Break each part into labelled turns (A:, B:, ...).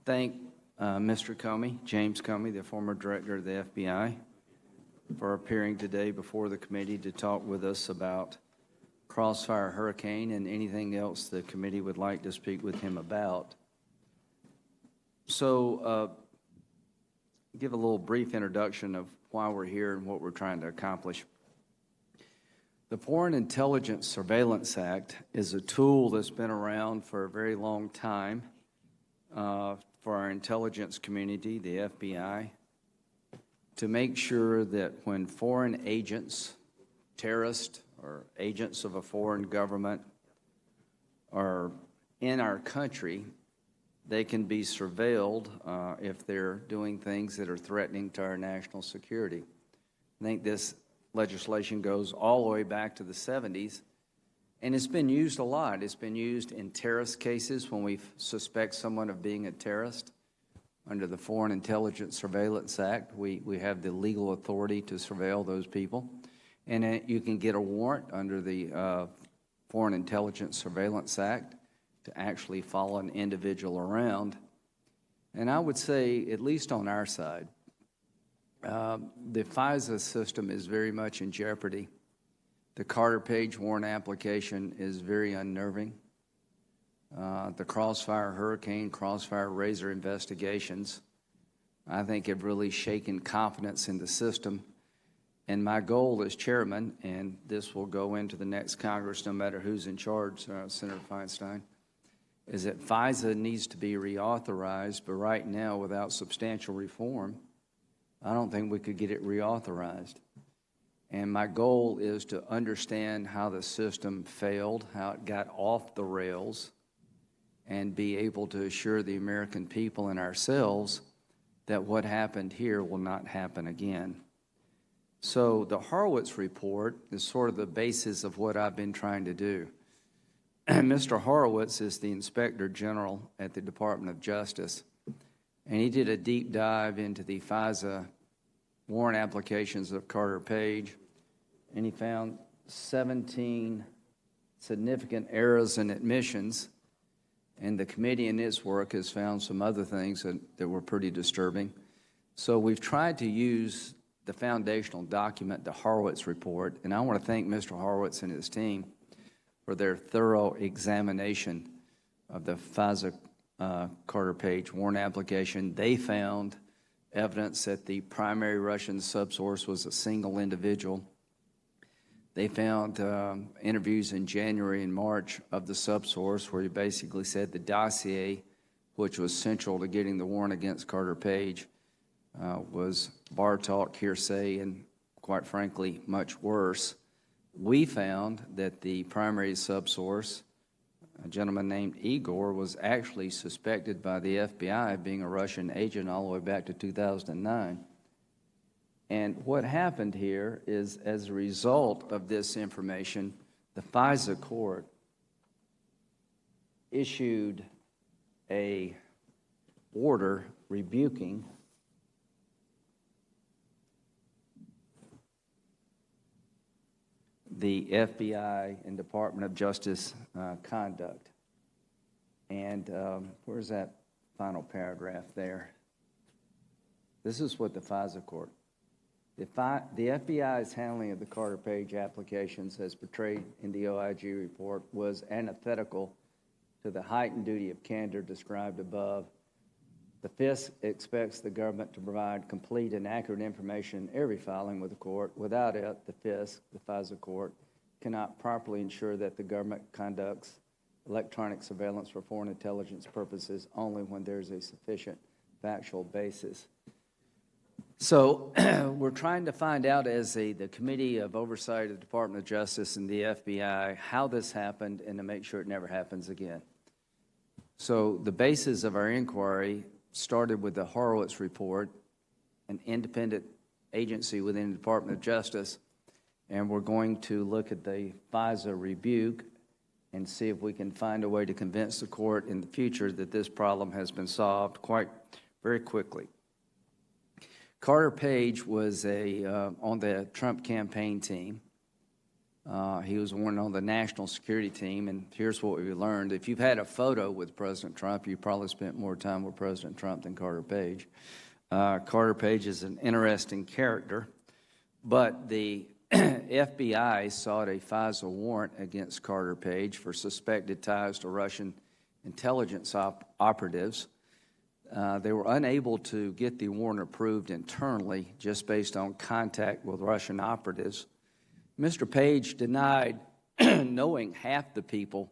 A: thank Mr. Comey, James Comey, the former director of the FBI, for appearing today before the committee to talk with us about Crossfire hurricane and anything else the committee would like to speak with him about. So, give a little brief introduction of why we're here and what we're trying to accomplish. The Foreign Intelligence Surveillance Act is a tool that's been around for a very long time for our intelligence community, the FBI, to make sure that when foreign agents, terrorists, or agents of a foreign government are in our country, they can be surveilled if they're doing things that are threatening to our national security. I think this legislation goes all the way back to the 70s, and it's been used a lot. It's been used in terrorist cases when we suspect someone of being a terrorist. Under the Foreign Intelligence Surveillance Act, we have the legal authority to surveil those people. And you can get a warrant under the Foreign Intelligence Surveillance Act to actually follow an individual around. And I would say, at least on our side, the FISA system is very much in jeopardy. The Carter Page warrant application is very unnerving. The Crossfire hurricane, Crossfire razor investigations, I think have really shaken confidence in the system. And my goal as chairman, and this will go into the next Congress no matter who's in charge, Senator Feinstein, is that FISA needs to be reauthorized, but right now, without substantial reform, I don't think we could get it reauthorized. And my goal is to understand how the system failed, how it got off the rails, and be able to assure the American people and ourselves that what happened here will not happen again. So the Horowitz report is sort of the basis of what I've been trying to do. Mr. Horowitz is the Inspector General at the Department of Justice, and he did a deep dive into the FISA warrant applications of Carter Page, and he found 17 significant errors in admissions, and the committee in its work has found some other things that were pretty disturbing. So we've tried to use the foundational document, the Horowitz report, and I want to thank Mr. Horowitz and his team for their thorough examination of the FISA Carter Page warrant application. They found evidence that the primary Russian subsource was a single individual. They found interviews in January and March of the subsource where he basically said the dossier, which was central to getting the warrant against Carter Page, was bar talk, hearsay, and quite frankly, much worse. We found that the primary subsource, a gentleman named Igor, was actually suspected by the FBI of being a Russian agent all the way back to 2009. And what happened here is, as a result of this information, the FISA court issued an order rebuking the FBI and Department of Justice conduct. And where's that final paragraph there? This is what the FISA court. The FBI's handling of the Carter Page applications, as portrayed in the OIG report, was antithetical to the heightened duty of candor described above. The FISC expects the government to provide complete and accurate information in every filing with the court. Without it, the FISC, the FISA court, cannot properly ensure that the government conducts electronic surveillance for foreign intelligence purposes only when there's a sufficient factual basis. So we're trying to find out, as the Committee of Oversight of the Department of Justice and the FBI, how this happened and to make sure it never happens again. So the basis of our inquiry started with the Horowitz report, an independent agency within the Department of Justice, and we're going to look at the FISA rebuke and see if we can find a way to convince the court in the future that this problem has been solved very quickly. Carter Page was on the Trump campaign team. He was one on the national security team, and here's what we learned. If you've had a photo with President Trump, you probably spent more time with President Trump than Carter Page. Carter Page is an interesting character, but the FBI sought a FISA warrant against Carter Page for suspected ties to Russian intelligence operatives. They were unable to get the warrant approved internally just based on contact with Russian operatives. Mr. Page denied knowing half the people,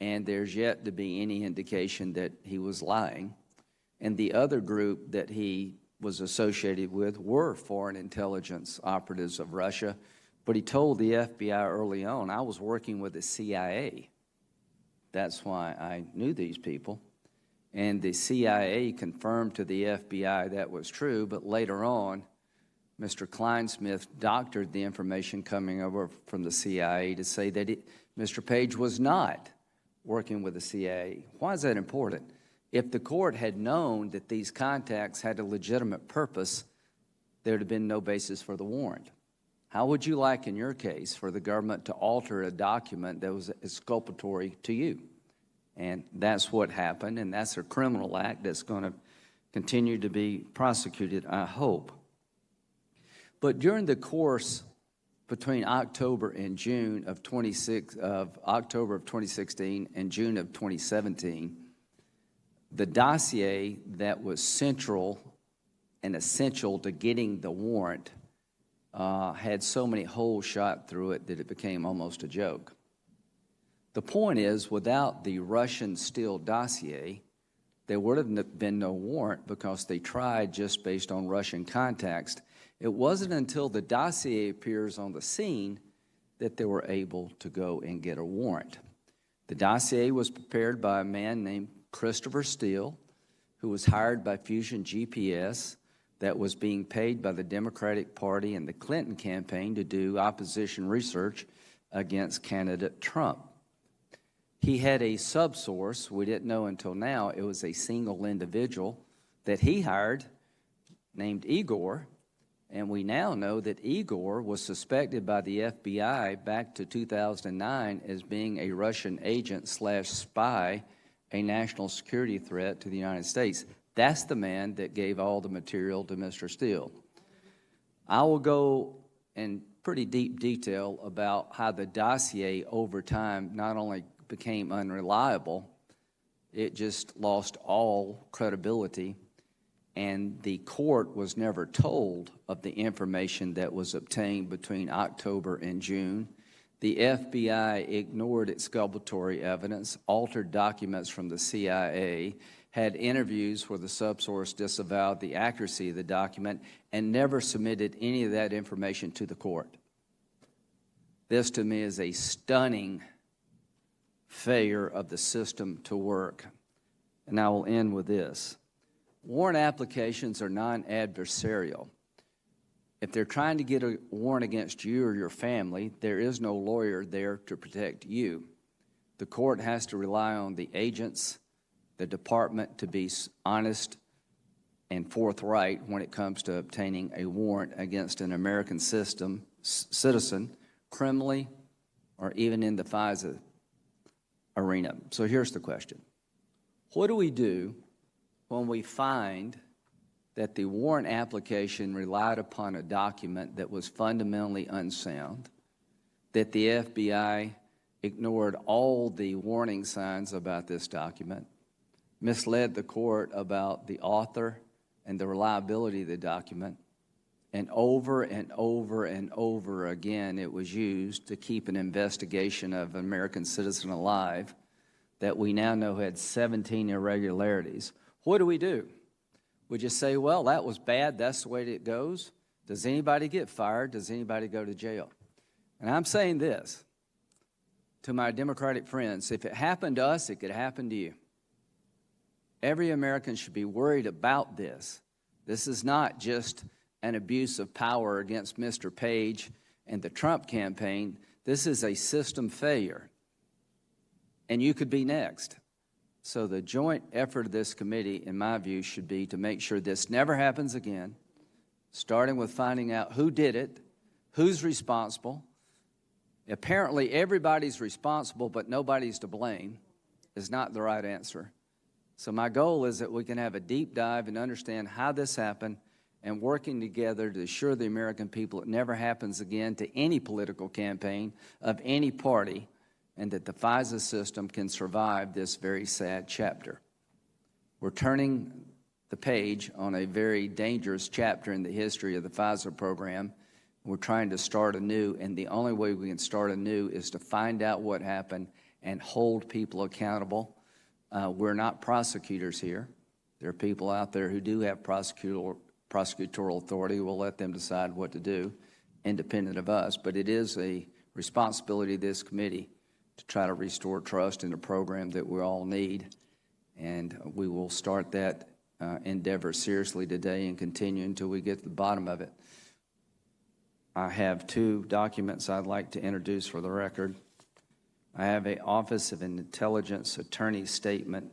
A: and there's yet to be any indication that he was lying. And the other group that he was associated with were foreign intelligence operatives of Russia, but he told the FBI early on, I was working with the CIA. That's why I knew these people. And the CIA confirmed to the FBI that was true, but later on, Mr. Kleinsmith doctored the information coming over from the CIA to say that Mr. Page was not working with the CIA. Why is that important? If the court had known that these contacts had a legitimate purpose, there would have been no basis for the warrant. How would you like, in your case, for the government to alter a document that was exculpatory to you? And that's what happened, and that's a criminal act that's going to continue to be prosecuted, I hope. But during the course between October and June of October of 2016 and June of 2017, the dossier that was central and essential to getting the warrant had so many holes shot through it that it became almost a joke. The point is, without the Russian Steele dossier, there would have been no warrant because they tried just based on Russian context. It wasn't until the dossier appears on the scene that they were able to go and get a warrant. The dossier was prepared by a man named Christopher Steele, who was hired by Fusion GPS, that was being paid by the Democratic Party and the Clinton campaign to do opposition research against candidate Trump. He had a subsource. We didn't know until now it was a single individual that he hired named Igor, and we now know that Igor was suspected by the FBI back to 2009 as being a Russian agent / spy, a national security threat to the United States. That's the man that gave all the material to Mr. Steele. I will go in pretty deep detail about how the dossier over time not only became unreliable, it just lost all credibility, and the court was never told of the information that was obtained between October and June. The FBI ignored exculpatory evidence, altered documents from the CIA, had interviews where the subsource disavowed the accuracy of the document, and never submitted any of that information to the court. This, to me, is a stunning failure of the system to work. And I will end with this. Warrant applications are non-adversarial. If they're trying to get a warrant against you or your family, there is no lawyer there to protect you. The court has to rely on the agents, the department, to be honest and forthright when it comes to obtaining a warrant against an American citizen, criminally or even in the FISA arena. So here's the question. What do we do when we find that the warrant application relied upon a document that was fundamentally unsound, that the FBI ignored all the warning signs about this document, misled the court about the author and the reliability of the document, and over and over and over again it was used to keep an investigation of an American citizen alive that we now know had 17 irregularities? What do? We just say, well, that was bad, that's the way it goes. Does anybody get fired? Does anybody go to jail? And I'm saying this to my Democratic friends: if it happened to us, it could happen to you. Every American should be worried about this. This is not just an abuse of power against Mr. Page and the Trump campaign. This is a system failure, and you could be next. So the joint effort of this committee, in my view, should be to make sure this never happens again, starting with finding out who did it, who's responsible, Apparently, everybody's responsible, but nobody's to blame is not the right answer. So my goal is that we can have a deep dive and understand how this happened and working together to assure the American people it never happens again to any political campaign of any party, and that the FISA system can survive this very sad chapter. We're turning the page on a very dangerous chapter in the history of the FISA program. We're trying to start anew, and the only way we can start anew is to find out what happened and hold people accountable. We're not prosecutors here. There are people out there who do have prosecutorial authority. We'll let them decide what to do, independent of us. But it is a responsibility of this committee to try to restore trust in a program that we all need. And we will start that endeavor seriously today and continue until we get to the bottom of it. I have two documents I'd like to introduce for the record. I have an Office of Intelligence Attorney statement.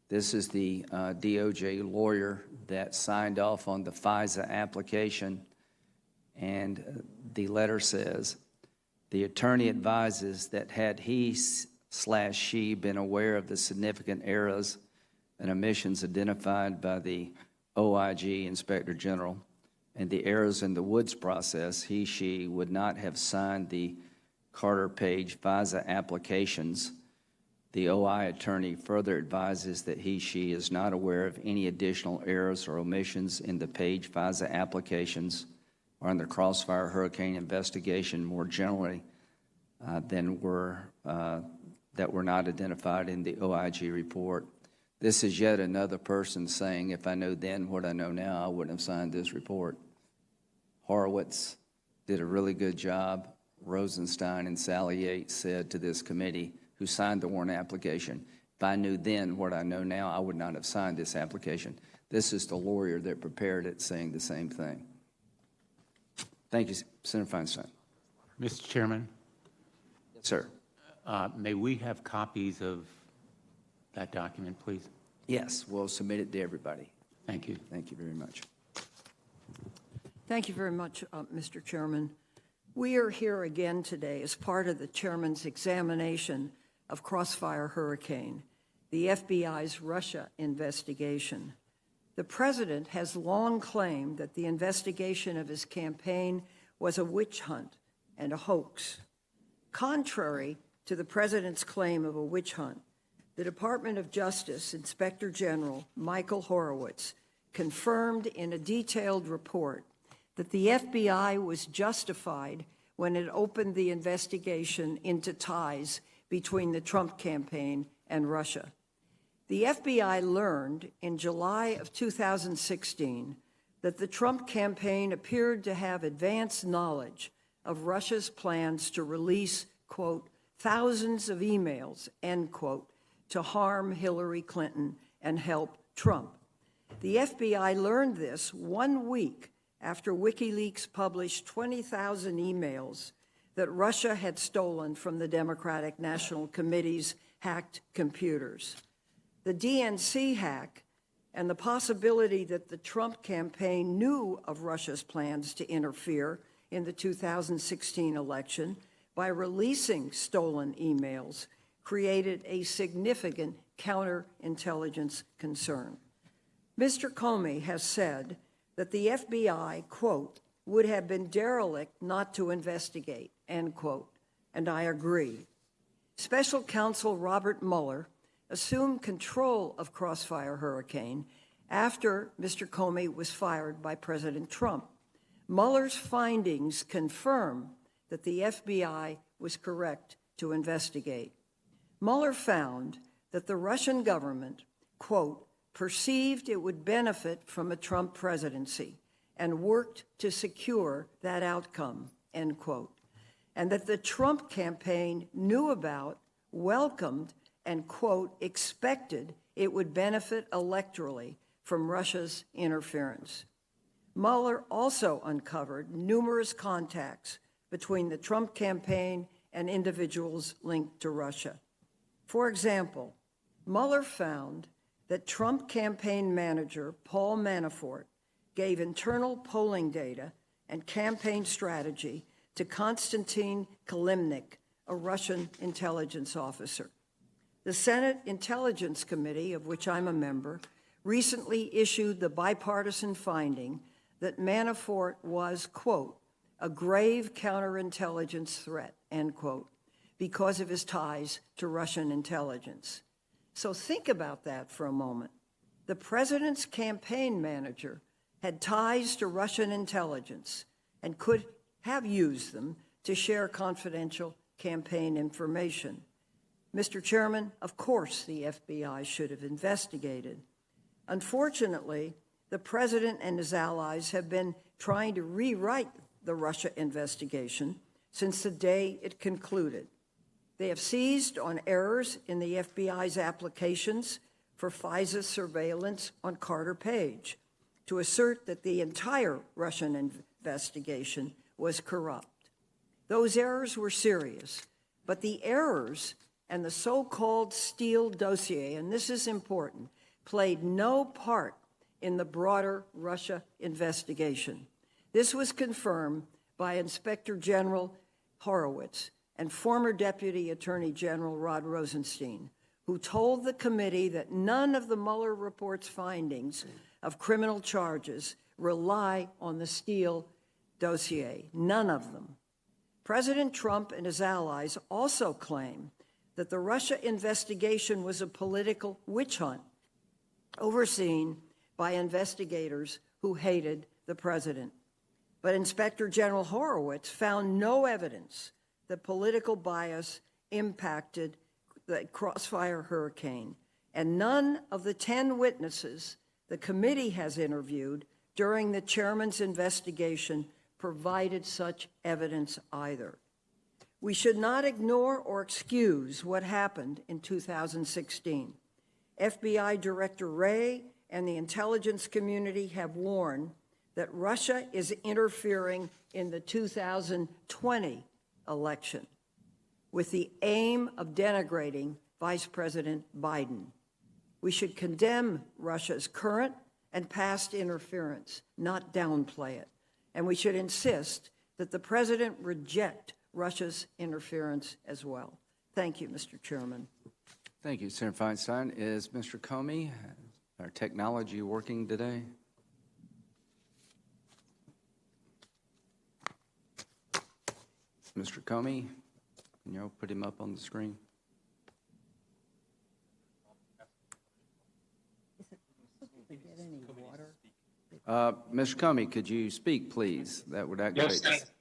A: This is the DOJ lawyer that signed off on the FISA application, and the letter says, the attorney advises that had he/she been aware of the significant errors and omissions identified by the OIG, Inspector General, and the errors in the Woods process, he/she would not have signed the Carter-Page FISA applications. The OI attorney further advises that he/she is not aware of any additional errors or omissions in the Page FISA applications or in the Crossfire hurricane investigation more generally that were not identified in the OIG report. This is yet another person saying, if I know then what I know now, I wouldn't have signed this report. Horowitz did a really good job. Rosenstein and Sally Yates said to this committee who signed the warrant application, if I knew then what I know now, I would not have signed this application. This is the lawyer that prepared it saying the same thing. Thank you, Senator Feinstein.
B: Mr. Chairman?
A: Yes, sir.
B: May we have copies of that document, please?
A: Yes, we'll submit it to everybody.
B: Thank you.
A: Thank you very much.
C: Thank you very much, Mr. Chairman. We are here again today as part of the Chairman's examination of Crossfire Hurricane, the FBI's Russia investigation. The President has long claimed that the investigation of his campaign was a witch hunt and a hoax. Contrary to the President's claim of a witch hunt, the Department of Justice Inspector General Michael Horowitz confirmed in a detailed report that the FBI was justified when it opened the investigation into ties between the Trump campaign and Russia. The FBI learned in July of 2016 that the Trump campaign appeared to have advanced knowledge of Russia's plans to release, quote, thousands of emails, end quote, to harm Hillary Clinton and help Trump. The FBI learned this 1 week after WikiLeaks published 20,000 emails that Russia had stolen from the Democratic National Committee's hacked computers. The DNC hack and the possibility that the Trump campaign knew of Russia's plans to interfere in the 2016 election by releasing stolen emails created a significant counterintelligence concern. Mr. Comey has said that the FBI, quote, would have been derelict not to investigate, end quote, and I agree. Special Counsel Robert Mueller assumed control of Crossfire Hurricane after Mr. Comey was fired by President Trump. Mueller's findings confirm that the FBI was correct to investigate. Mueller found that the Russian government, quote, perceived it would benefit from a Trump presidency and worked to secure that outcome, end quote, and that the Trump campaign knew about, welcomed, and, quote, expected it would benefit electorally from Russia's interference. Mueller also uncovered numerous contacts between the Trump campaign and individuals linked to Russia. For example, Mueller found that Trump campaign manager Paul Manafort gave internal polling data and campaign strategy to Konstantin Kilimnik, a Russian intelligence officer. The Senate Intelligence Committee, of which I'm a member, recently issued the bipartisan finding that Manafort was, quote, a grave counterintelligence threat, end quote, because of his ties to Russian intelligence. So think about that for a moment. The president's campaign manager had ties to Russian intelligence and could have used them to share confidential campaign information. Mr. Chairman, of course the FBI should have investigated. Unfortunately, the president and his allies have been trying to rewrite the Russia investigation since the day it concluded. They have seized on errors in the FBI's applications for FISA surveillance on Carter Page to assert that the entire Russian investigation was corrupt. Those errors were serious, but the errors and the so-called Steele dossier, and this is important, played no part in the broader Russia investigation. This was confirmed by Inspector General Horowitz and former Deputy Attorney General Rod Rosenstein, who told the committee that none of the Mueller report's findings of criminal charges rely on the Steele dossier, none of them. President Trump and his allies also claim that the Russia investigation was a political witch hunt overseen by investigators who hated the president. But Inspector General Horowitz found no evidence that political bias impacted the Crossfire hurricane, and none of the 10 witnesses the committee has interviewed during the chairman's investigation provided such evidence either. We should not ignore or excuse what happened in 2016. FBI Director Wray and the intelligence community have warned that Russia is interfering in the 2020 election with the aim of denigrating Vice President Biden. We should condemn Russia's current and past interference, not downplay it. And we should insist that the president reject Russia's interference as well. Thank you, Mr. Chairman.
A: Thank you, Senator Feinstein. Is Mr. Comey, our technology, working today? Mr. Comey, can you put him up on the screen? Mr. Comey, could you speak, please? That would activate.
D: Yes,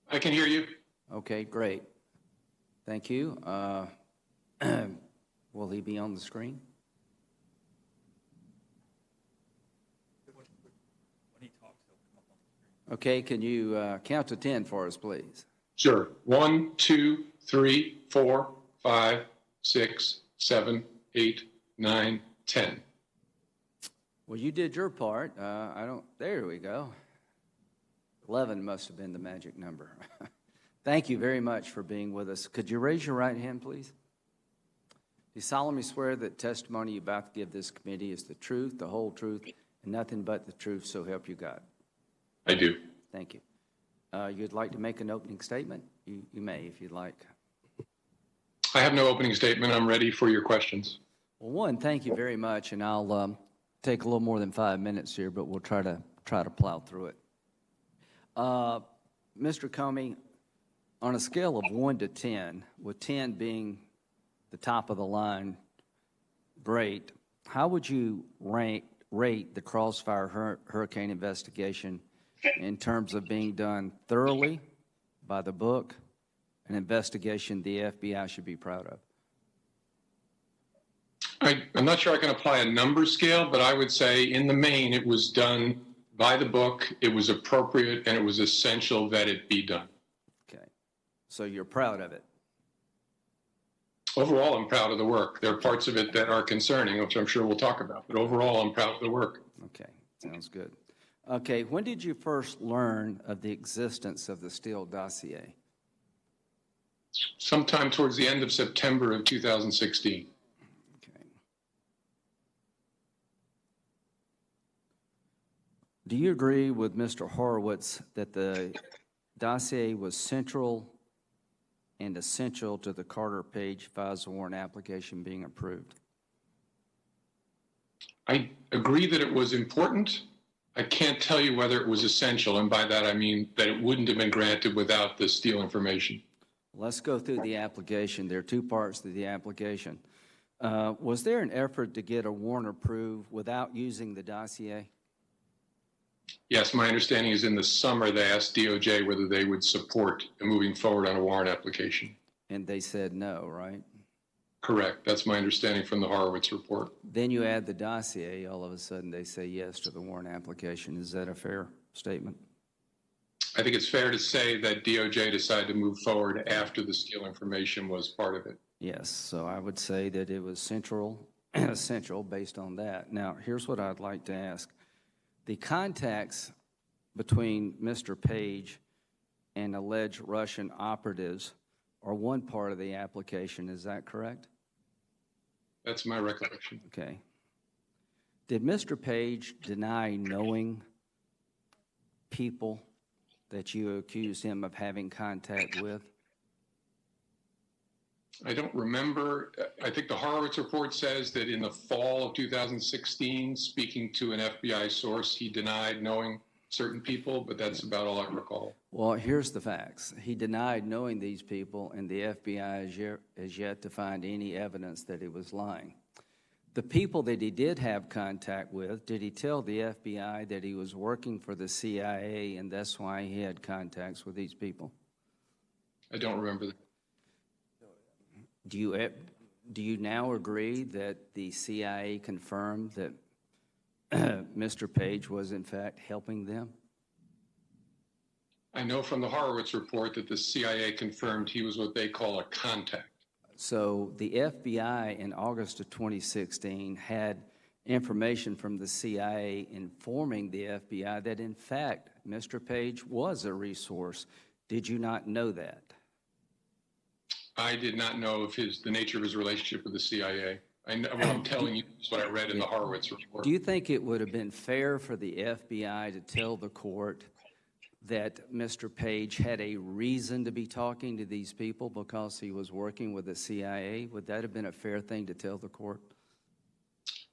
D: I can hear you.
A: Okay, great. Thank you. Will he be on the screen? Okay, can you count to 10 for us, please?
D: Sure. 1, 2, 3, 4, 5, 6, 7, 8, 9, 10.
A: Well, you did your part. There we go. 11 must have been the magic number. Thank you very much for being with us. Could you raise your right hand, please? Do you solemnly swear that testimony you're about to give this committee is the truth, the whole truth, and nothing but the truth, so help you God?
D: I do.
A: Thank you. You'd like to make an opening statement? You may, if you'd like.
D: I have no opening statement. I'm ready for your questions.
A: Well, one, thank you very much, and I'll take a little more than 5 minutes here, but we'll try to plow through it. Mr. Comey, on a scale of 1 to 10, with 10 being the top of the line, great, how would you rate the Crossfire hurricane investigation in terms of being done thoroughly, by the book, an investigation the FBI should be proud of?
D: I'm not sure I can apply a number scale, but I would say in the main it was done by the book, it was appropriate, and it was essential that it be done.
A: Okay. So you're proud of it?
D: Overall, I'm proud of the work. There are parts of it that are concerning, which I'm sure we'll talk about, but overall, I'm proud of the work.
A: Okay, sounds good. Okay, when did you first learn of the existence of the Steele dossier?
D: Sometime towards the end of September of 2016.
A: Okay. Do you agree with Mr. Horowitz that the dossier was central and essential to the Carter Page FISA warrant application being approved?
D: I agree that it was important. I can't tell you whether it was essential, and by that I mean that it wouldn't have been granted without the Steele information.
A: Let's go through the application. There are two parts to the application. Was there an effort to get a warrant approved without using the dossier?
D: Yes, my understanding is in the summer they asked DOJ whether they would support moving forward on a warrant application.
A: And they said no, right?
D: Correct. That's my understanding from the Horowitz report.
A: Then you add the dossier, all of a sudden they say yes to the warrant application. Is that a fair statement?
D: I think it's fair to say that DOJ decided to move forward after the Steele information was part of it.
A: Yes, so I would say that it was central and essential based on that. Now, here's what I'd like to ask. The contacts between Mr. Page and alleged Russian operatives are one part of the application, is that correct?
D: That's my recollection.
A: Okay. Did Mr. Page deny knowing people that you accused him of having contact with?
D: I don't remember. I think the Horowitz report says that in the fall of 2016, speaking to an FBI source, he denied knowing certain people, but that's about all I recall.
A: Well, here's the facts. He denied knowing these people, and the FBI is yet to find any evidence that he was lying. The people that he did have contact with, did he tell the FBI that he was working for the CIA and that's why he had contacts with these people?
D: I don't remember that.
A: Do you now agree that the CIA confirmed that Mr. Page was in fact helping them?
D: I know from the Horowitz report that the CIA confirmed he was what they call a contact.
A: So the FBI in August of 2016 had information from the CIA informing the FBI that in fact Mr. Page was a resource. Did you not know that?
D: I did not know of the nature of his relationship with the CIA. What I'm telling you is what I read in the Horowitz report.
A: Do you think it would have been fair for the FBI to tell the court that Mr. Page had a reason to be talking to these people because he was working with the CIA? Would that have been a fair thing to tell the court?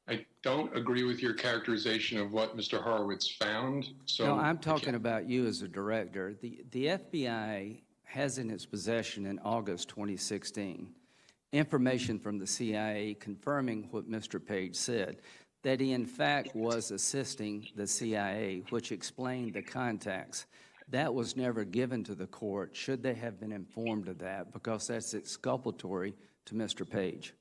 D: I don't agree with your characterization of what Mr. Horowitz found. So
A: No, I'm talking about you as a director. The FBI has in its possession in August 2016 information from the CIA confirming what Mr. Page said, that he in fact was assisting the CIA, which explained the contacts. That was never given to the court. Should they have been informed of that? Because that's exculpatory to Mr. Page.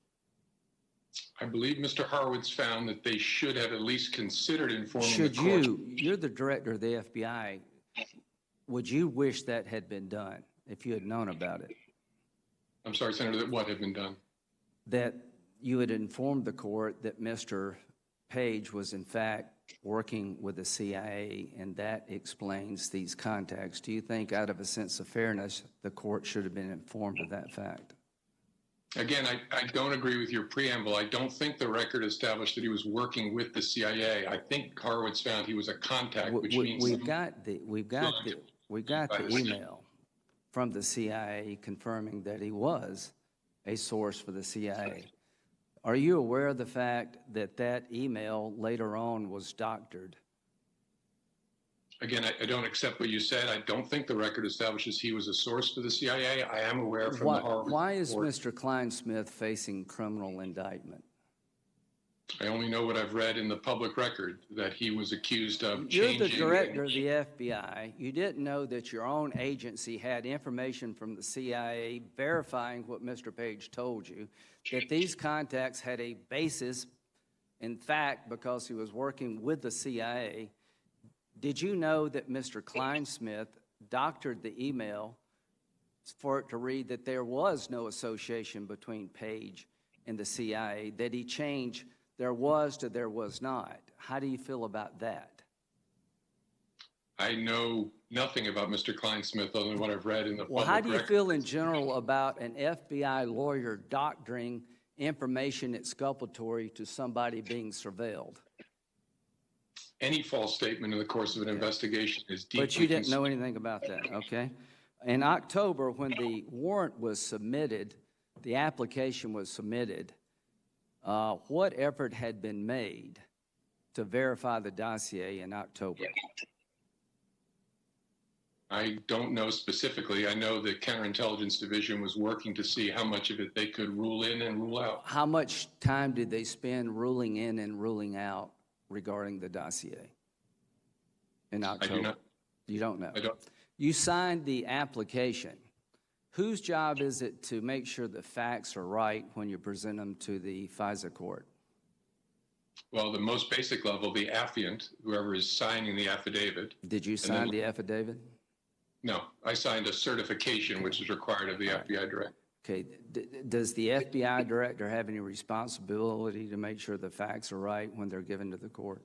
D: I believe Mr. Horowitz found that they should have at least considered informing
A: Should
D: the court.
A: you're the director of the FBI, would you wish that had been done if you had known about it?
D: I'm sorry, Senator, that what had been done?
A: That you had informed the court that Mr. Page was in fact working with the CIA, and that explains these contacts. Do you think out of a sense of fairness, the court should have been informed of that fact?
D: Again, I don't agree with your preamble. I don't think the record established that he was working with the CIA. I think Horowitz found he was a contact, which means
A: we've got the email from the CIA confirming that he was a source for the CIA. Are you aware of the fact that that email later on was doctored?
D: Again, I don't accept what you said. I don't think the record establishes he was a source for the CIA. I am aware from the Horowitz
A: Why is
D: report.
A: Mr. Klein-Smith facing criminal indictment?
D: I only know what I've read in the public record, that he was accused of
A: You're
D: changing.
A: the director of the FBI. You didn't know that your own agency had information from the CIA verifying what Mr. Page told you, that these contacts had a basis, in fact, because he was working with the CIA. Did you know that Mr. Klein-Smith doctored the email for it to read that there was no association between Page and the CIA, that he changed there was to there was not? How do you feel about that?
D: I know nothing about Mr. Klein-Smith other than what I've read in the
A: Well,
D: public
A: how do you
D: record.
A: feel in general about an FBI lawyer doctoring information exculpatory to somebody being surveilled?
D: Any false statement in the course of an investigation is deeply.
A: But you didn't know anything about that, okay? In October, when the warrant was submitted, the application was submitted, what effort had been made to verify the dossier in October?
D: I don't know specifically. I know the Counterintelligence Division was working to see how much of it they could rule in and rule out.
A: How much time did they spend ruling in and ruling out regarding the dossier in October?
D: I do not.
A: You don't know?
D: I don't.
A: You signed the application. Whose job is it to make sure the facts are right when you present them to the FISA court?
D: Well, the most basic level, the affiant, whoever is signing the affidavit.
A: Did you sign the affidavit?
D: No, I signed a certification, which is required of the FBI director.
A: Okay. Does the FBI director have any responsibility to make sure the facts are right when they're given to the court?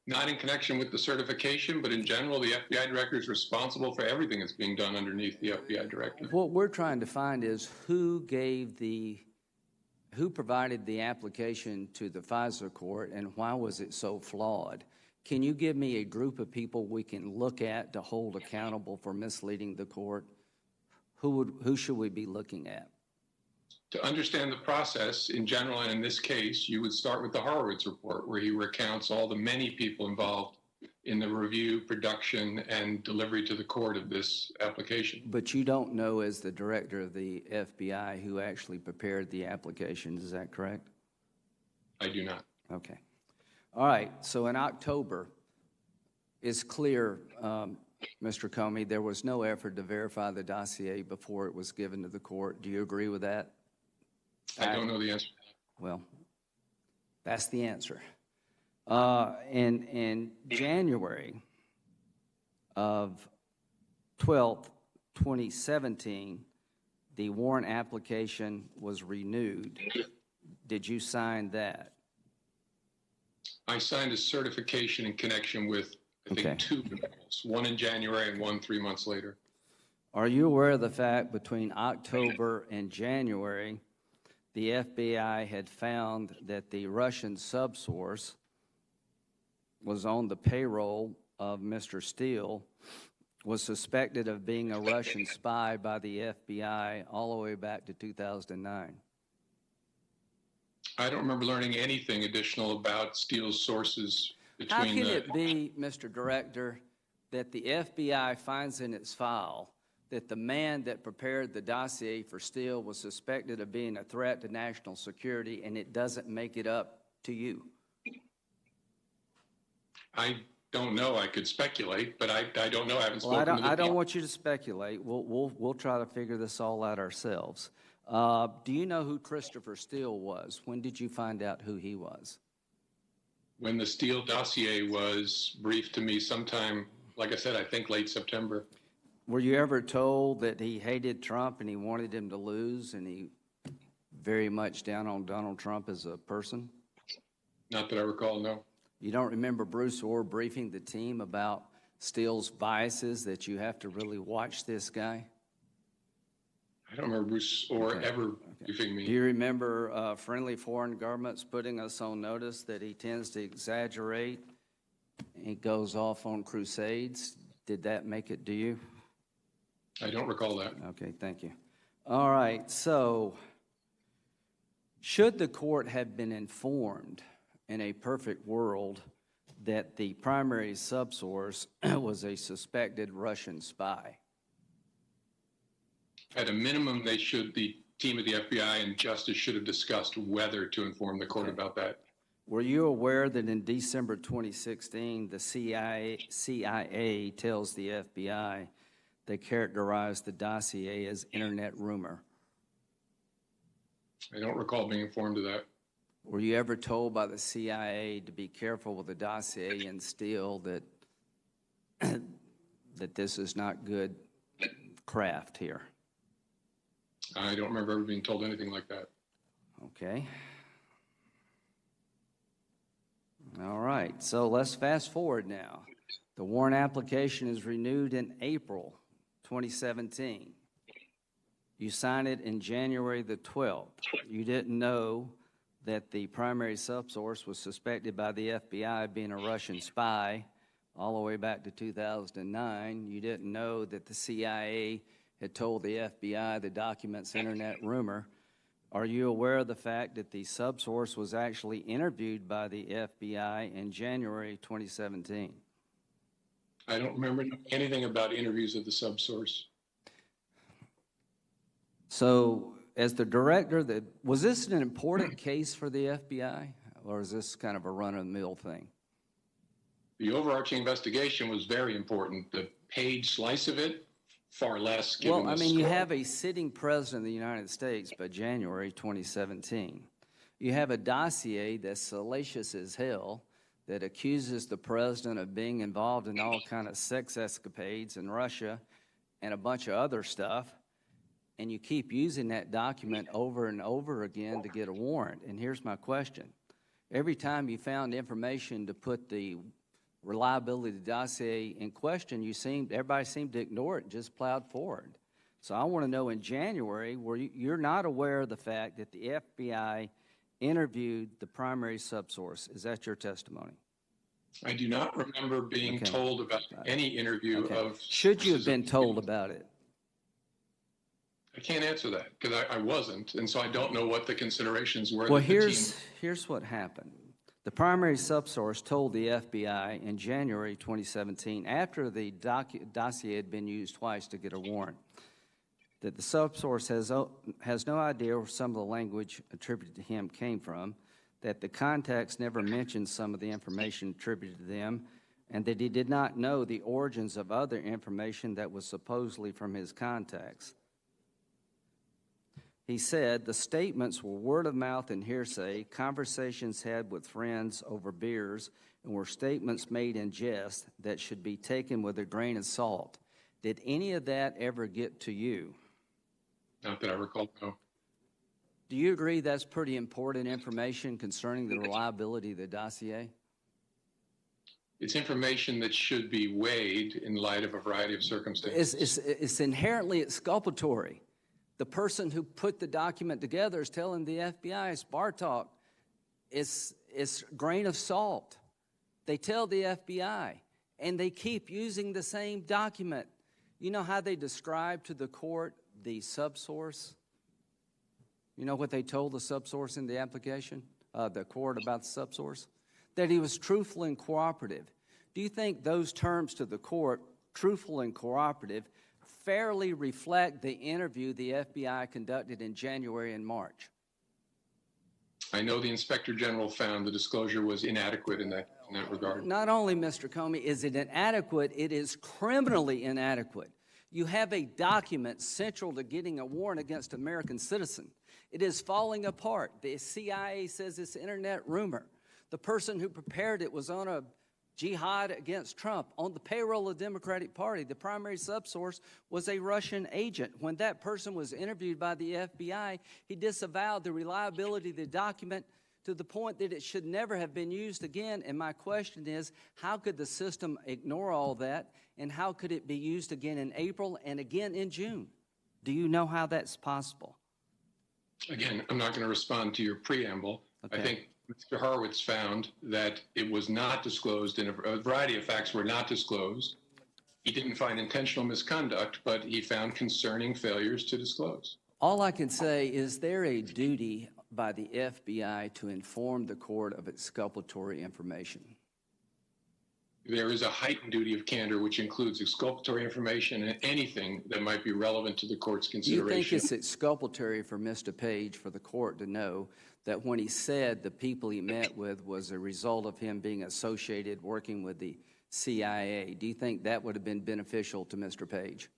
D: Not in connection with the certification, but in general, the FBI director is responsible for everything that's being done underneath the FBI director.
A: What we're trying to find is who provided the application to the FISA court and why was it so flawed? Can you give me a group of people we can look at to hold accountable for misleading the court? Who should we be looking at?
D: To understand the process in general, and in this case, you would start with the Horowitz report, where he recounts all the many people involved in the review, production, and delivery to the court of this application.
A: But you don't know, as the director of the FBI, who actually prepared the application. Is that correct?
D: I do not.
A: Okay. All right. So in October, it's clear, Mr. Comey, there was no effort to verify the dossier before it was given to the court. Do you agree with that?
D: I don't know the answer.
A: Well, that's the answer. In January of 2017, the warrant application was renewed. Did you sign that?
D: I signed a certification in connection with, I think,
A: Okay.
D: 2 renewals, one in January and one 3 months later.
A: Are you aware of the fact between October and January, the FBI had found that the Russian subsource was on the payroll of Mr. Steele, was suspected of being a Russian spy by the FBI all the way back to 2009?
D: I don't remember learning anything additional about Steele's sources between
A: How can it be, Mr. Director, that the FBI finds in its file that the man that prepared the dossier for Steele was suspected of being a threat to national security, and it doesn't make it up to you?
D: I don't know. I could speculate, but I don't know. I haven't
A: Well,
D: spoken to the
A: I don't want you to speculate. We'll try to figure this all out ourselves. Do you know who Christopher Steele was? When did you find out who he was?
D: When the Steele dossier was briefed to me sometime, like I said, I think late September.
A: Were you ever told that he hated Trump and he wanted him to lose, and he very much down on Donald Trump as a person?
D: Not that I recall, no.
A: You don't remember Bruce Orr briefing the team about Steele's biases, that you have to really watch this guy?
D: I don't remember Bruce Orr ever briefing me.
A: Do you remember friendly foreign governments putting us on notice that he tends to exaggerate? He goes off on crusades. Did that make it to you?
D: I don't recall that.
A: Okay, thank you. All right, so should the court have been informed in a perfect world that the primary subsource was a suspected Russian spy?
D: At a minimum, the team of the FBI and Justice should have discussed whether to inform the court about that.
A: Were you aware that in December 2016, the CIA tells the FBI they characterized the dossier as internet rumor?
D: I don't recall being informed of that.
A: Were you ever told by the CIA to be careful with the dossier and Steele, that that this is not good craft here?
D: I don't remember ever being told anything like that.
A: Okay. All right, so let's fast forward now. The warrant application is renewed in April 2017. You sign it in January the 12th. You didn't know that the primary subsource was suspected by the FBI of being a Russian spy all the way back to 2009. You didn't know that the CIA had told the FBI the document's internet rumor. Are you aware of the fact that the subsource was actually interviewed by the FBI in January 2017?
D: I don't remember anything about interviews of the subsource.
A: So, as the director, was this an important case for the FBI, or is this kind of a run-of-the-mill thing?
D: The overarching investigation was very important. The Page slice of it, far less.
A: Well, I mean, you have a sitting president of the United States by January 2017. You have a dossier that's salacious as hell that accuses the president of being involved in all kind of sex escapades in Russia and a bunch of other stuff. And you keep using that document over and over again to get a warrant. And here's my question. Every time you found information to put the reliability of the dossier in question, everybody seemed to ignore it and just plowed forward. So I want to know, in January, you're not aware of the fact that the FBI interviewed the primary subsource. Is that your testimony?
D: I do not remember being told about any interview of...
A: Should you have been told about it?
D: I can't answer that because I wasn't, and so I don't know what the considerations were.
A: Well, here's what happened. The primary subsource told the FBI in January 2017, after the dossier had been used twice to get a warrant, that the subsource has no idea where some of the language attributed to him came from, that the context never mentioned some of the information attributed to them, and that he did not know the origins of other information that was supposedly from his contacts. He said the statements were word of mouth and hearsay, conversations had with friends over beers, and were statements made in jest that should be taken with a grain of salt. Did any of that ever get to you?
D: Not that I recall, no.
A: Do you agree that's pretty important information concerning the reliability of the dossier?
D: It's information that should be weighed in light of a variety of circumstances.
A: It's inherently exculpatory. The person who put the document together is telling the FBI, it's Barr talk, it's grain of salt. They tell the FBI, and they keep using the same document. You know how they describe to the court the subsource? You know what they told the subsource in the application, the court about the subsource? That he was truthful and cooperative. Do you think those terms to the court, truthful and cooperative, fairly reflect the interview the FBI conducted in January and March?
D: I know the Inspector General found the disclosure was inadequate in that regard.
A: Not only, Mr. Comey, is it inadequate, it is criminally inadequate. You have a document central to getting a warrant against an American citizen. It is falling apart. The CIA says it's internet rumor. The person who prepared it was on a jihad against Trump on the payroll of the Democratic Party. The primary subsource was a Russian agent. When that person was interviewed by the FBI, he disavowed the reliability of the document to the point that it should never have been used again. And my question is, how could the system ignore all that, and how could it be used again in April and again in June? Do you know how that's possible?
D: Again, I'm not going to respond to your preamble. Okay. I think Mr. Horowitz found that it was not disclosed, and a variety of facts were not disclosed. He didn't find intentional misconduct, but he found concerning failures to disclose.
A: All I can say is there a duty by the FBI to inform the court of exculpatory information?
D: There is a heightened duty of candor, which includes exculpatory information and anything that might be relevant to the court's consideration.
A: Do you think it's exculpatory for Mr. Page, for the court to know that when he said the people he met with was a result of him being associated, working with the CIA, do you think that would have been beneficial to Mr. Page?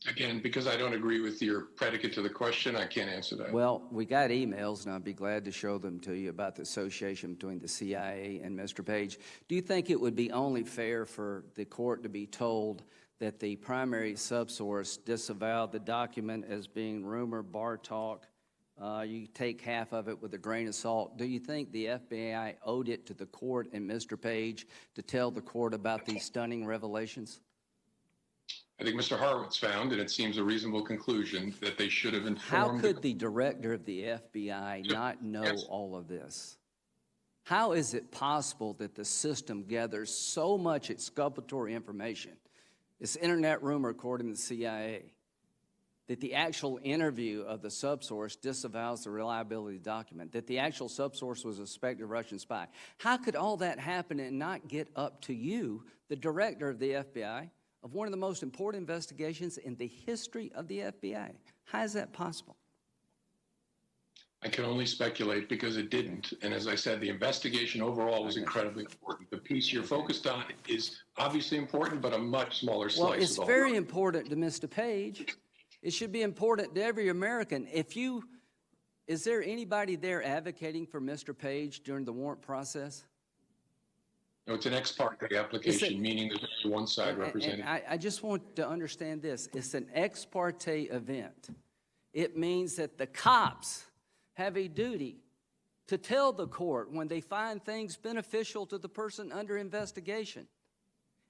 D: Again, because I don't agree with your predicate to the question, I can't answer that.
A: Well, we got emails, and I'd be glad to show them to you about the association between the CIA and Mr. Page. Do you think it would be only fair for the court to be told that the primary subsource disavowed the document as being rumor, bar talk? You take half of it with a grain of salt. Do you think the FBI owed it to the court and Mr. Page to tell the court about these stunning revelations?
D: I think Mr. Horowitz found, and it seems a reasonable conclusion, that they should have
A: How
D: informed.
A: could the director of the FBI not know
D: Yes.
A: all of this? How is it possible that the system gathers so much exculpatory information, this internet room recording the CIA, that the actual interview of the subsource disavows the reliability of the document, that the actual subsource was a suspected Russian spy? How could all that happen and not get up to you, the director of the FBI, of one of the most important investigations in the history of the FBI? How is that possible?
D: I can only speculate because it didn't. And as I said, the investigation overall was incredibly important. The piece you're focused on is obviously important, but a much smaller slice.
A: Well, it's
D: of the
A: very
D: whole.
A: important to Mr. Page. It should be important to every American. Is there anybody there advocating for Mr. Page during the warrant process?
D: No, it's an ex parte application, meaning there's only one side represented.
A: And I just want to understand this. It's an ex parte event. It means that the cops have a duty to tell the court when they find things beneficial to the person under investigation.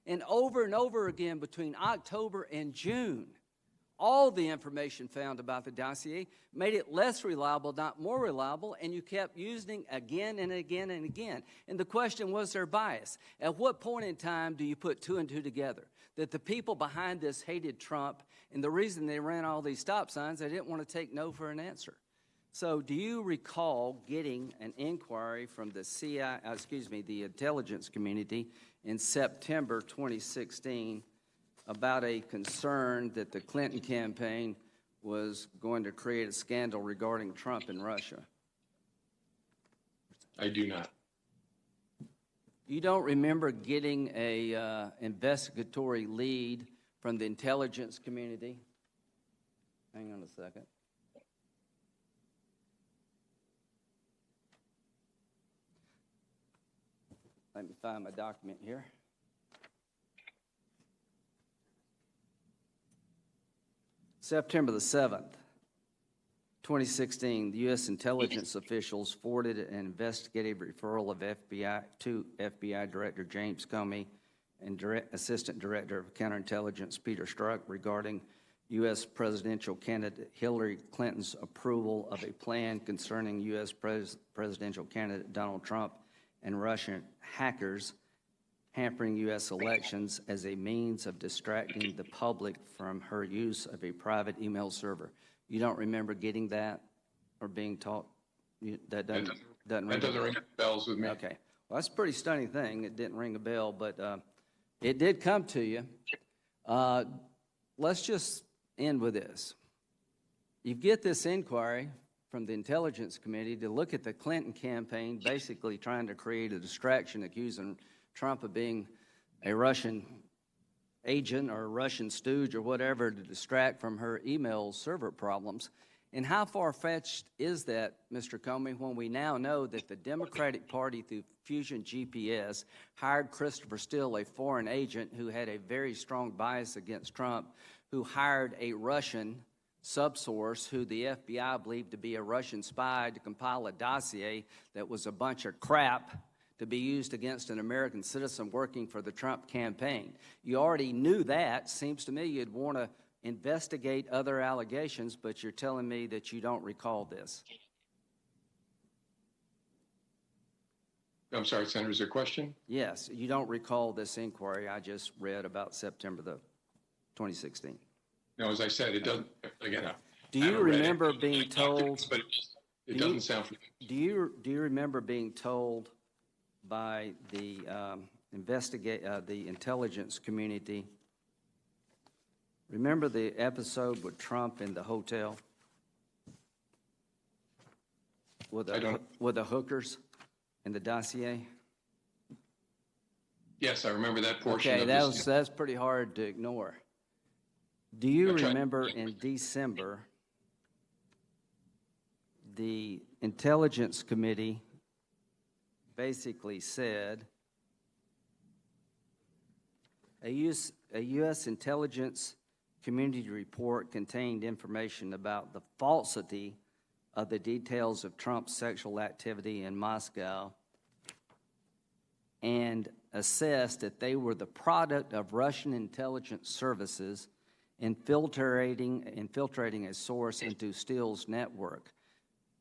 A: And over again between October and June, all the information found about the dossier made it less reliable, not more reliable, and you kept using again and again and again. And the question was their bias. At what point in time do you put two and two together? That the people behind this hated Trump, and the reason they ran all these stop signs, they didn't want to take no for an answer. So do you recall getting an inquiry from the the intelligence community in September 2016 about a concern that the Clinton campaign was going to create a scandal regarding Trump and Russia?
D: I do not.
A: You don't remember getting a investigatory lead from the intelligence community? Hang on a second. Let me find my document here. September the 7th, 2016, the U.S. intelligence officials forwarded an investigative referral of to FBI Director James Comey and Assistant Director of Counterintelligence Peter Strzok regarding U.S. presidential candidate Hillary Clinton's approval of a plan concerning U.S. presidential candidate Donald Trump and Russian hackers hampering U.S. elections as a means of distracting the public from her use of a private email server. You don't remember getting that or being taught? That doesn't
D: ring bells with me.
A: Okay. Well, that's a pretty stunning thing. It didn't ring a bell, but it did come to you. Let's just end with this. You get this inquiry from the Intelligence Committee to look at the Clinton campaign, basically trying to create a distraction, accusing Trump of being a Russian agent or a Russian stooge or whatever to distract from her email server problems. And how far-fetched is that, Mr. Comey, when we now know that the Democratic Party, through Fusion GPS, hired Christopher Steele, a foreign agent who had a very strong bias against Trump, who hired a Russian subsource who the FBI believed to be a Russian spy to compile a dossier that was a bunch of crap to be used against an American citizen working for the Trump campaign. You already knew that. Seems to me you'd want to investigate other allegations, but you're telling me that you don't recall this.
D: I'm sorry, Senator, is there a question?
A: Yes, you don't recall this inquiry I just read about September the 2016.
D: No, as I said, it doesn't, again,
A: Do you remember being told?
D: But it doesn't sound familiar.
A: Do you remember being told by the the intelligence community? Remember the episode with Trump in the hotel with the hookers and the dossier?
D: Yes, I remember that portion.
A: Okay,
D: of
A: that's pretty hard to ignore. Do you remember in December, the Intelligence Committee basically said a U.S. intelligence community report contained information about the falsity of the details of Trump's sexual activity in Moscow and assessed that they were the product of Russian intelligence services infiltrating a source into Steele's network.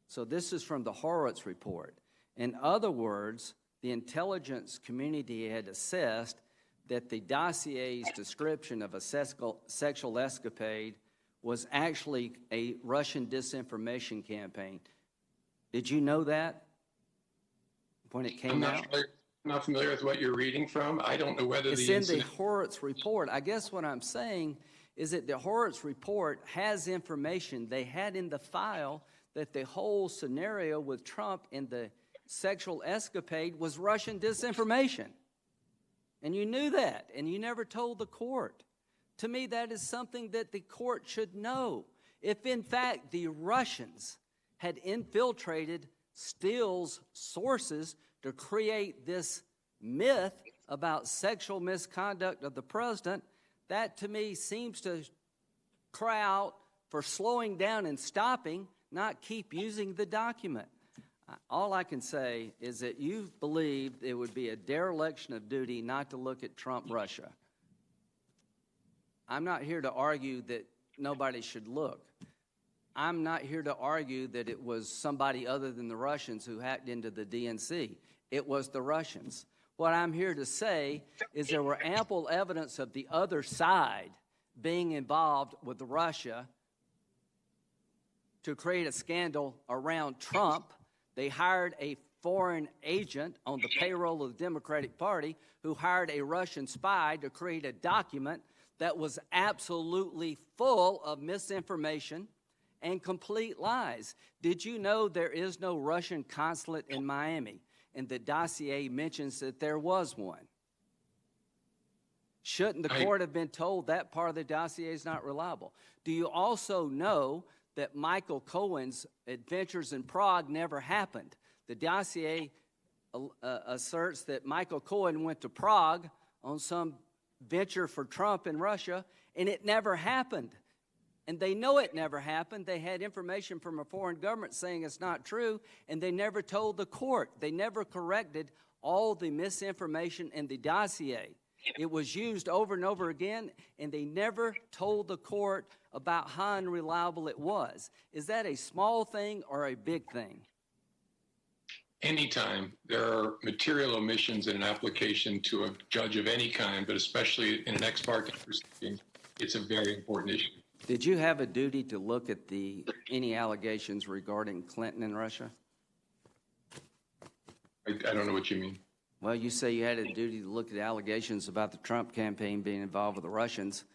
A: So this is from the Horowitz report. In other words, the intelligence community had assessed that the dossier's description of a sexual escapade was actually a Russian disinformation campaign. Did you know that when it came out?
D: I'm not familiar with what you're reading from. I don't know whether
A: It's in the Horowitz report. I guess what I'm saying is that the Horowitz report has information they had in the file that the whole scenario with Trump and the sexual escapade was Russian disinformation. And you knew that, and you never told the court. To me, that is something that the court should know. If, in fact, the Russians had infiltrated Steele's sources to create this myth about sexual misconduct of the president, that to me seems to cry out for slowing down and stopping, not keep using the document. All I can say is that you believed it would be a dereliction of duty not to look at Trump-Russia. I'm not here to argue that nobody should look. I'm not here to argue that it was somebody other than the Russians who hacked into the DNC. It was the Russians. What I'm here to say is there were ample evidence of the other side being involved with Russia to create a scandal around Trump. They hired a foreign agent on the payroll of the Democratic Party who hired a Russian spy to create a document that was absolutely full of misinformation and complete lies. Did you know there is no Russian consulate in Miami? And the dossier mentions that there was one. Shouldn't the court have been told that part of the dossier is not reliable? Do you also know that Michael Cohen's adventures in Prague never happened? The dossier asserts that Michael Cohen went to Prague on some venture for Trump in Russia, and it never happened. And they know it never happened. They had information from a foreign government saying it's not true, and they never told the court. They never corrected all the misinformation in the dossier. It was used over and over again, and they never told the court about how unreliable it was. Is that a small thing or a big thing?
D: Anytime there are material omissions in an application to a judge of any kind, but especially in an ex parte proceeding, it's a very important issue.
A: Did you have a duty to look at any allegations regarding Clinton and Russia?
D: I don't know what you mean.
A: Well, you say you had a duty to look at allegations about the Trump campaign being involved with the Russians.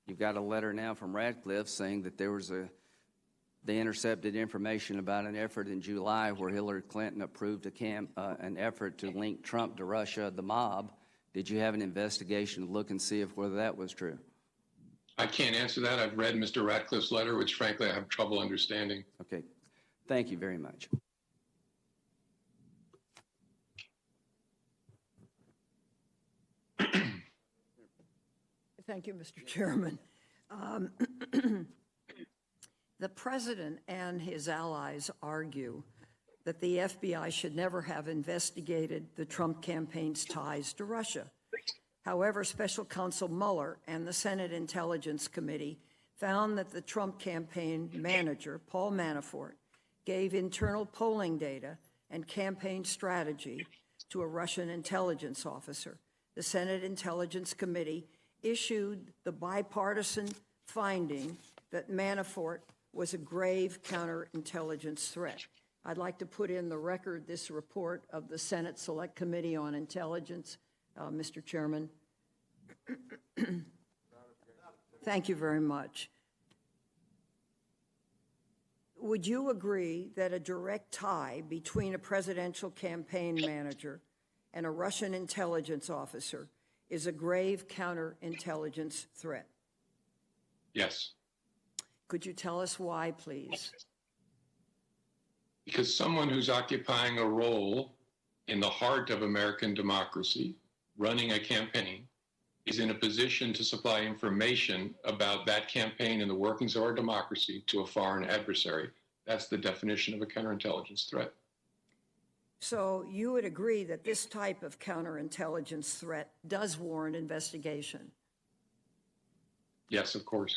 A: You've got a letter now from Radcliffe saying that they intercepted information about an effort in July where Hillary Clinton approved an effort to link Trump to Russia, the mob. Did you have an investigation to look and see whether that was true?
D: I can't answer that. I've read Mr. Radcliffe's letter, which frankly I have trouble understanding.
A: Okay. Thank you very much.
C: Thank you, Mr. Chairman. The president and his allies argue that the FBI should never have investigated the Trump campaign's ties to Russia. However, Special Counsel Mueller and the Senate Intelligence Committee found that the Trump campaign manager, Paul Manafort, gave internal polling data and campaign strategy to a Russian intelligence officer. The Senate Intelligence Committee issued the bipartisan finding that Manafort was a grave counterintelligence threat. I'd like to put in the record this report of the Senate Select Committee on Intelligence, Mr. Chairman. Thank you very much. Would you agree that a direct tie between a presidential campaign manager and a Russian intelligence officer is a grave counterintelligence threat?
D: Yes.
C: Could you tell us why, please?
D: Because someone who's occupying a role in the heart of American democracy, running a campaign, is in a position to supply information about that campaign and the workings of our democracy to a foreign adversary. That's the definition of a counterintelligence threat.
C: So you would agree that this type of counterintelligence threat does warrant investigation?
D: Yes, of course.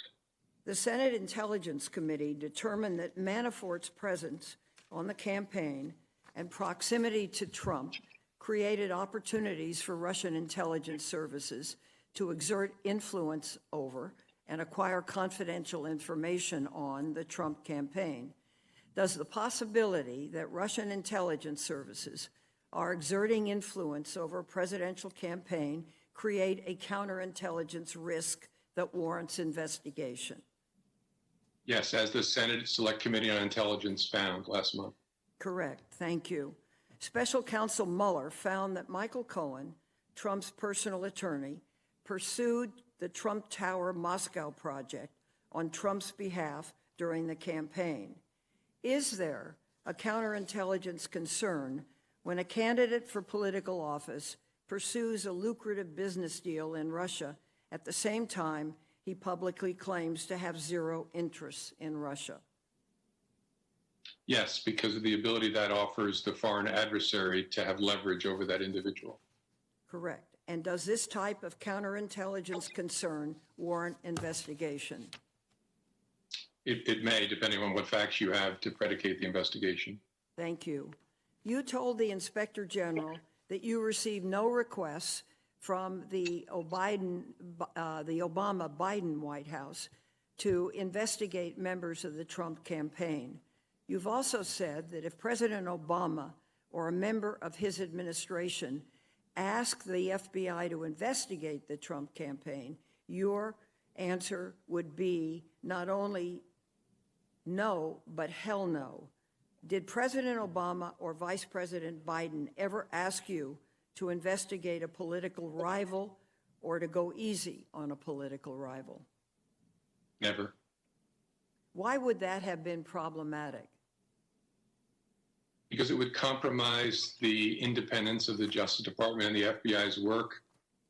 C: The Senate Intelligence Committee determined that Manafort's presence on the campaign and proximity to Trump created opportunities for Russian intelligence services to exert influence over and acquire confidential information on the Trump campaign. Does the possibility that Russian intelligence services are exerting influence over a presidential campaign create a counterintelligence risk that warrants investigation?
D: Yes, as the Senate Select Committee on Intelligence found last month.
C: Correct. Thank you. Special Counsel Mueller found that Michael Cohen, Trump's personal attorney, pursued the Trump Tower Moscow project on Trump's behalf during the campaign. Is there a counterintelligence concern when a candidate for political office pursues a lucrative business deal in Russia at the same time he publicly claims to have zero interests in Russia?
D: Yes, because of the ability that offers the foreign adversary to have leverage over that individual.
C: Correct. And does this type of counterintelligence concern warrant investigation?
D: It may, depending on what facts you have to predicate the investigation.
C: Thank you. You told the Inspector General that you received no requests from the Obama-Biden White House to investigate members of the Trump campaign. You've also said that if President Obama or a member of his administration asked the FBI to investigate the Trump campaign, your answer would be not only no, but hell no. Did President Obama or Vice President Biden ever ask you to investigate a political rival or to go easy on a political rival?
D: Never.
C: Why would that have been problematic?
D: Because it would compromise the independence of the Justice Department and the FBI's work.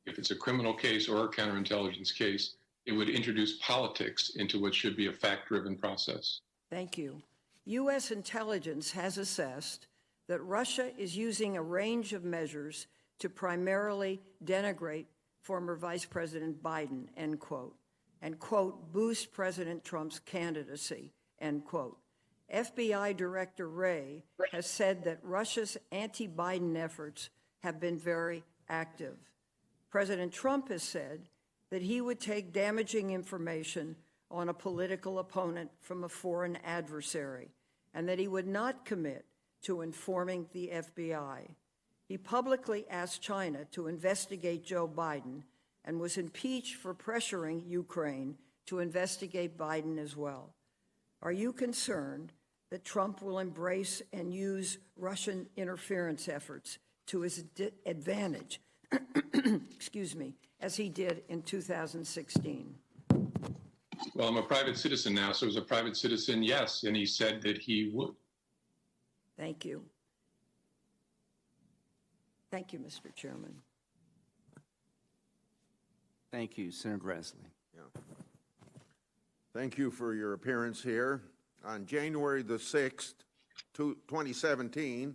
D: If it's a criminal case or a counterintelligence case, it would introduce politics into what should be a fact-driven process.
C: Thank you. U.S. intelligence has assessed that Russia is using a range of measures to primarily denigrate former Vice President Biden, end quote, and, quote, boost President Trump's candidacy, end quote. FBI Director Wray has said that Russia's anti-Biden efforts have been very active. President Trump has said that he would take damaging information on a political opponent from a foreign adversary, and that he would not commit to informing the FBI. He publicly asked China to investigate Joe Biden and was impeached for pressuring Ukraine to investigate Biden as well. Are you concerned that Trump will embrace and use Russian interference efforts to his advantage, excuse me, as he did in 2016?
D: Well, I'm a private citizen now, so as a private citizen, yes, and he said that he would.
C: Thank you. Thank you, Mr. Chairman.
A: Thank you, Senator Grassley.
E: Yeah. Thank you for your appearance here. On January the 6th, 2017,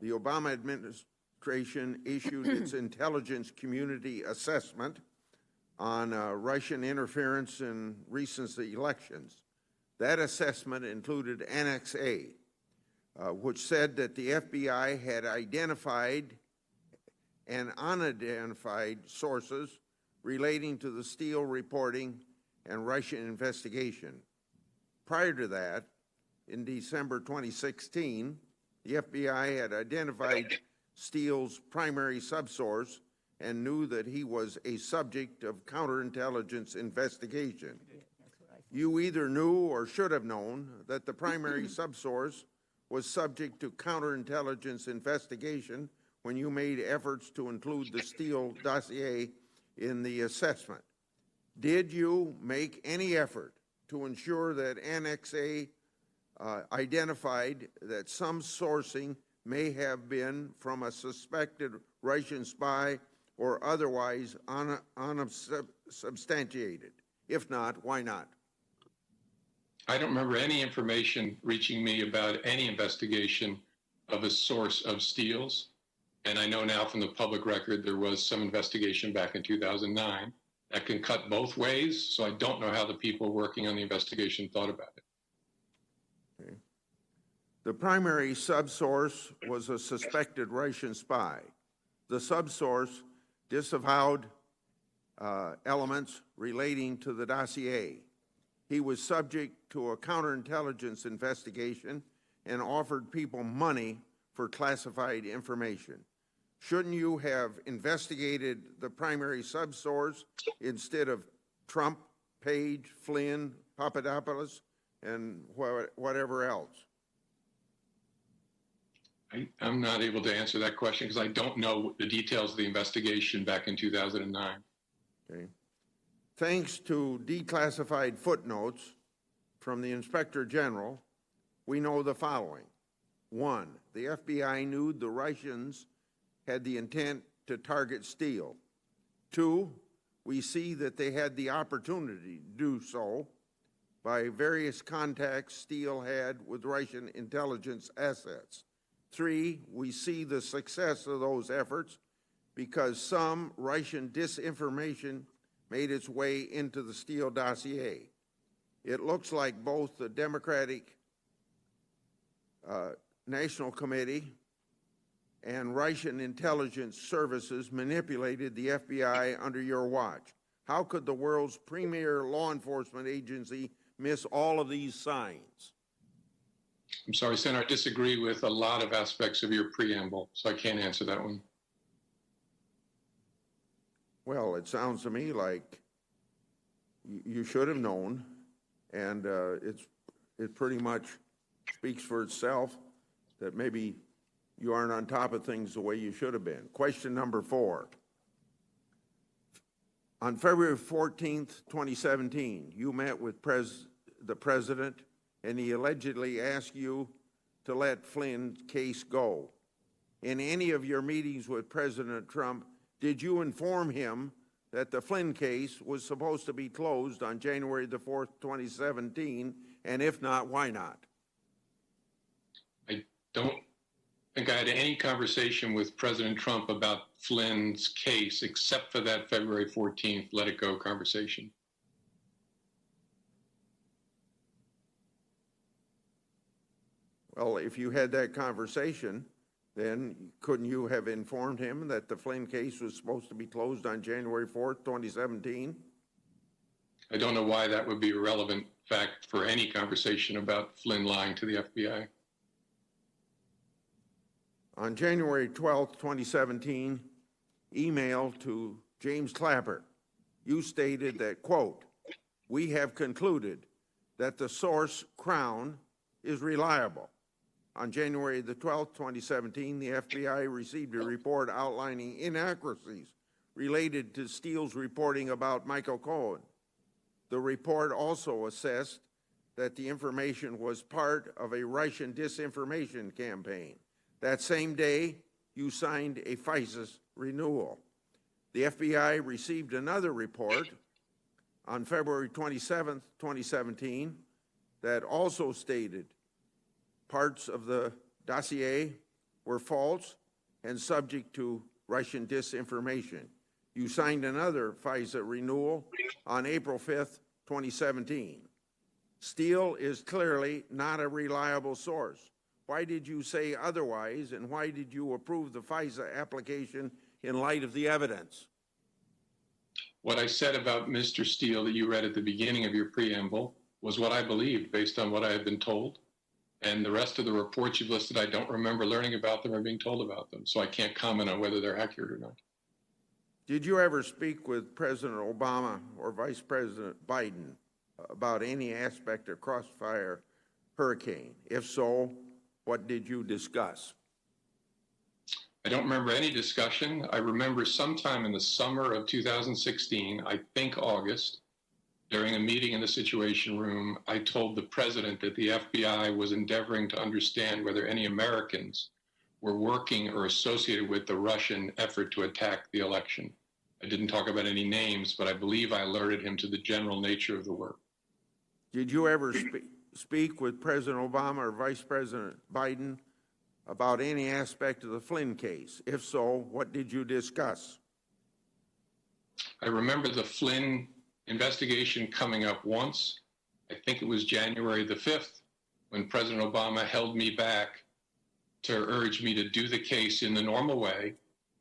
E: the Obama administration issued its intelligence community assessment on Russian interference in recent elections. That assessment included Annex A, which said that the FBI had identified and unidentified sources relating to the Steele reporting and Russian investigation. Prior to that, in December 2016, the FBI had identified Steele's primary subsource and knew that he was a subject of counterintelligence investigation. You either knew or should have known that the primary subsource was subject to counterintelligence investigation when you made efforts to include the Steele dossier in the assessment. Did you make any effort to ensure that Annex A identified that some sourcing may have been from a suspected Russian spy or otherwise unsubstantiated? If not, why not?
D: I don't remember any information reaching me about any investigation of a source of Steele's. And I know now from the public record there was some investigation back in 2009. That can cut both ways, so I don't know how the people working on the investigation thought about it.
E: Okay. The primary subsource was a suspected Russian spy. The subsource disavowed elements relating to the dossier. He was subject to a counterintelligence investigation and offered people money for classified information. Shouldn't you have investigated the primary subsource instead of Trump, Page, Flynn, Papadopoulos, and whatever else?
D: I'm not able to answer that question because I don't know the details of the investigation back in 2009.
E: Okay. Thanks to declassified footnotes from the Inspector General, we know the following. 1, the FBI knew the Russians had the intent to target Steele. 2, we see that they had the opportunity to do so by various contacts Steele had with Russian intelligence assets. 3, we see the success of those efforts because some Russian disinformation made its way into the Steele dossier. It looks like both the Democratic National Committee and Russian intelligence services manipulated the FBI under your watch. How could the world's premier law enforcement agency miss all of these signs?
D: I'm sorry, Senator, I disagree with a lot of aspects of your preamble, so I can't answer that one.
E: Well, it sounds to me like you should have known, and it pretty much speaks for itself that maybe you aren't on top of things the way you should have been. Question number 4. On February 14th, 2017, you met with the president, and he allegedly asked you to let Flynn's case go. In any of your meetings with President Trump, did you inform him that the Flynn case was supposed to be closed on January the 4th, 2017, and if not, why not?
D: I don't think I had any conversation with President Trump about Flynn's case except for that February 14th let it go conversation.
E: Well, if you had that conversation, then couldn't you have informed him that the Flynn case was supposed to be closed on January 4th, 2017?
D: I don't know why that would be a relevant fact for any conversation about Flynn lying to the FBI.
E: On January 12th, 2017, email to James Clapper, you stated that, quote, "We have concluded that the source, Crown, is reliable." On January the 12th, 2017, the FBI received a report outlining inaccuracies related to Steele's reporting about Michael Cohen. The report also assessed that the information was part of a Russian disinformation campaign. That same day, you signed a FISA renewal. The FBI received another report on February 27th, 2017, that also stated parts of the dossier were false and subject to Russian disinformation. You signed another FISA renewal on April 5th, 2017. Steele is clearly not a reliable source. Why did you say otherwise, and why did you approve the FISA application in light of the evidence?
D: What I said about Mr. Steele that you read at the beginning of your preamble was what I believed based on what I had been told. And the rest of the reports you've listed, I don't remember learning about them or being told about them, so I can't comment on whether they're accurate or not.
E: Did you ever speak with President Obama or Vice President Biden about any aspect of Crossfire hurricane? If so, what did you discuss?
D: I don't remember any discussion. I remember sometime in the summer of 2016, I think August, during a meeting in the Situation Room, I told the president that the FBI was endeavoring to understand whether any Americans were working or associated with the Russian effort to attack the election. I didn't talk about any names, but I believe I alerted him to the general nature of the work.
E: Did you ever speak with President Obama or Vice President Biden about any aspect of the Flynn case? If so, what did you discuss?
D: I remember the Flynn investigation coming up once. I think it was January the 5th, when President Obama held me back to urge me to do the case in the normal way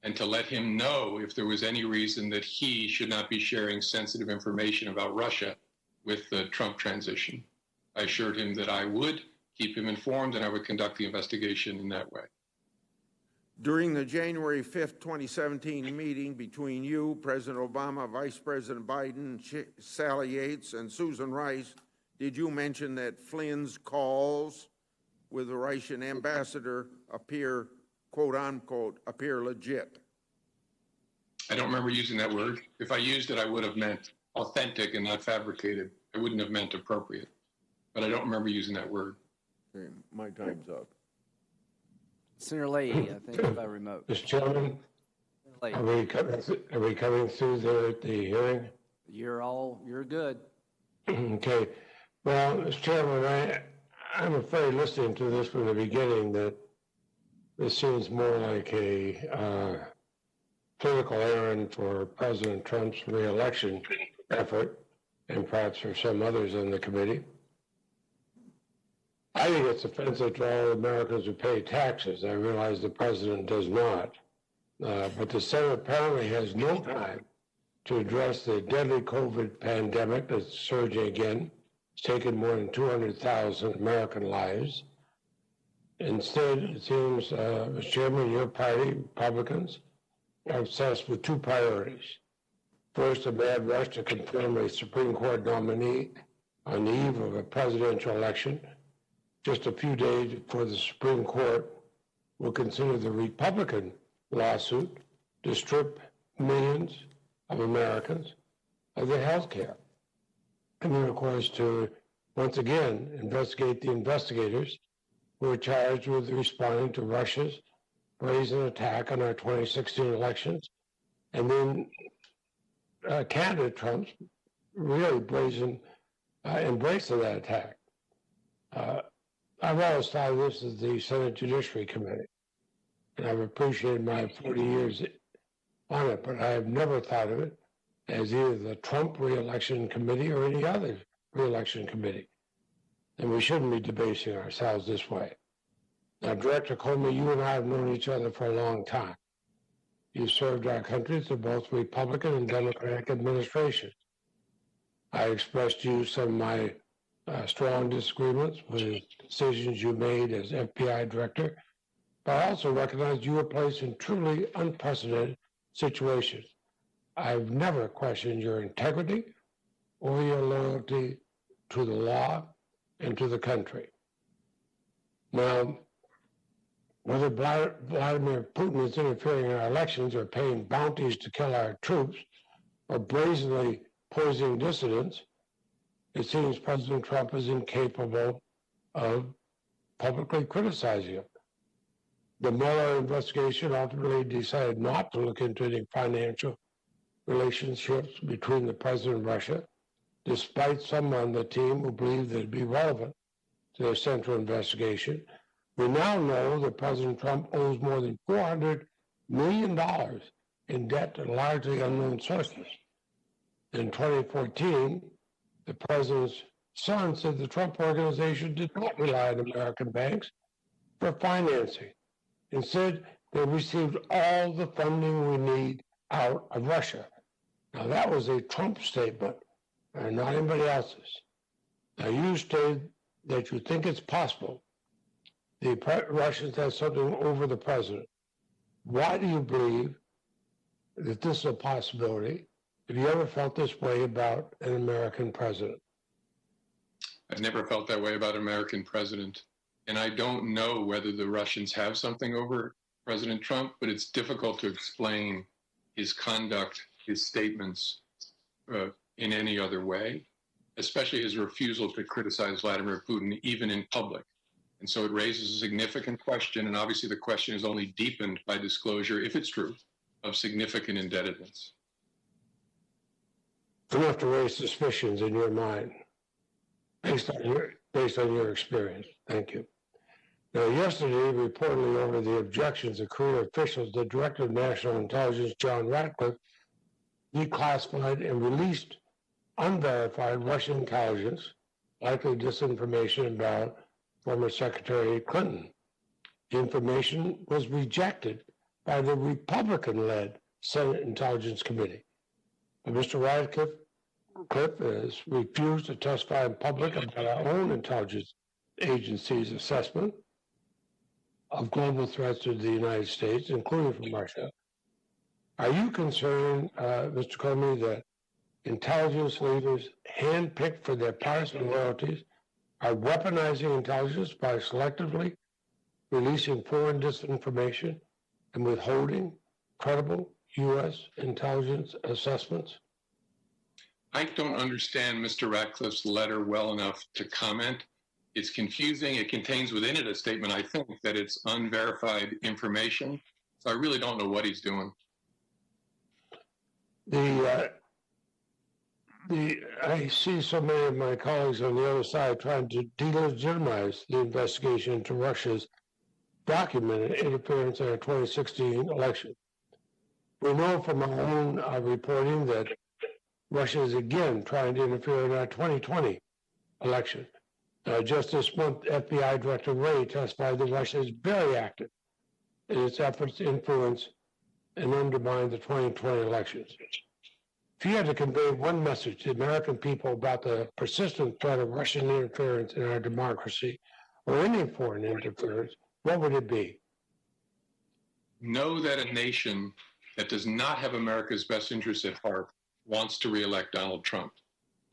D: and to let him know if there was any reason that he should not be sharing sensitive information about Russia with the Trump transition. I assured him that I would keep him informed and I would conduct the investigation in that way.
E: During the January 5th, 2017 meeting between you, President Obama, Vice President Biden, Sally Yates, and Susan Rice, did you mention that Flynn's calls with the Russian ambassador appear, quote unquote, appear legit?
D: I don't remember using that word. If I used it, I would have meant authentic and not fabricated. I wouldn't have meant appropriate. But I don't remember using that word.
E: Okay, my time's up.
A: Senator Leahy, I think, by remote.
F: Mr. Chairman,
A: Leahy,
F: are we coming through there at the hearing?
A: you're good.
F: Okay. Well, Mr. Chairman, I'm afraid listening to this from the beginning that this seems more like a political errand for President Trump's reelection effort, and perhaps for some others on the committee. I think it's offensive to all Americans who pay taxes. I realize the president does not. But the Senate apparently has no time to address the deadly COVID pandemic that's surging again. It's taken more than 200,000 American lives. Instead, it seems, Mr. Chairman, your party, Republicans, are obsessed with two priorities. First, a mad rush to confirm a Supreme Court nominee on the eve of a presidential election, just a few days before the Supreme Court will consider the Republican lawsuit to strip millions of Americans of their health care. And then, of course, to once again investigate the investigators who are charged with responding to Russia's brazen attack on our 2016 elections, and then candidate Trump's really brazen embrace of that attack. I've always thought of this as the Senate Judiciary Committee, and I've appreciated my 40 years on it, but I have never thought of it as either the Trump re-election committee or any other re-election committee. And we shouldn't be debasing ourselves this way. Now, Director Comey, you and I have known each other for a long time. You served our country through both Republican and Democratic administrations. I expressed to you some of my strong disagreements with decisions you made as FBI Director, but I also recognize you were placed in truly unprecedented situations. I've never questioned your integrity or your loyalty to the law and to the country. Now, whether Vladimir Putin is interfering in our elections or paying bounties to kill our troops or brazenly poisoning dissidents, it seems President Trump is incapable of publicly criticizing him. The Mueller investigation ultimately decided not to look into any financial relationships between the president and Russia, despite some on the team who believed that it'd be relevant to their central investigation. We now know that President Trump owes more than $400 million in debt to largely unknown sources. In 2014, the president's son said the Trump organization did not rely on American banks for financing. Instead, they received all the funding we need out of Russia. Now, that was a Trump statement, and not anybody else's. Now, you stated that you think it's possible the Russians have something over the president. Why do you believe that this is a possibility? Have you ever felt this way about an American president?
D: I've never felt that way about an American president. And I don't know whether the Russians have something over President Trump, but it's difficult to explain his conduct, his statements in any other way, especially his refusal to criticize Vladimir Putin, even in public. And so it raises a significant question, and obviously the question is only deepened by disclosure, if it's true, of significant indebtedness.
F: Enough to raise suspicions in your mind, based on your experience. Thank you. Now, yesterday, reportedly over the objections of career officials, the Director of National Intelligence, John Ratcliffe, declassified and released unverified Russian intelligence, likely disinformation about former Secretary Clinton. The information was rejected by the Republican-led Senate Intelligence Committee. But Mr. Radcliffe has refused to testify in public about our own intelligence agency's assessment of global threats to the United States, including from Russia. Are you concerned, Mr. Comey, that intelligence leaders handpicked for their partisan loyalties are weaponizing intelligence by selectively releasing foreign disinformation and withholding credible U.S. intelligence assessments?
D: I don't understand Mr. Ratcliffe's letter well enough to comment. It's confusing. It contains within it a statement, I think, that it's unverified information. So I really don't know what he's doing.
F: I see so many of my colleagues on the other side trying to delegitimize the investigation into Russia's documented interference in our 2016 election. We know from our own reporting that Russia is again trying to interfere in our 2020 election. Just this month, FBI Director Wray testified that Russia is very active in its efforts to influence and undermine the 2020 elections. If you had to convey one message to the American people about the persistent threat of Russian interference in our democracy or any foreign interference, what would it be?
D: Know that a nation that does not have America's best interests at heart wants to reelect Donald Trump.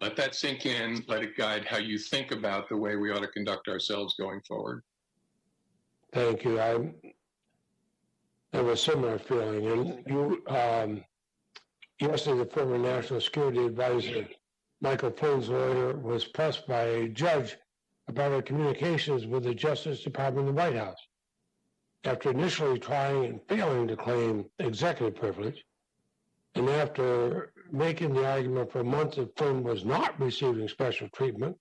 D: Let that sink in. Let it guide how you think about the way we ought to conduct ourselves going forward.
F: Thank you. I have a similar feeling. And you, yesterday, the former National Security Advisor, Michael Flynn's lawyer, was pressed by a judge about her communications with the Justice Department and the White House. After initially trying and failing to claim executive privilege, and after making the argument for months that Flynn was not receiving special treatment,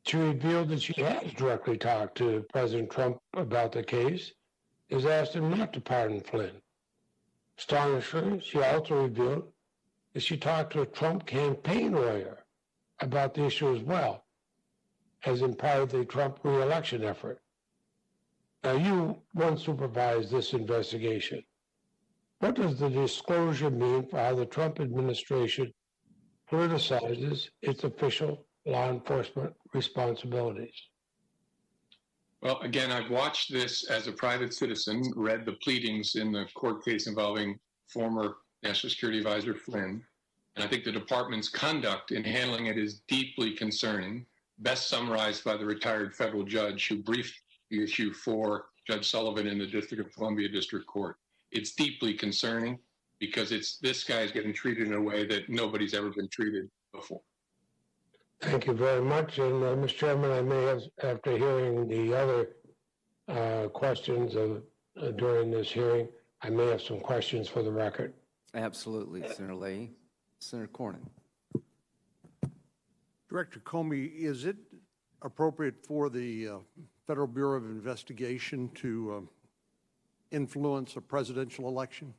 F: she revealed that she has directly talked to President Trump about the case, has asked him not to pardon Flynn. Astonishingly, she also revealed that she talked to a Trump campaign lawyer about the issue as well, as in part of the Trump re-election effort. Now, you once supervised this investigation. What does the disclosure mean for how the Trump administration politicizes its official law enforcement responsibilities?
D: Well, again, I've watched this as a private citizen, read the pleadings in the court case involving former National Security Advisor Flynn, and I think the department's conduct in handling it is deeply concerning, best summarized by the retired federal judge who briefed the issue for Judge Sullivan in the District of Columbia District Court. It's deeply concerning because this guy is getting treated in a way that nobody's ever been treated before.
F: Thank you very much. And Mr. Chairman, I may have, after hearing the other questions during this hearing, I may have some questions for the record.
A: Absolutely, Senator Leahy. Senator Cornyn.
G: Director Comey, is it appropriate for the Federal Bureau of Investigation to influence a presidential election?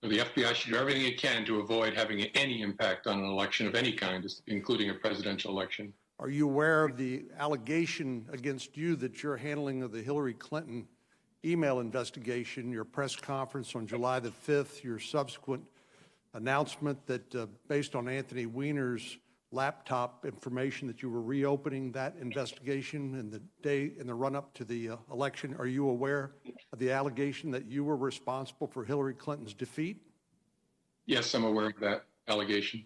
D: The FBI should do everything it can to avoid having any impact on an election of any kind, including a presidential election.
G: Are you aware of the allegation against you that your handling of the Hillary Clinton email investigation, your press conference on July the 5th, your subsequent announcement that based on Anthony Weiner's laptop information that you were reopening that investigation in the day in the run-up to the election? Are you aware of the allegation that you were responsible for Hillary Clinton's defeat?
D: Yes, I'm aware of that allegation.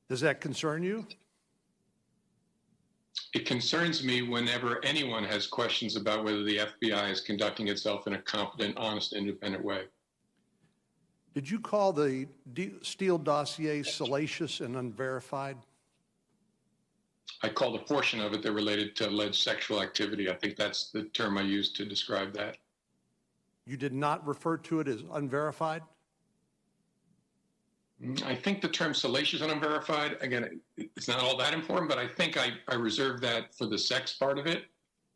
G: Does that concern you?
D: It concerns me whenever anyone has questions about whether the FBI is conducting itself in a competent, honest, independent way.
G: Did you call the Steele dossier salacious and unverified?
D: I called a portion of it that related to alleged sexual activity. I think that's the term I used to describe that.
G: You did not refer to it as unverified?
D: I think the term salacious and unverified, again, it's not all that important, but I think I reserved that for the sex part of it.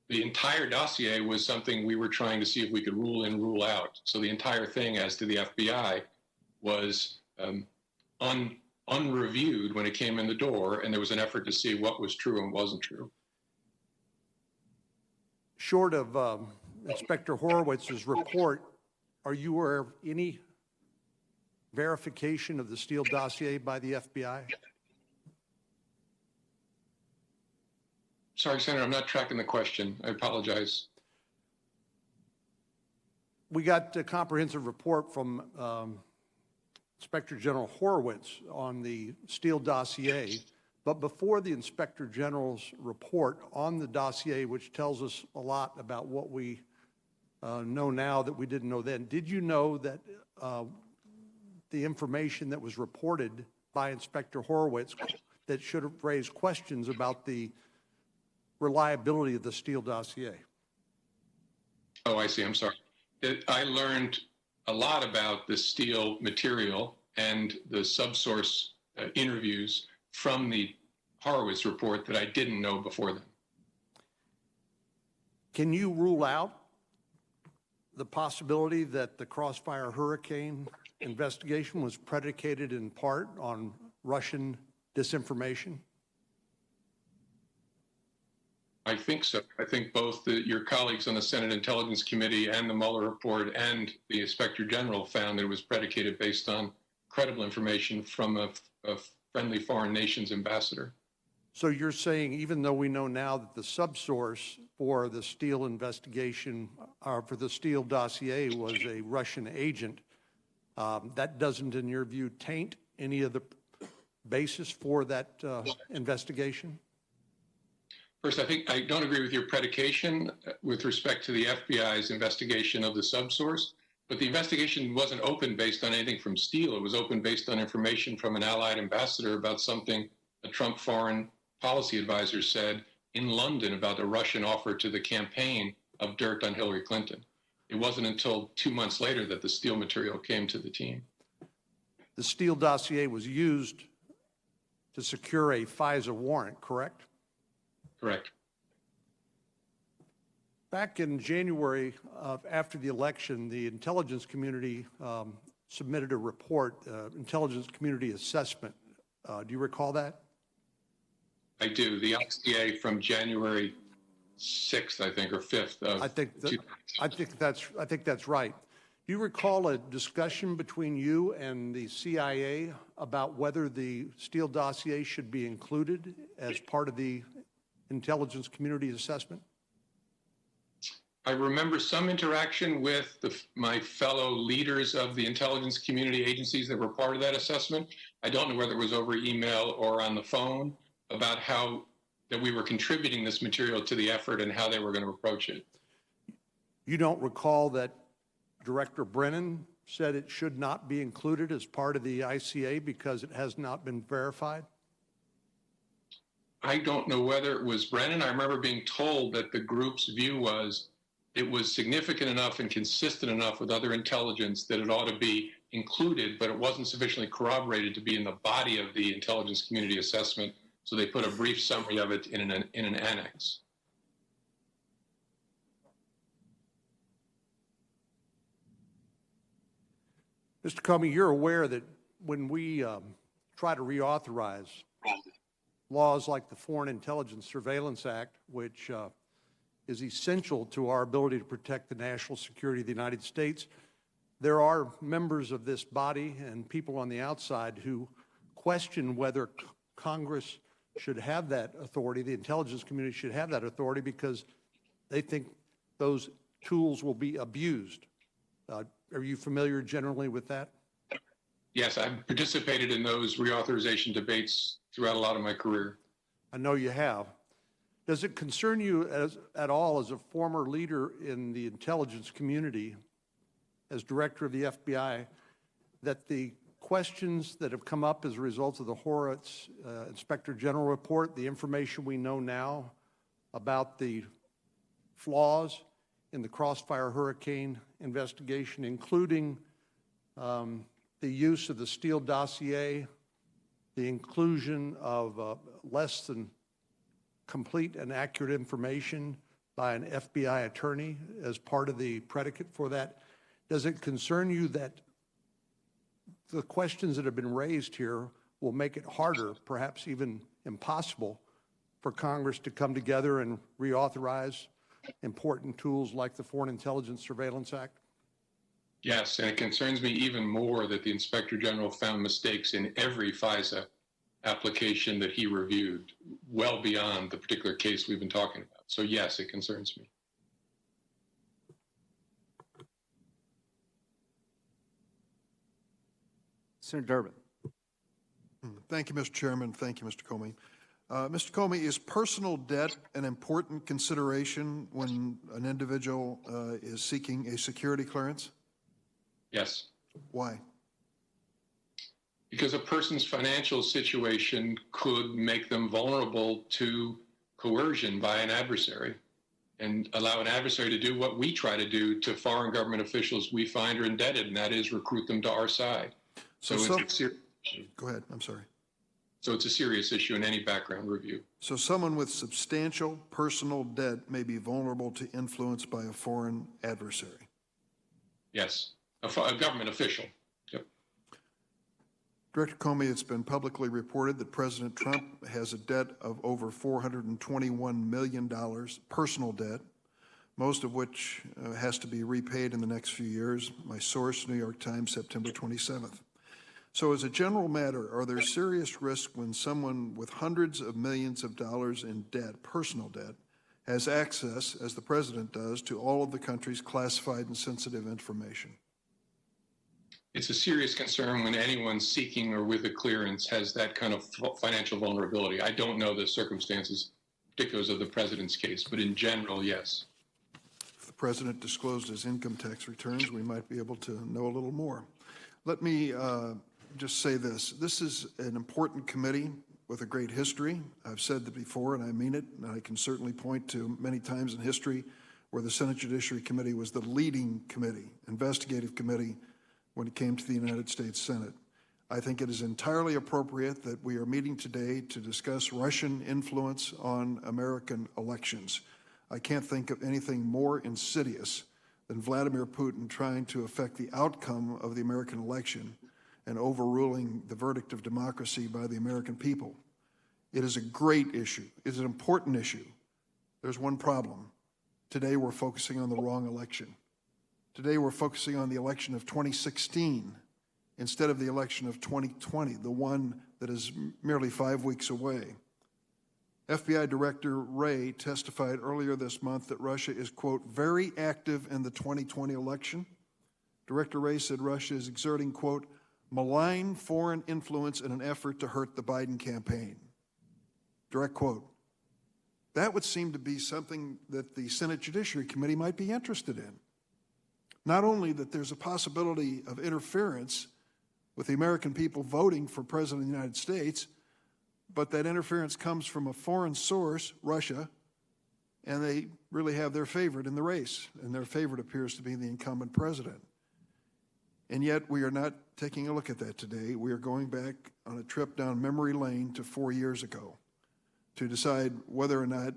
D: the entire dossier was something we were trying to see if we could rule in, rule out. So the entire thing as to the FBI was unreviewed when it came in the door, and there was an effort to see what was true and wasn't true.
G: Short of Inspector Horowitz's report, are you aware of any verification of the Steele dossier by the FBI?
D: Sorry, Senator, I'm not tracking the question. I apologize.
G: We got a comprehensive report from Inspector General Horowitz on the Steele dossier, but before the Inspector General's report on the dossier, which tells us a lot about what we know now that we didn't know then, did you know that the information that was reported by Inspector Horowitz that should have raised questions about the reliability of the Steele dossier?
D: Oh, I see. I'm sorry. I learned a lot about the Steele material and the subsource interviews from the Horowitz report that I didn't know before then.
G: Can you rule out the possibility that the Crossfire hurricane investigation was predicated in part on Russian disinformation?
D: I think so. I think both your colleagues on the Senate Intelligence Committee and the Mueller report and the Inspector General found that it was predicated based on credible information from a friendly foreign nation's ambassador.
G: So you're saying even though we know now that the subsource for the Steele investigation, or for the Steele dossier, was a Russian agent, that doesn't, in your view, taint any of the basis for that investigation?
D: First, I think I don't agree with your predication with respect to the FBI's investigation of the subsource, but the investigation wasn't open based on anything from Steele. It was open based on information from an allied ambassador about something a Trump foreign policy advisor said in London about a Russian offer to the campaign of dirt on Hillary Clinton. It wasn't until 2 months later that the Steele material came to the team.
G: The Steele dossier was used to secure a FISA warrant, correct?
D: Correct.
G: Back in January, after the election, the intelligence community submitted a report, intelligence community assessment. Do you recall that?
D: I do. The LCA from January 6th, I think, or 5th.
G: I think that's right. Do you recall a discussion between you and the CIA about whether the Steele dossier should be included as part of the intelligence community assessment?
D: I remember some interaction with my fellow leaders of the intelligence community agencies that were part of that assessment. I don't know whether it was over email or on the phone about how that we were contributing this material to the effort and how they were going to approach it.
G: You don't recall that Director Brennan said it should not be included as part of the ICA because it has not been verified?
D: I don't know whether it was Brennan. I remember being told that the group's view was it was significant enough and consistent enough with other intelligence that it ought to be included, but it wasn't sufficiently corroborated to be in the body of the intelligence community assessment. So they put a brief summary of it in an annex.
G: Mr. Comey, you're aware that when we try to reauthorize laws like the Foreign Intelligence Surveillance Act, which is essential to our ability to protect the national security of the United States, there are members of this body and people on the outside who question whether Congress should have that authority, the intelligence community should have that authority, because they think those tools will be abused. Are you familiar generally with that?
D: Yes, I've participated in those reauthorization debates throughout a lot of my career.
G: I know you have. Does it concern you at all as a former leader in the intelligence community, as director of the FBI, that the questions that have come up as a result of the Horowitz Inspector General report, the information we know now about the flaws in the Crossfire hurricane investigation, including the use of the Steele dossier, the inclusion of less than complete and accurate information by an FBI attorney as part of the predicate for that. Does it concern you that the questions that have been raised here will make it harder, perhaps even impossible, for Congress to come together and reauthorize important tools like the Foreign Intelligence Surveillance Act?
D: Yes, and it concerns me even more that the Inspector General found mistakes in every FISA application that he reviewed, well beyond the particular case we've been talking about. So yes, it concerns me.
A: Senator Durbin.
H: Thank you, Mr. Chairman. Thank you, Mr. Comey. Mr. Comey, is personal debt an important consideration when an individual is seeking a security clearance?
D: Yes.
H: Why?
D: Because a person's financial situation could make them vulnerable to coercion by an adversary and allow an adversary to do what we try to do to foreign government officials we find are indebted, and that is recruit them to our side. So it's a serious issue.
H: Go ahead. I'm sorry.
D: So it's a serious issue in any background review.
H: So someone with substantial personal debt may be vulnerable to influence by a foreign adversary?
D: Yes, a government official. Yep.
H: Director Comey, it's been publicly reported that President Trump has a debt of over $421 million, personal debt, most of which has to be repaid in the next few years. My source, New York Times, September 27th. So as a general matter, are there serious risks when someone with hundreds of millions of dollars in debt, personal debt, has access, as the President does, to all of the country's classified and sensitive information?
D: It's a serious concern when anyone seeking or with a clearance has that kind of financial vulnerability. I don't know the circumstances, particulars of the President's case, but in general, yes.
H: If the President disclosed his income tax returns, we might be able to know a little more. Let me just say this. This is an important committee with a great history. I've said that before, and I mean it, and I can certainly point to many times in history where the Senate Judiciary Committee was the leading committee, investigative committee, when it came to the United States Senate. I think it is entirely appropriate that we are meeting today to discuss Russian influence on American elections. I can't think of anything more insidious than Vladimir Putin trying to affect the outcome of the American election and overruling the verdict of democracy by the American people. It is a great issue. It is an important issue. There's one problem. Today we're focusing on the wrong election. Today we're focusing on the election of 2016 instead of the election of 2020, the one that is merely 5 weeks away. FBI Director Wray testified earlier this month that Russia is, quote, very active in the 2020 election. Director Wray said Russia is exerting, quote, malign foreign influence in an effort to hurt the Biden campaign. Direct quote. That would seem to be something that the Senate Judiciary Committee might be interested in. Not only that there's a possibility of interference with the American people voting for President of the United States, but that interference comes from a foreign source, Russia, and they really have their favorite in the race, and their favorite appears to be the incumbent president. And yet we are not taking a look at that today. We are going back on a trip down memory lane to 4 years ago to decide whether or not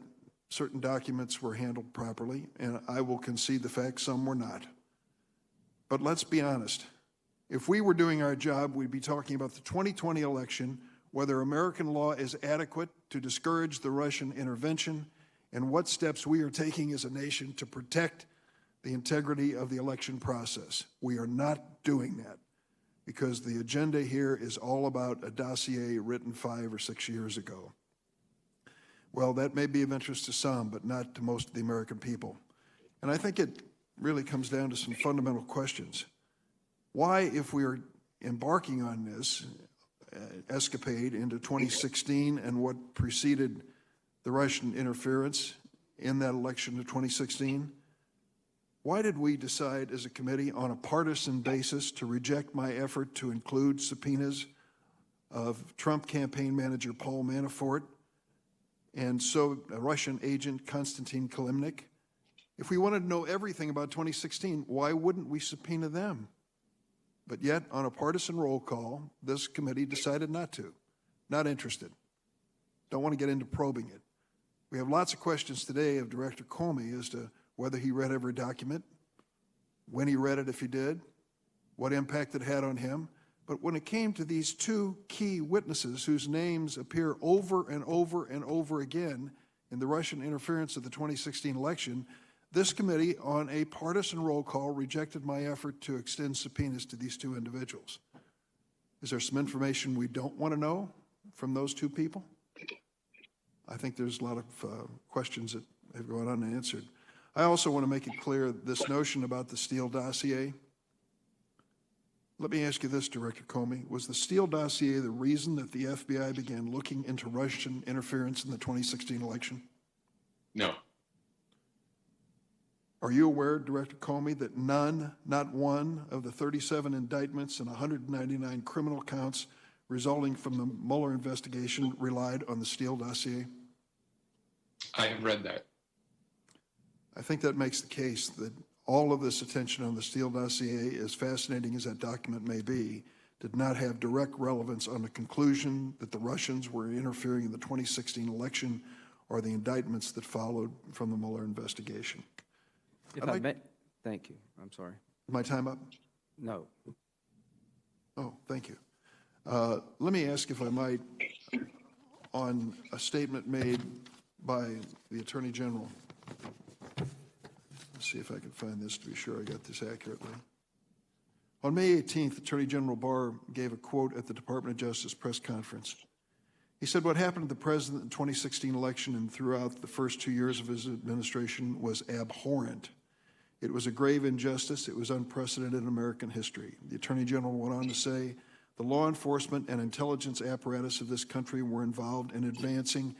H: certain documents were handled properly, and I will concede the fact some were not. But let's be honest. If we were doing our job, we'd be talking about the 2020 election, whether American law is adequate to discourage the Russian intervention, and what steps we are taking as a nation to protect the integrity of the election process. We are not doing that because the agenda here is all about a dossier written 5 or 6 years ago. Well, that may be of interest to some, but not to most of the American people. And I think it really comes down to some fundamental questions. Why, if we are embarking on this escapade into 2016 and what preceded the Russian interference in that election of 2016, why did we decide as a committee on a partisan basis to reject my effort to include subpoenas of Trump campaign manager Paul Manafort and so a Russian agent Konstantin Kilimnik? If we wanted to know everything about 2016, why wouldn't we subpoena them? But yet, on a partisan roll call, this committee decided not to. Not interested. Don't want to get into probing it. We have lots of questions today of Director Comey as to whether he read every document, when he read it if he did, what impact it had on him. But when it came to these two key witnesses whose names appear over and over and over again in the Russian interference of the 2016 election, this committee, on a partisan roll call, rejected my effort to extend subpoenas to these two individuals. Is there some information we don't want to know from those two people? I think there's a lot of questions that have gone unanswered. I also want to make it clear this notion about the Steele dossier. Let me ask you this, Director Comey. Was the Steele dossier the reason that the FBI began looking into Russian interference in the 2016 election?
D: No.
H: Are you aware, Director Comey, that none, not one, of the 37 indictments and 199 criminal counts resulting from the Mueller investigation relied on the Steele dossier?
D: I have read that.
H: I think that makes the case that all of this attention on the Steele dossier, as fascinating as that document may be, did not have direct relevance on the conclusion that the Russians were interfering in the 2016 election or the indictments that followed from the Mueller investigation.
A: If I may, thank you. I'm sorry.
H: My time up?
A: No.
H: Oh, thank you. Let me ask, if I might, on a statement made by the Attorney General. Let's see if I can find this to be sure I got this accurately. On May 18th, Attorney General Barr gave a quote at the Department of Justice press conference. He said, "What happened to the president in the 2016 election and throughout the first 2 years of his administration was abhorrent. It was a grave injustice. It was unprecedented in American history." The Attorney General went on to say, "The law enforcement and intelligence apparatus of this country were involved in advancing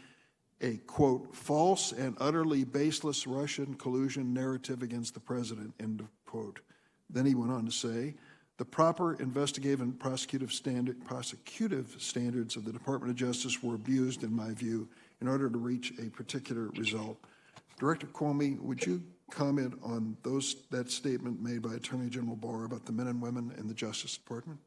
H: a, quote, false and utterly baseless Russian collusion narrative against the president," end of quote. Then he went on to say, "The proper investigative and prosecutive standards of the Department of Justice were abused, in my view, in order to reach a particular result." Director Comey, would you comment on that statement made by Attorney General Barr about the men and women in the Justice Department?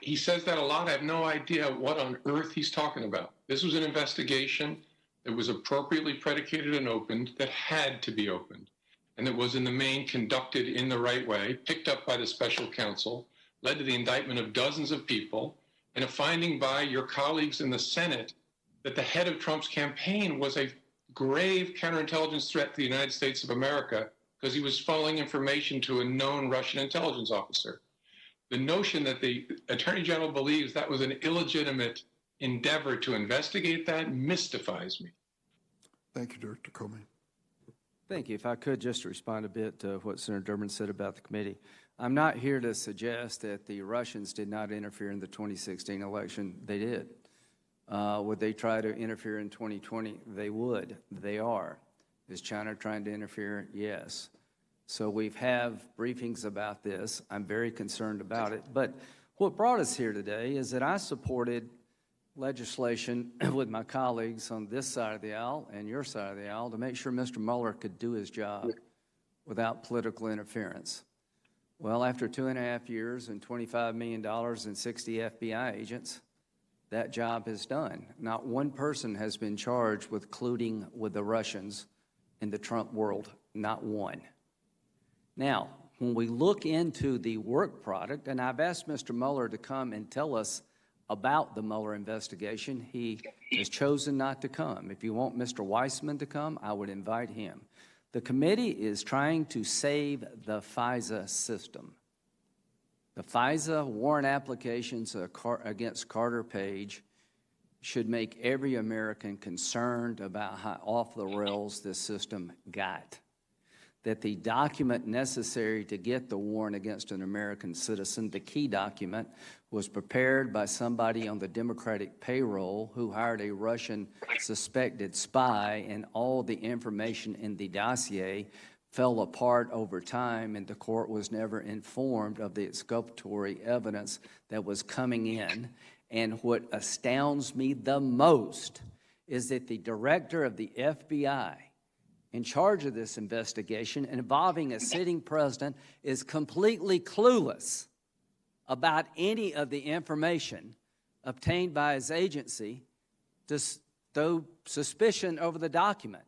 D: He says that a lot. I have no idea what on earth he's talking about. This was an investigation that was appropriately predicated and opened, that had to be opened, and that was in the main conducted in the right way, picked up by the special counsel, led to the indictment of dozens of people, and a finding by your colleagues in the Senate that the head of Trump's campaign was a grave counterintelligence threat to the United States of America because he was funneling information to a known Russian intelligence officer. The notion that the Attorney General believes that was an illegitimate endeavor to investigate that mystifies me.
H: Thank you, Director Comey.
A: Thank you. If I could just respond a bit to what Senator Durbin said about the committee. I'm not here to suggest that the Russians did not interfere in the 2016 election. They did. Would they try to interfere in 2020? They would. They are. Is China trying to interfere? Yes. So we've have briefings about this. I'm very concerned about it. But what brought us here today is that I supported legislation with my colleagues on this side of the aisle and your side of the aisle to make sure Mr. Mueller could do his job without political interference. Well, after 2.5 years and $25 million and 60 FBI agents, that job is done. Not one person has been charged with colluding with the Russians in the Trump world, not one. Now, when we look into the work product, and I've asked Mr. Mueller to come and tell us about the Mueller investigation, he has chosen not to come. If you want Mr. Weissman to come, I would invite him. The committee is trying to save the FISA system. The FISA warrant applications against Carter Page should make every American concerned about how off the rails this system got. That the document necessary to get the warrant against an American citizen, the key document, was prepared by somebody on the Democratic payroll who hired a Russian suspected spy, and all the information in the dossier fell apart over time, and the court was never informed of the exculpatory evidence that was coming in. And what astounds me the most is that the director of the FBI in charge of this investigation involving a sitting president is completely clueless about any of the information obtained by his agency throw suspicion over the document,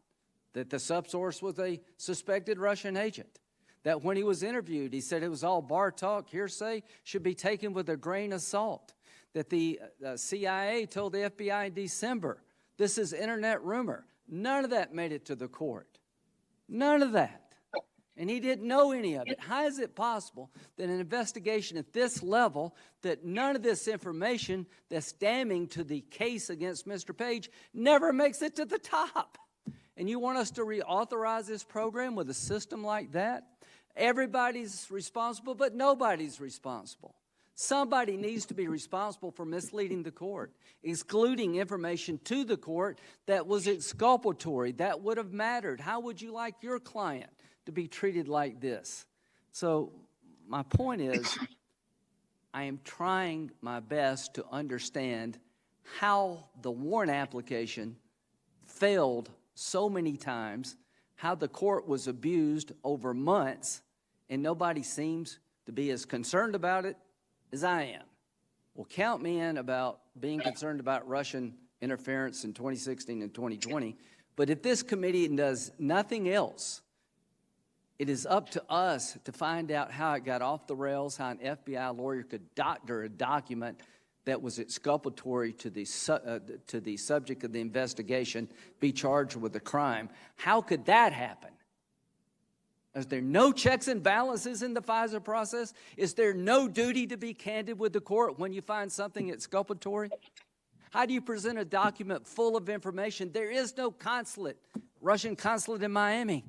A: that the subsource was a suspected Russian agent, that when he was interviewed, he said it was all bar talk, hearsay, should be taken with a grain of salt, that the CIA told the FBI in December, this is internet rumor. None of that made it to the court. None of that. And he didn't know any of it. How is it possible that an investigation at this level, that none of this information that's damning to the case against Mr. Page never makes it to the top? And you want us to reauthorize this program with a system like that? Everybody's responsible, but nobody's responsible. Somebody needs to be responsible for misleading the court, excluding information to the court that was exculpatory, that would have mattered. How would you like your client to be treated like this? So my point is, I am trying my best to understand how the warrant application failed so many times, how the court was abused over months, and nobody seems to be as concerned about it as I am. Well, count me in about being concerned about Russian interference in 2016 and 2020, but if this committee does nothing else, it is up to us to find out how it got off the rails, how an FBI lawyer could doctor a document that was exculpatory to the subject of the investigation, be charged with a crime. How could that happen? Is there no checks and balances in the FISA process? Is there no duty to be candid with the court when you find something exculpatory? How do you present a document full of information? There is no consulate, Russian consulate in Miami.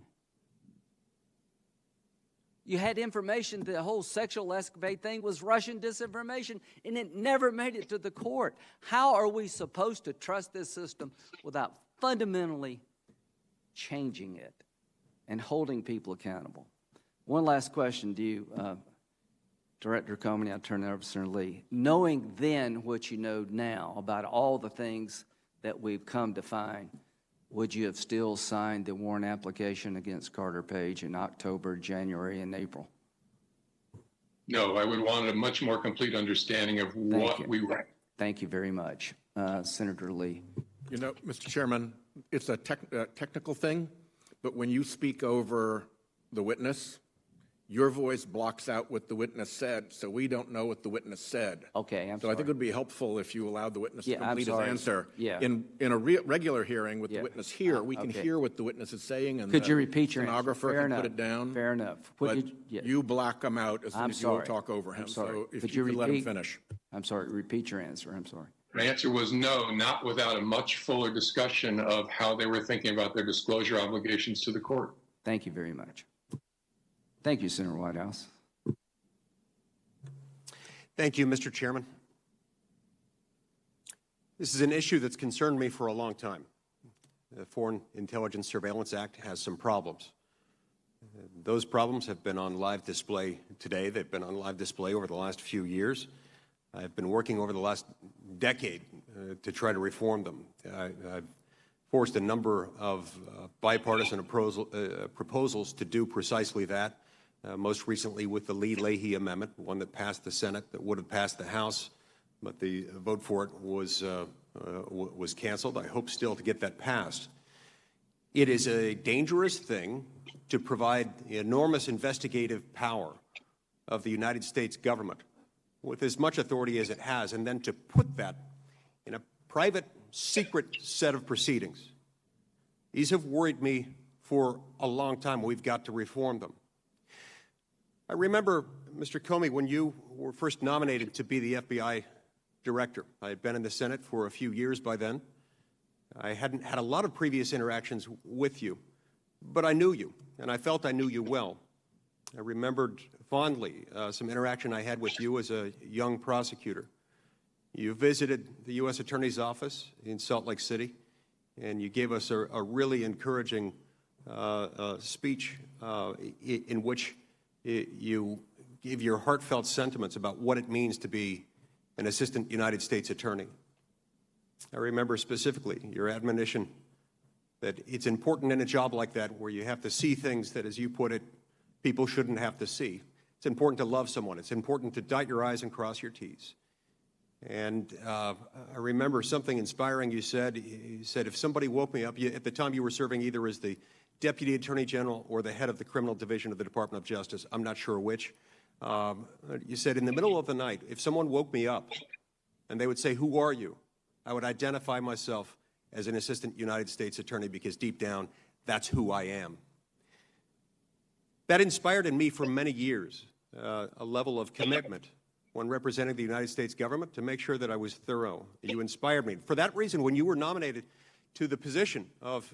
A: You had information, the whole sexual escapade thing was Russian disinformation, and it never made it to the court. How are we supposed to trust this system without fundamentally changing it and holding people accountable? One last question to you, Director Comey. I'll turn it over to Senator Lee. Knowing then what you know now about all the things that we've come to find, would you have still signed the warrant application against Carter Page in October, January, and April?
D: No, I would want a much more complete understanding of what we were.
A: Thank you very much. Senator Lee.
E: You know, Mr. Chairman, it's a technical thing, but when you speak over the witness, your voice blocks out what the witness said, so we don't know what the witness said.
A: Okay, I'm
E: So
A: sorry.
E: I think it would be helpful if you allowed the witness to
A: Yeah, I'm
E: complete his
A: sorry.
E: answer.
A: Yeah.
E: In a regular hearing with
A: Yeah.
E: the witness here, we can
A: Okay.
E: hear what the witness is saying, and
A: Could
E: the
A: you repeat your answer?
E: stenographer
A: Fair
E: can
A: enough.
E: put it down.
A: Fair enough.
E: But
A: Yeah.
E: you block him out as soon
A: I'm
E: as you will
A: sorry.
E: talk over him.
A: I'm sorry.
E: So if
A: Could
E: you
A: you
E: could let him
A: repeat?
E: finish.
A: I'm sorry. Repeat your answer. I'm sorry.
D: My answer was no, not without a much fuller discussion of how they were thinking about their disclosure obligations to the court.
A: Thank you very much. Thank you, Senator Whitehouse.
I: Thank you, Mr. Chairman. This is an issue that's concerned me for a long time. The Foreign Intelligence Surveillance Act has some problems. Those problems have been on live display today. They've been on live display over the last few years. I've been working over the last decade to try to reform them. I've forced a number of bipartisan proposals to do precisely that. Most recently with the Lee-Leahy Amendment, one that passed the Senate, that would have passed the House, but the vote for it was canceled. I hope still to get that passed. It is a dangerous thing to provide the enormous investigative power of the United States government with as much authority as it has, and then to put that in a private, secret set of proceedings. These have worried me for a long time. We've got to reform them. I remember, Mr. Comey, when you were first nominated to be the FBI director. I had been in the Senate for a few years by then. I hadn't had a lot of previous interactions with you, but I knew you, and I felt I knew you well. I remembered fondly some interaction I had with you as a young prosecutor. You visited the U.S. Attorney's Office in Salt Lake City, and you gave us a really encouraging speech in which you gave your heartfelt sentiments about what it means to be an assistant United States attorney. I remember specifically your admonition that it's important in a job like that where you have to see things that, as you put it, people shouldn't have to see. It's important to love someone. It's important to dot your I's and cross your T's. And I remember something inspiring you said. You said, if somebody woke me up, at the time you were serving either as the Deputy Attorney General or the head of the Criminal Division of the Department of Justice, I'm not sure which. You said, in the middle of the night, if someone woke me up and they would say, who are you? I would identify myself as an Assistant United States Attorney because deep down, that's who I am. That inspired in me for many years a level of commitment when representing the United States government to make sure that I was thorough. You inspired me. For that reason, when you were nominated to the position of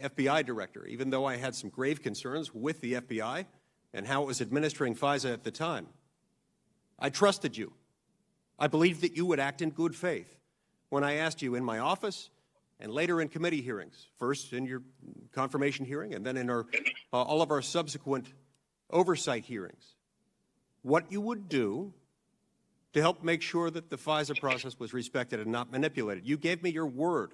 I: FBI Director, even though I had some grave concerns with the FBI and how it was administering FISA at the time, I trusted you. I believed that you would act in good faith when I asked you in my office and later in committee hearings, first in your confirmation hearing and then in all of our subsequent oversight hearings, what you would do to help make sure that the FISA process was respected and not manipulated. You gave me your word.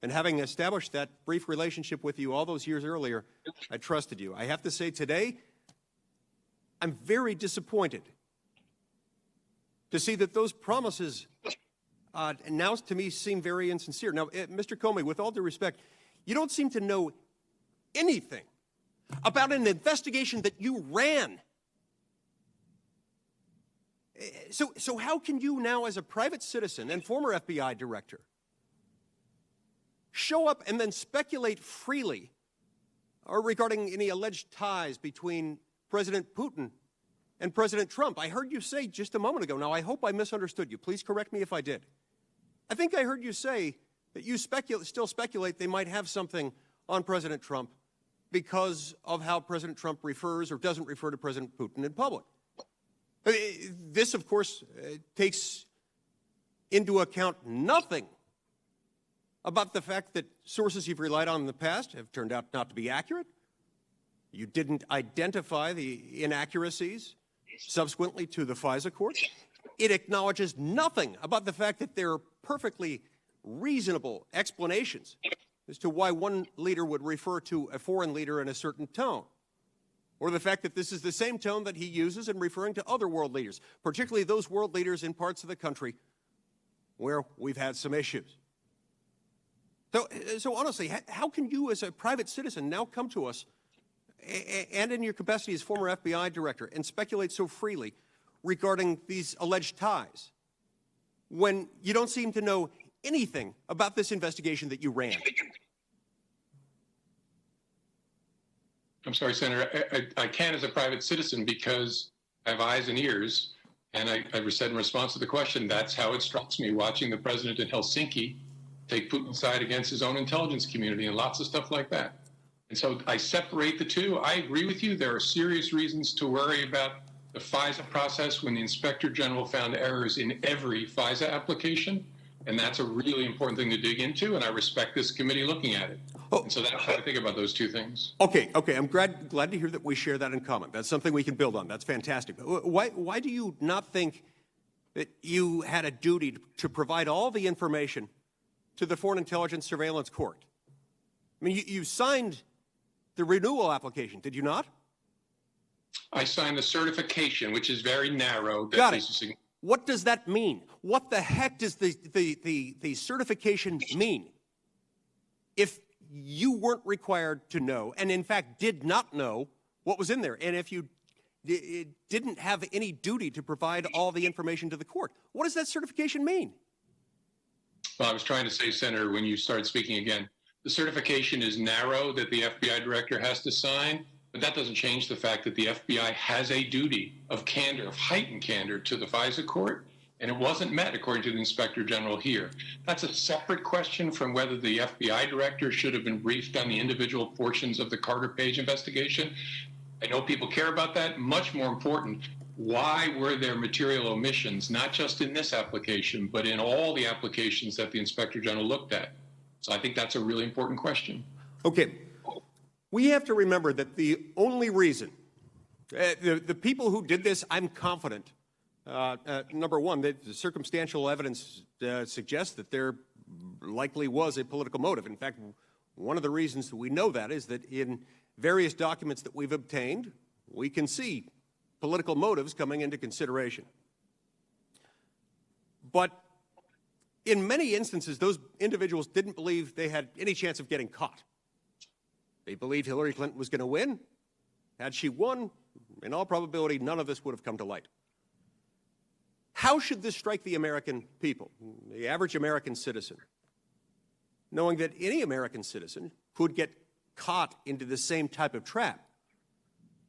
I: And having established that brief relationship with you all those years earlier, I trusted you. I have to say today, I'm very disappointed to see that those promises now to me seem very insincere. Now, Mr. Comey, with all due respect, you don't seem to know anything about an investigation that you ran. So how can you now, as a private citizen and former FBI director, show up and then speculate freely regarding any alleged ties between President Putin and President Trump? I heard you say just a moment ago, now I hope I misunderstood you. Please correct me if I did. I think I heard you say that you still speculate they might have something on President Trump because of how President Trump refers or doesn't refer to President Putin in public. This, of course, takes into account nothing about the fact that sources you've relied on in the past have turned out not to be accurate. You didn't identify the inaccuracies subsequently to the FISA court. It acknowledges nothing about the fact that there are perfectly reasonable explanations as to why one leader would refer to a foreign leader in a certain tone, or the fact that this is the same tone that he uses in referring to other world leaders, particularly those world leaders in parts of the country where we've had some issues. So honestly, how can you as a private citizen now come to us and in your capacity as former FBI director and speculate so freely regarding these alleged ties when you don't seem to know anything about this investigation that you ran?
D: I'm sorry, Senator. I can as a private citizen because I have eyes and ears. And I said in response to the question, that's how it strikes me watching the president in Helsinki take Putin's side against his own intelligence community and lots of stuff like that. And so I separate the two. I agree with you. There are serious reasons to worry about the FISA process when the Inspector General found errors in every FISA application. And that's a really important thing to dig into, and I respect this committee looking at it. And so that's how I think about those two things.
I: Okay. I'm glad to hear that we share that in common. That's something we can build on. That's fantastic. But why do you not think that you had a duty to provide all the information to the Foreign Intelligence Surveillance Court? I mean, you signed the renewal application, did you not?
D: I signed the certification, which is very narrow.
I: Got it. What does that mean? What the heck does the certification mean? If you weren't required to know, and in fact did not know what was in there, and if you didn't have any duty to provide all the information to the court, what does that certification mean?
D: Well, I was trying to say, Senator, when you started speaking again, the certification is narrow that the FBI director has to sign, but that doesn't change the fact that the FBI has a duty of candor, of heightened candor to the FISA court, and it wasn't met according to the Inspector General here. That's a separate question from whether the FBI director should have been briefed on the individual portions of the Carter Page investigation. I know people care about that. Much more important, why were there material omissions, not just in this application, but in all the applications that the Inspector General looked at? So I think that's a really important question.
I: Okay. We have to remember that the only reason, the people who did this, I'm confident, number one, the circumstantial evidence suggests that there likely was a political motive. In fact, one of the reasons that we know that is that in various documents that we've obtained, we can see political motives coming into consideration. But in many instances, those individuals didn't believe they had any chance of getting caught. They believed Hillary Clinton was going to win. Had she won, in all probability, none of this would have come to light. How should this strike the American people, the average American citizen, knowing that any American citizen could get caught into the same type of trap,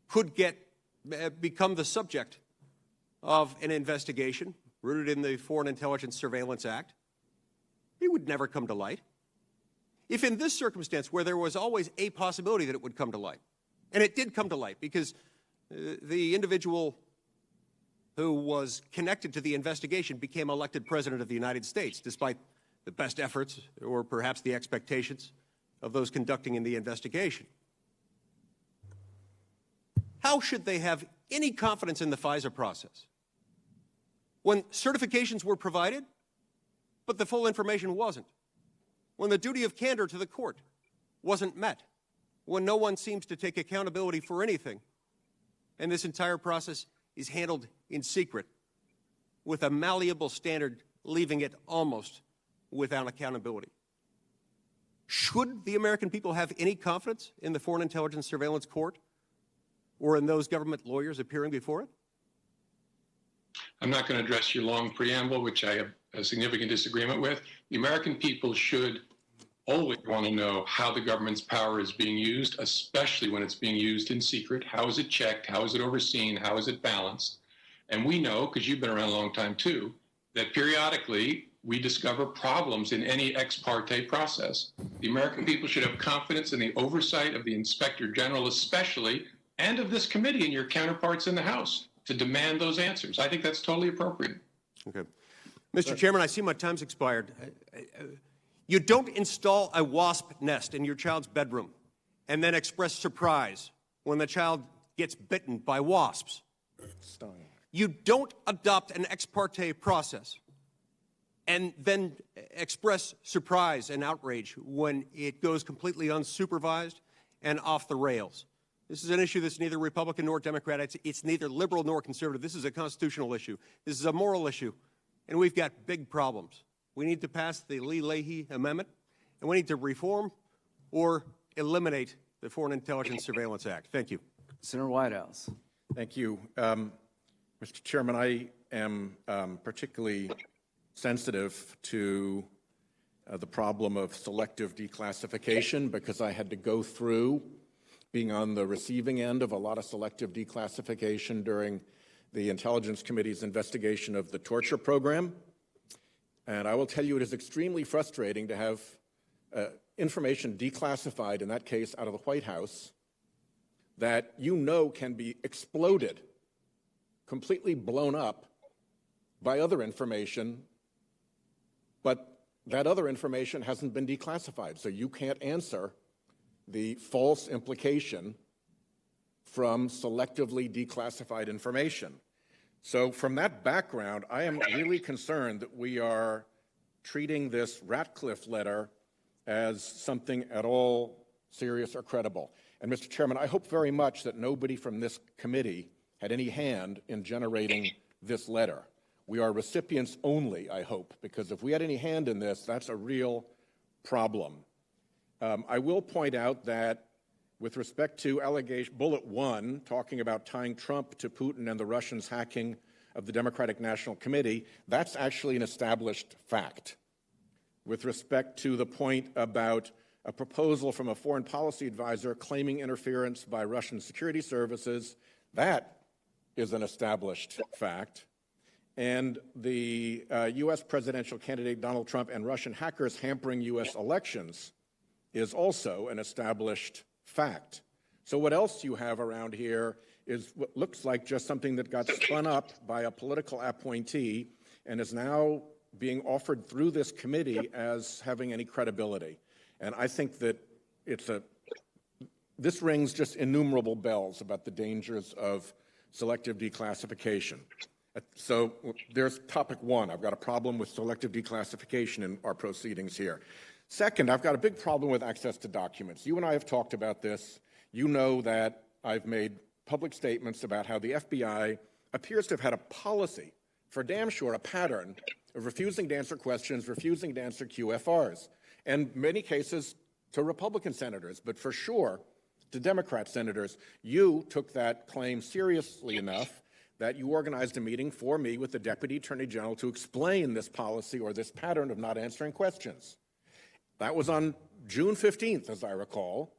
I: could become the subject of an investigation rooted in the Foreign Intelligence Surveillance Act? It would never come to light. If in this circumstance, where there was always a possibility that it would come to light, and it did come to light because the individual who was connected to the investigation became elected president of the United States, despite the best efforts or perhaps the expectations of those conducting in the investigation. How should they have any confidence in the FISA process when certifications were provided, but the full information wasn't? When the duty of candor to the court wasn't met? When no one seems to take accountability for anything, and this entire process is handled in secret with a malleable standard, leaving it almost without accountability? Should the American people have any confidence in the Foreign Intelligence Surveillance Court or in those government lawyers appearing before it?
D: I'm not going to address your long preamble, which I have a significant disagreement with. The American people should always want to know how the government's power is being used, especially when it's being used in secret. How is it checked? How is it overseen? How is it balanced? And we know, because you've been around a long time too, that periodically we discover problems in any ex parte process. The American people should have confidence in the oversight of the Inspector General especially, and of this committee and your counterparts in the House to demand those answers. I think that's totally appropriate.
I: Okay. Mr. Chairman, I see my time's expired. You don't install a wasp nest in your child's bedroom and then express surprise when the child gets bitten by wasps. You don't adopt an ex parte process and then express surprise and outrage when it goes completely unsupervised and off the rails. This is an issue that's neither Republican nor Democrat. It's neither liberal nor conservative. This is a constitutional issue. This is a moral issue, and we've got big problems. We need to pass the Lee-Leahy Amendment, and we need to reform or eliminate the Foreign Intelligence Surveillance Act. Thank you.
A: Senator Whitehouse.
J: Thank you. Mr. Chairman, I am particularly sensitive to the problem of selective declassification because I had to go through being on the receiving end of a lot of selective declassification during the Intelligence Committee's investigation of the torture program. And I will tell you, it is extremely frustrating to have information declassified, in that case out of the White House, that you know can be exploded, completely blown up by other information, but that other information hasn't been declassified, so you can't answer the false implication from selectively declassified information. So from that background, I am really concerned that we are treating this Ratcliffe letter as something at all serious or credible. And Mr. Chairman, I hope very much that nobody from this committee had any hand in generating this letter. We are recipients only, I hope, because if we had any hand in this, that's a real problem. I will point out that with respect to allegation, bullet 1, talking about tying Trump to Putin and the Russians hacking of the Democratic National Committee, that's actually an established fact. With respect to the point about a proposal from a foreign policy advisor claiming interference by Russian security services, that is an established fact. And the U.S. presidential candidate Donald Trump and Russian hackers hampering U.S. elections is also an established fact. So what else you have around here is what looks like just something that got spun up by a political appointee and is now being offered through this committee as having any credibility. And I think that this rings just innumerable bells about the dangers of selective declassification. So there's topic 1. I've got a problem with selective declassification in our proceedings here. Second, I've got a big problem with access to documents. You and I have talked about this. You know that I've made public statements about how the FBI appears to have had a policy, for damn sure a pattern, of refusing to answer questions, refusing to answer QFRs, and many cases to Republican senators, but for sure to Democrat senators. You took that claim seriously enough that you organized a meeting for me with the Deputy Attorney General to explain this policy or this pattern of not answering questions. That was on June 15th, as I recall,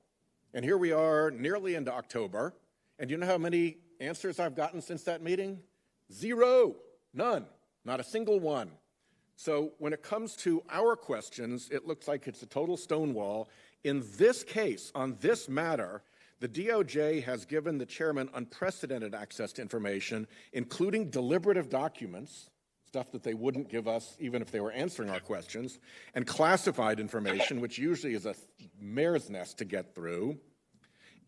J: and here we are nearly into October, and you know how many answers I've gotten since that meeting? Zero. None. Not a single one. So when it comes to our questions, it looks like it's a total stonewall. In this case, on this matter, the DOJ has given the chairman unprecedented access to information, including deliberative documents, stuff that they wouldn't give us even if they were answering our questions, and classified information, which usually is a mare's nest to get through.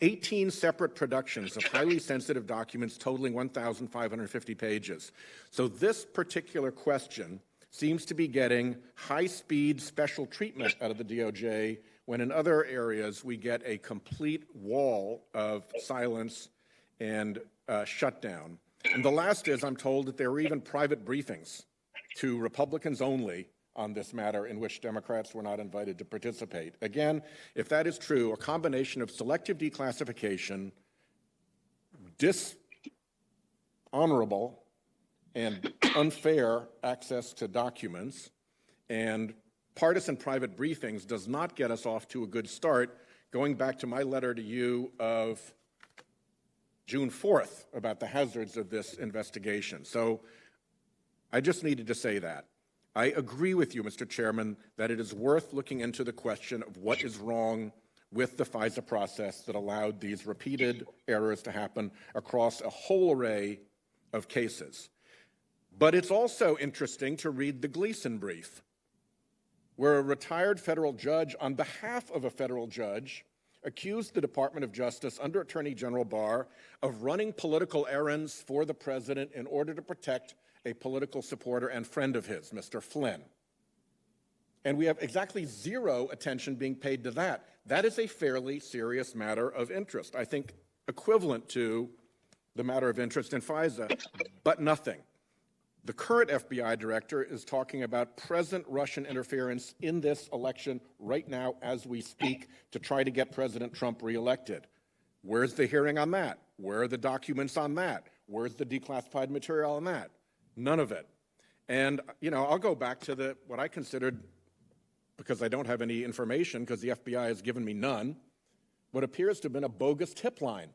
J: 18 separate productions of highly sensitive documents totaling 1,550 pages. So this particular question seems to be getting high-speed special treatment out of the DOJ when in other areas we get a complete wall of silence and shutdown. And the last is, I'm told that there were even private briefings to Republicans only on this matter in which Democrats were not invited to participate. Again, if that is true, a combination of selective declassification, dishonorable and unfair access to documents, and partisan private briefings does not get us off to a good start, going back to my letter to you of June 4th about the hazards of this investigation. So I just needed to say that. I agree with you, Mr. Chairman, that it is worth looking into the question of what is wrong with the FISA process that allowed these repeated errors to happen across a whole array of cases. But it's also interesting to read the Gleason brief, where a retired federal judge, on behalf of a federal judge, accused the Department of Justice under Attorney General Barr of running political errands for the president in order to protect a political supporter and friend of his, Mr. Flynn. And we have exactly zero attention being paid to that. That is a fairly serious matter of interest, I think equivalent to the matter of interest in FISA, but nothing. The current FBI director is talking about present Russian interference in this election right now as we speak to try to get President Trump reelected. Where's the hearing on that? Where are the documents on that? Where's the declassified material on that? None of it. And, you know, I'll go back to what I considered, because I don't have any information because the FBI has given me none, what appears to have been a bogus tip line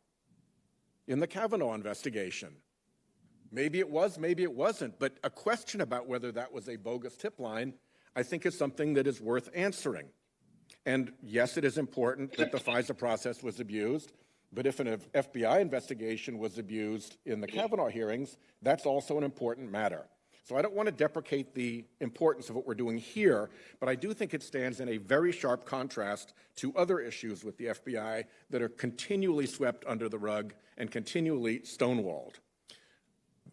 J: in the Kavanaugh investigation. Maybe it was, maybe it wasn't, but a question about whether that was a bogus tip line, I think, is something that is worth answering. And yes, it is important that the FISA process was abused, but if an FBI investigation was abused in the Kavanaugh hearings, that's also an important matter. So I don't want to deprecate the importance of what we're doing here, but I do think it stands in a very sharp contrast to other issues with the FBI that are continually swept under the rug and continually stonewalled.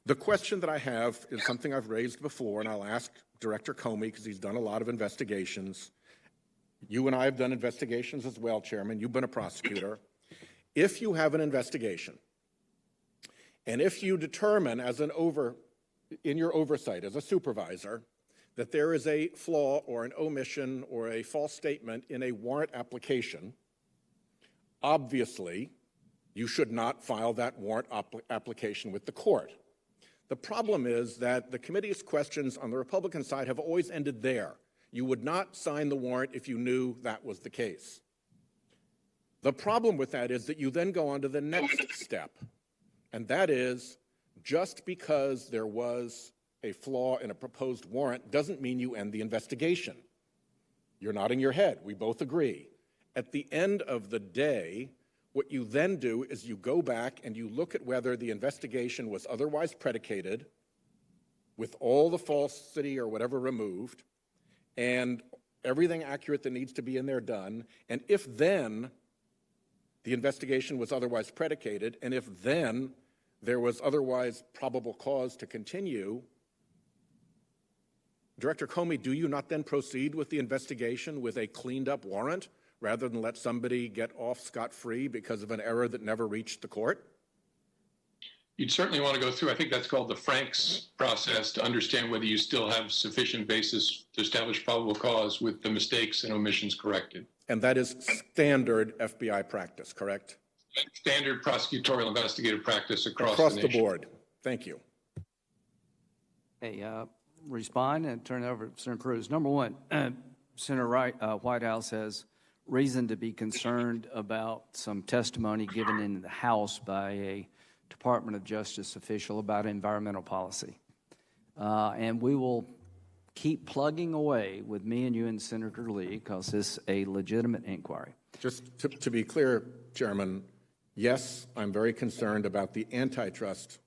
J: The question that I have is something I've raised before, and I'll ask Director Comey, because he's done a lot of investigations. You and I have done investigations as well, Chairman. You've been a prosecutor. If you have an investigation, and if you determine in your oversight as a supervisor that there is a flaw or an omission or a false statement in a warrant application, obviously you should not file that warrant application with the court. The problem is that the committee's questions on the Republican side have always ended there. You would not sign the warrant if you knew that was the case. The problem with that is that you then go on to the next step, and that is just because there was a flaw in a proposed warrant doesn't mean you end the investigation. You're nodding your head. We both agree. At the end of the day, what you then do is you go back and you look at whether the investigation was otherwise predicated with all the falsity or whatever removed and everything accurate that needs to be in there done. And if then the investigation was otherwise predicated, and if then there was otherwise probable cause to continue, Director Comey, do you not then proceed with the investigation with a cleaned up warrant rather than let somebody get off scot-free because of an error that never reached the court?
D: you'd certainly want to go through, I think that's called the Franks process, to understand whether you still have sufficient basis to establish probable cause with the mistakes and omissions corrected.
J: And that is standard FBI practice, correct?
D: Standard prosecutorial investigative practice across
J: the
D: nation.
J: board. Thank you.
A: Hey, respond and turn it over to Senator Cruz. Number one, Senator White House has reason to be concerned about some testimony given in the House by a Department of Justice official about environmental policy. And we will keep plugging away with me and you and Senator Lee because this is a legitimate inquiry.
J: Just to be clear, Chairman, yes, I'm very concerned about the antitrust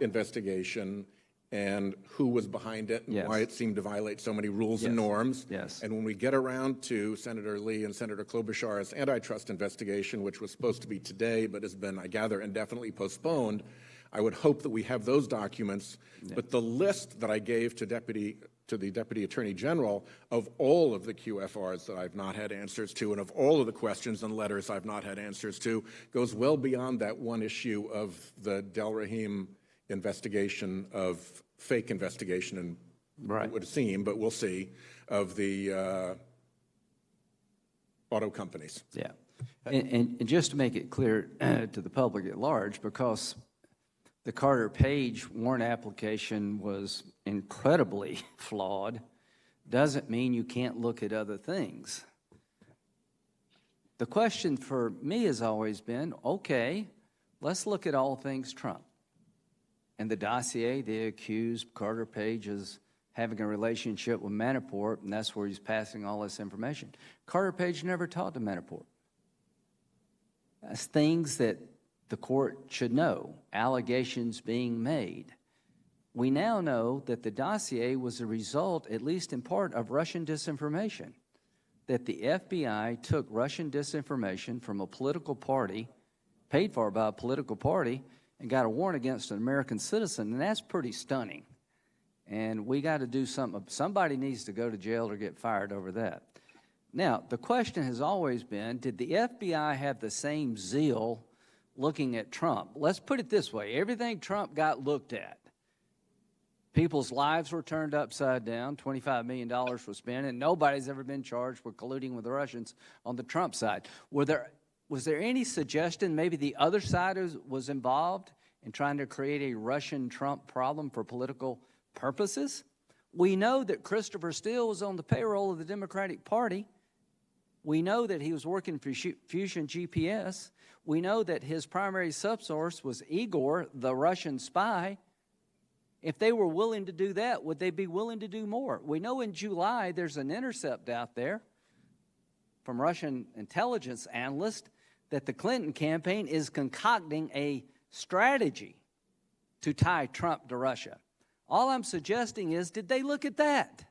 J: investigation and who was behind it and why it seemed to violate so many rules and norms.
A: Yes.
J: And when we get around to Senator Lee and Senator Klobuchar's antitrust investigation, which was supposed to be today but has been, I gather, indefinitely postponed, I would hope that we have those documents. But the list that I gave to the Deputy Attorney General of all of the QFRs that I've not had answers to and of all of the questions and letters I've not had answers to goes well beyond that one issue of the Del Rahim investigation of fake investigation, and it would seem, but we'll see, of the auto companies.
A: Yeah. And just to make it clear to the public at large, because the Carter Page warrant application was incredibly flawed, doesn't mean you can't look at other things. The question for me has always been, okay, let's look at all things Trump. And the dossier, they accused Carter Page as having a relationship with Manafort, and that's where he's passing all this information. Carter Page never talked to Manafort. That's things that the court should know, allegations being made. We now know that the dossier was a result, at least in part, of Russian disinformation, that the FBI took Russian disinformation from a political party, paid for by a political party, and got a warrant against an American citizen, and that's pretty stunning. And we got to do something. Somebody needs to go to jail or get fired over that. Now, the question has always been, did the FBI have the same zeal looking at Trump? Let's put it this way. Everything Trump got looked at. People's lives were turned upside down. $25 million was spent, and nobody's ever been charged with colluding with the Russians on the Trump side. Was there any suggestion maybe the other side was involved in trying to create a Russian-Trump problem for political purposes? We know that Christopher Steele was on the payroll of the Democratic Party. We know that he was working for Fusion GPS. We know that his primary subsource was Igor, the Russian spy. If they were willing to do that, would they be willing to do more? We know in July there's an intercept out there from Russian intelligence analysts that the Clinton campaign is concocting a strategy to tie Trump to Russia. All I'm suggesting is, did they look at that?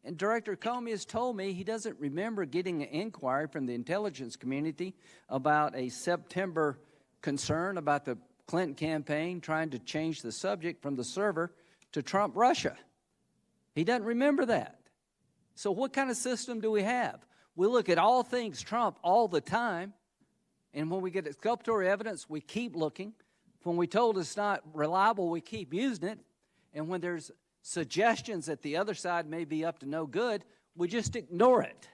A: And Director Comey has told me he doesn't remember getting an inquiry from the intelligence community about a September concern about the Clinton campaign trying to change the subject from the server to Trump Russia. He doesn't remember that. So what kind of system do we have? We look at all things Trump all the time, and when we get exculpatory evidence, we keep looking. When we told it's not reliable, we keep using it. And when there's suggestions that the other side may be up to no good, we just ignore it.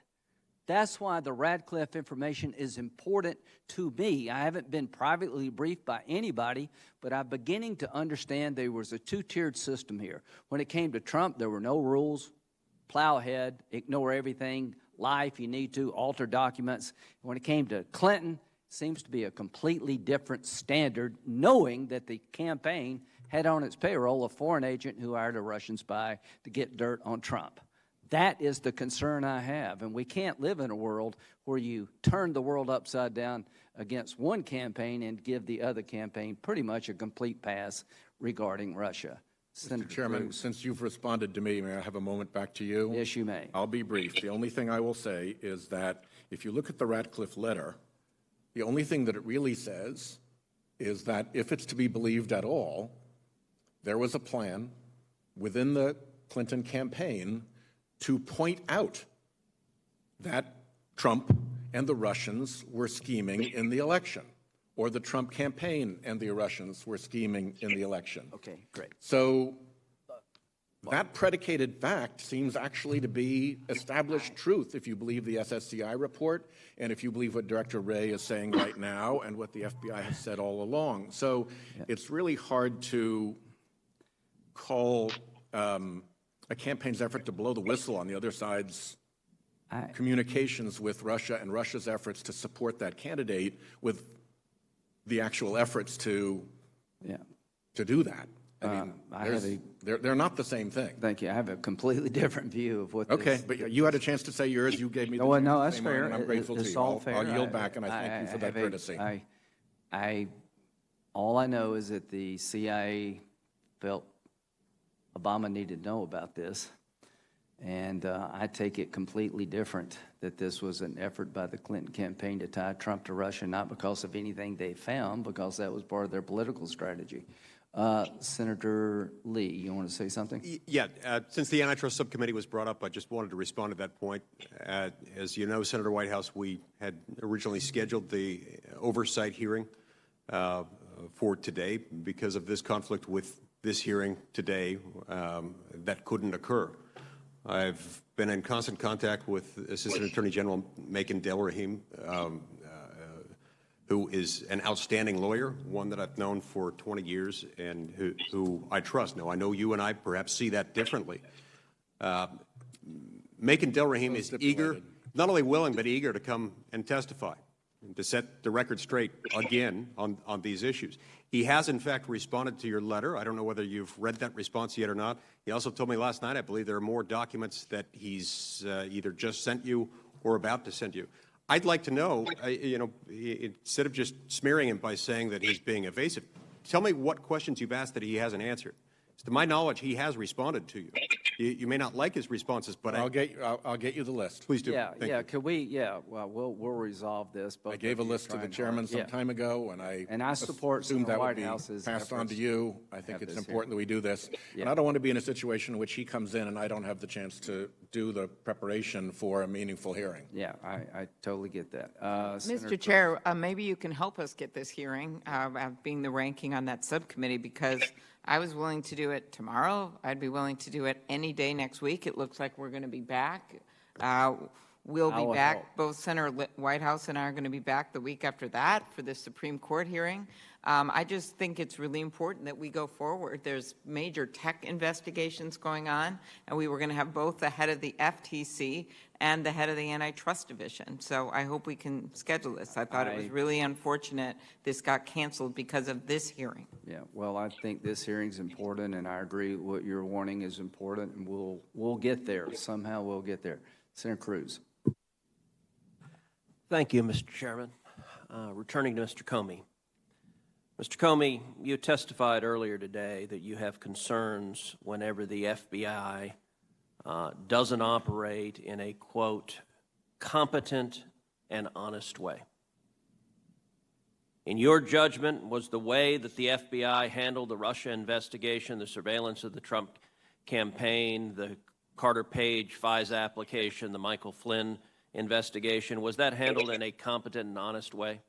A: That's why the Radcliffe information is important to me. I haven't been privately briefed by anybody, but I'm beginning to understand there was a two-tiered system here. When it came to Trump, there were no rules. Plow ahead, ignore everything, lie if you need to, alter documents. When it came to Clinton, it seems to be a completely different standard, knowing that the campaign had on its payroll a foreign agent who hired a Russian spy to get dirt on Trump. That is the concern I have, and we can't live in a world where you turn the world upside down against one campaign and give the other campaign pretty much a complete pass regarding Russia.
J: Mr. Chairman, since you've responded to me, may I have a moment back to you?
A: Yes, you may.
J: I'll be brief. The only thing I will say is that if you look at the Radcliffe letter, the only thing that it really says is that if it's to be believed at all, there was a plan within the Clinton campaign to point out that Trump and the Russians were scheming in the election. or the Trump campaign and the Russians were scheming in the election.
A: Okay, great.
J: So that predicated fact seems actually to be established truth if you believe the SSCI report and if you believe what Director Wray is saying right now and what the FBI has said all along. So it's really hard to call a campaign's effort to blow the whistle on the other side's communications with Russia and Russia's efforts to support that candidate with the actual efforts to do that. I mean, they're not the same thing.
A: Thank you. I have a completely different view of what
J: Okay,
A: this,
J: but you had a chance to say yours. You gave me the
A: no,
J: chance
A: no,
J: to
A: that's
J: say mine,
A: fair.
J: and I'm grateful
A: It's
J: to you.
A: all fair.
J: I'll yield back, and I thank you for that courtesy.
A: All I know is that the CIA felt Obama needed to know about this, and I take it completely different that this was an effort by the Clinton campaign to tie Trump to Russia, not because of anything they found, because that was part of their political strategy. Senator Lee, you want to say something?
I: Yeah, since the antitrust subcommittee was brought up, I just wanted to respond to that point. As you know, Senator Whitehouse, we had originally scheduled the oversight hearing for today. Because of this conflict with this hearing today, that couldn't occur. I've been in constant contact with Assistant Attorney General Macon Delrahim, who is an outstanding lawyer, one that I've known for 20 years and who I trust. Now, I know you and I perhaps see that differently. Macon Delrahim is eager, not only willing, but eager to come and testify, and to set the record straight again on these issues. He has, in fact, responded to your letter. I don't know whether you've read that response yet or not. He also told me last night, I believe there are more documents that he's either just sent you or about to send you. I'd like to know, instead of just smearing him by saying that he's being evasive, tell me what questions you've asked that he hasn't answered. To my knowledge, he has responded to you. You may not like his responses, but
J: I'll get you the list.
I: Please do.
A: Thank you. Could we? Yeah. Well, we'll resolve this.
J: I gave a list to the chairman some time ago, and I
A: support
J: assumed that
A: White
J: would be
A: House's
J: passed on to
A: efforts
J: you. I think it's important that we do this. And I don't want to be in a situation in which he comes in and I don't have the chance to do the preparation for a meaningful hearing.
A: Yeah, I totally get that.
K: Mr. Chair, maybe you can help us get this hearing, being the ranking on that subcommittee, because I was willing to do it tomorrow. I'd be willing to do it any day next week. It looks like we're going to be back. We'll be back. Both Senator Whitehouse and I are going to be back the week after that for the Supreme Court hearing. I just think it's really important that we go forward. There's major tech investigations going on, and we were going to have both the head of the FTC and the head of the Antitrust Division. So I hope we can schedule this. I thought it was really unfortunate this got canceled because of this hearing.
A: Yeah, well, I think this hearing's important, and I agree what you're warning is important, and we'll get there. Somehow we'll get there. Senator Cruz.
L: Thank you, Mr. Chairman. Returning to Mr. Comey. Mr. Comey, you testified earlier today that you have concerns whenever the FBI doesn't operate in a, quote, competent and honest way. In your judgment, was the way that the FBI handled the Russia investigation, the surveillance of the Trump campaign, the Carter Page FISA application, the Michael Flynn investigation, was that handled in a competent and honest way?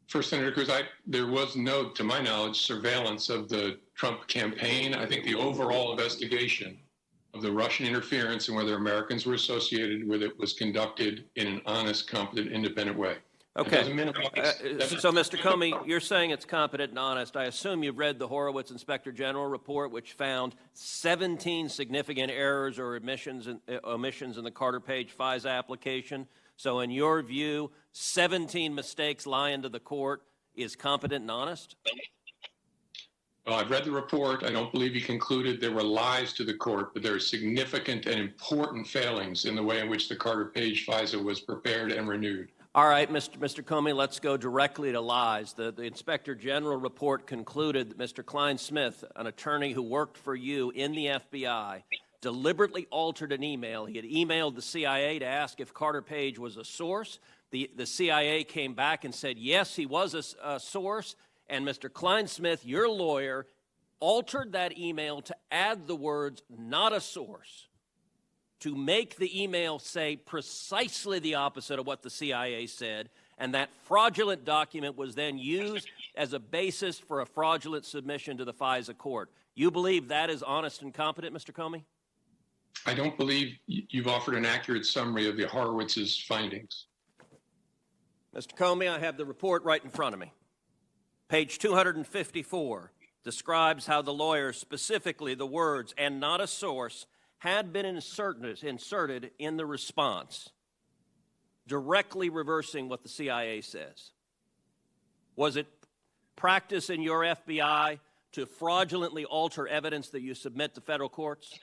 D: First, Senator Cruz, there was no, to my knowledge, surveillance of the Trump campaign. I think the overall investigation of the Russian interference and whether Americans were associated with it was conducted in an honest, competent, independent way.
L: Okay. So, Mr. Comey, you're saying it's competent and honest. I assume you've read the Horowitz Inspector General report, which found 17 significant errors or omissions in the Carter Page FISA application. So in your view, 17 mistakes lying to the court is competent and honest?
D: Well, I've read the report. I don't believe he concluded there were lies to the court, but there are significant and important failings in the way in which the Carter Page FISA was prepared and renewed.
L: All right, Mr. Comey, let's go directly to lies. The Inspector General report concluded that Mr. Klein Smith, an attorney who worked for you in the FBI, deliberately altered an email. He had emailed the CIA to ask if Carter Page was a source. The CIA came back and said, yes, he was a source. And Mr. Klein Smith, your lawyer, altered that email to add the words, not a source, to make the email say precisely the opposite of what the CIA said. and that fraudulent document was then used as a basis for a fraudulent submission to the FISA court. You believe that is honest and competent, Mr. Comey?
D: I don't believe you've offered an accurate summary of the Horowitz's findings.
L: Mr. Comey, I have the report right in front of me. Page 254 describes how the lawyer, specifically the words "and not a source," had been inserted in the response, directly reversing what the CIA says. Was it practice in your FBI to fraudulently alter evidence that you submit to federal courts?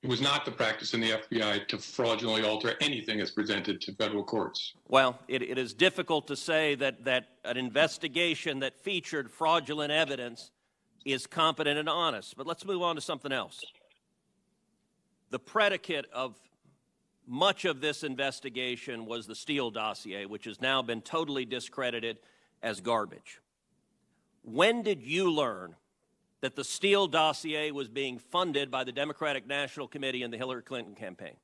D: It was not the practice in the FBI to fraudulently alter anything as presented to federal courts.
L: Well, it is difficult to say that an investigation that featured fraudulent evidence is competent and honest. But let's move on to something else. The predicate of much of this investigation was the Steele dossier, which has now been totally discredited as garbage. When did you learn that the Steele dossier was being funded by the Democratic National Committee and the Hillary Clinton campaign?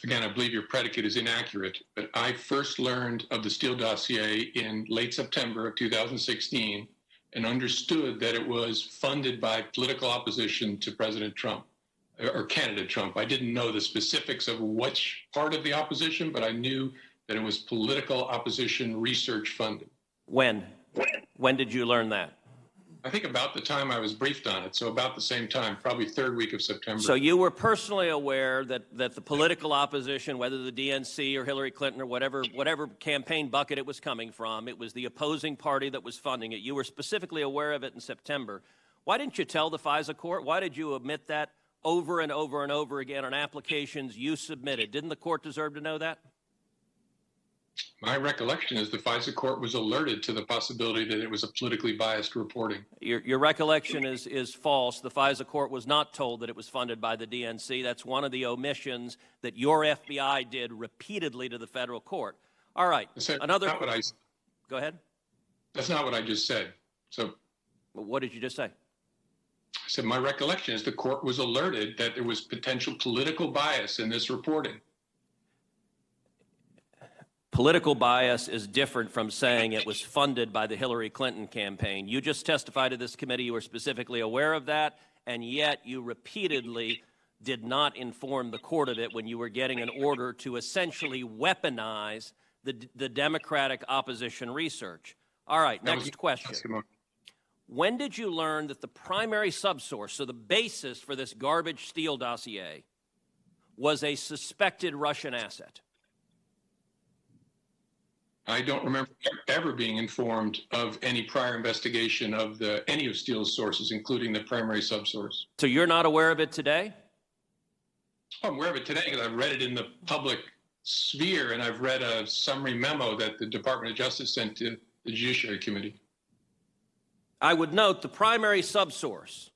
D: Again, I believe your predicate is inaccurate, but I first learned of the Steele dossier in late September of 2016 and understood that it was funded by political opposition to President Trump, or candidate Trump. I didn't know the specifics of which part of the opposition, but I knew that it was political opposition research funded.
L: When? When did you learn that?
D: I think about the time I was briefed on it, so about the same time, probably third week of September.
L: So you were personally aware that the political opposition, whether the DNC or Hillary Clinton or whatever campaign bucket it was coming from, it was the opposing party that was funding it. You were specifically aware of it in September. Why didn't you tell the FISA court? Why did you omit that over and over and over again on applications you submitted? Didn't the court deserve to know that?
D: My recollection is the FISA court was alerted to the possibility that it was a politically biased reporting.
L: Your recollection is false. The FISA court was not told that it was funded by the DNC. That's one of the omissions that your FBI did repeatedly to the federal court. All right. Another. Go ahead.
D: That's not what I just said. So.
L: What did you just say?
D: I said my recollection is the court was alerted that there was potential political bias in this reporting.
L: Political bias is different from saying it was funded by the Hillary Clinton campaign. You just testified to this committee. You were specifically aware of that, and yet you repeatedly did not inform the court of it when you were getting an order to essentially weaponize the Democratic opposition research. All right, next question. When did you learn that the primary subsource, so the basis for this garbage Steele dossier, was a suspected Russian asset?
D: I don't remember ever being informed of any prior investigation of any of Steele's sources, including the primary subsource.
L: So you're not aware of it today?
D: Oh, I'm aware of it today because I've read it in the public sphere, and I've read a summary memo that the Department of Justice sent to the Judiciary Committee.
L: I would note the primary subsource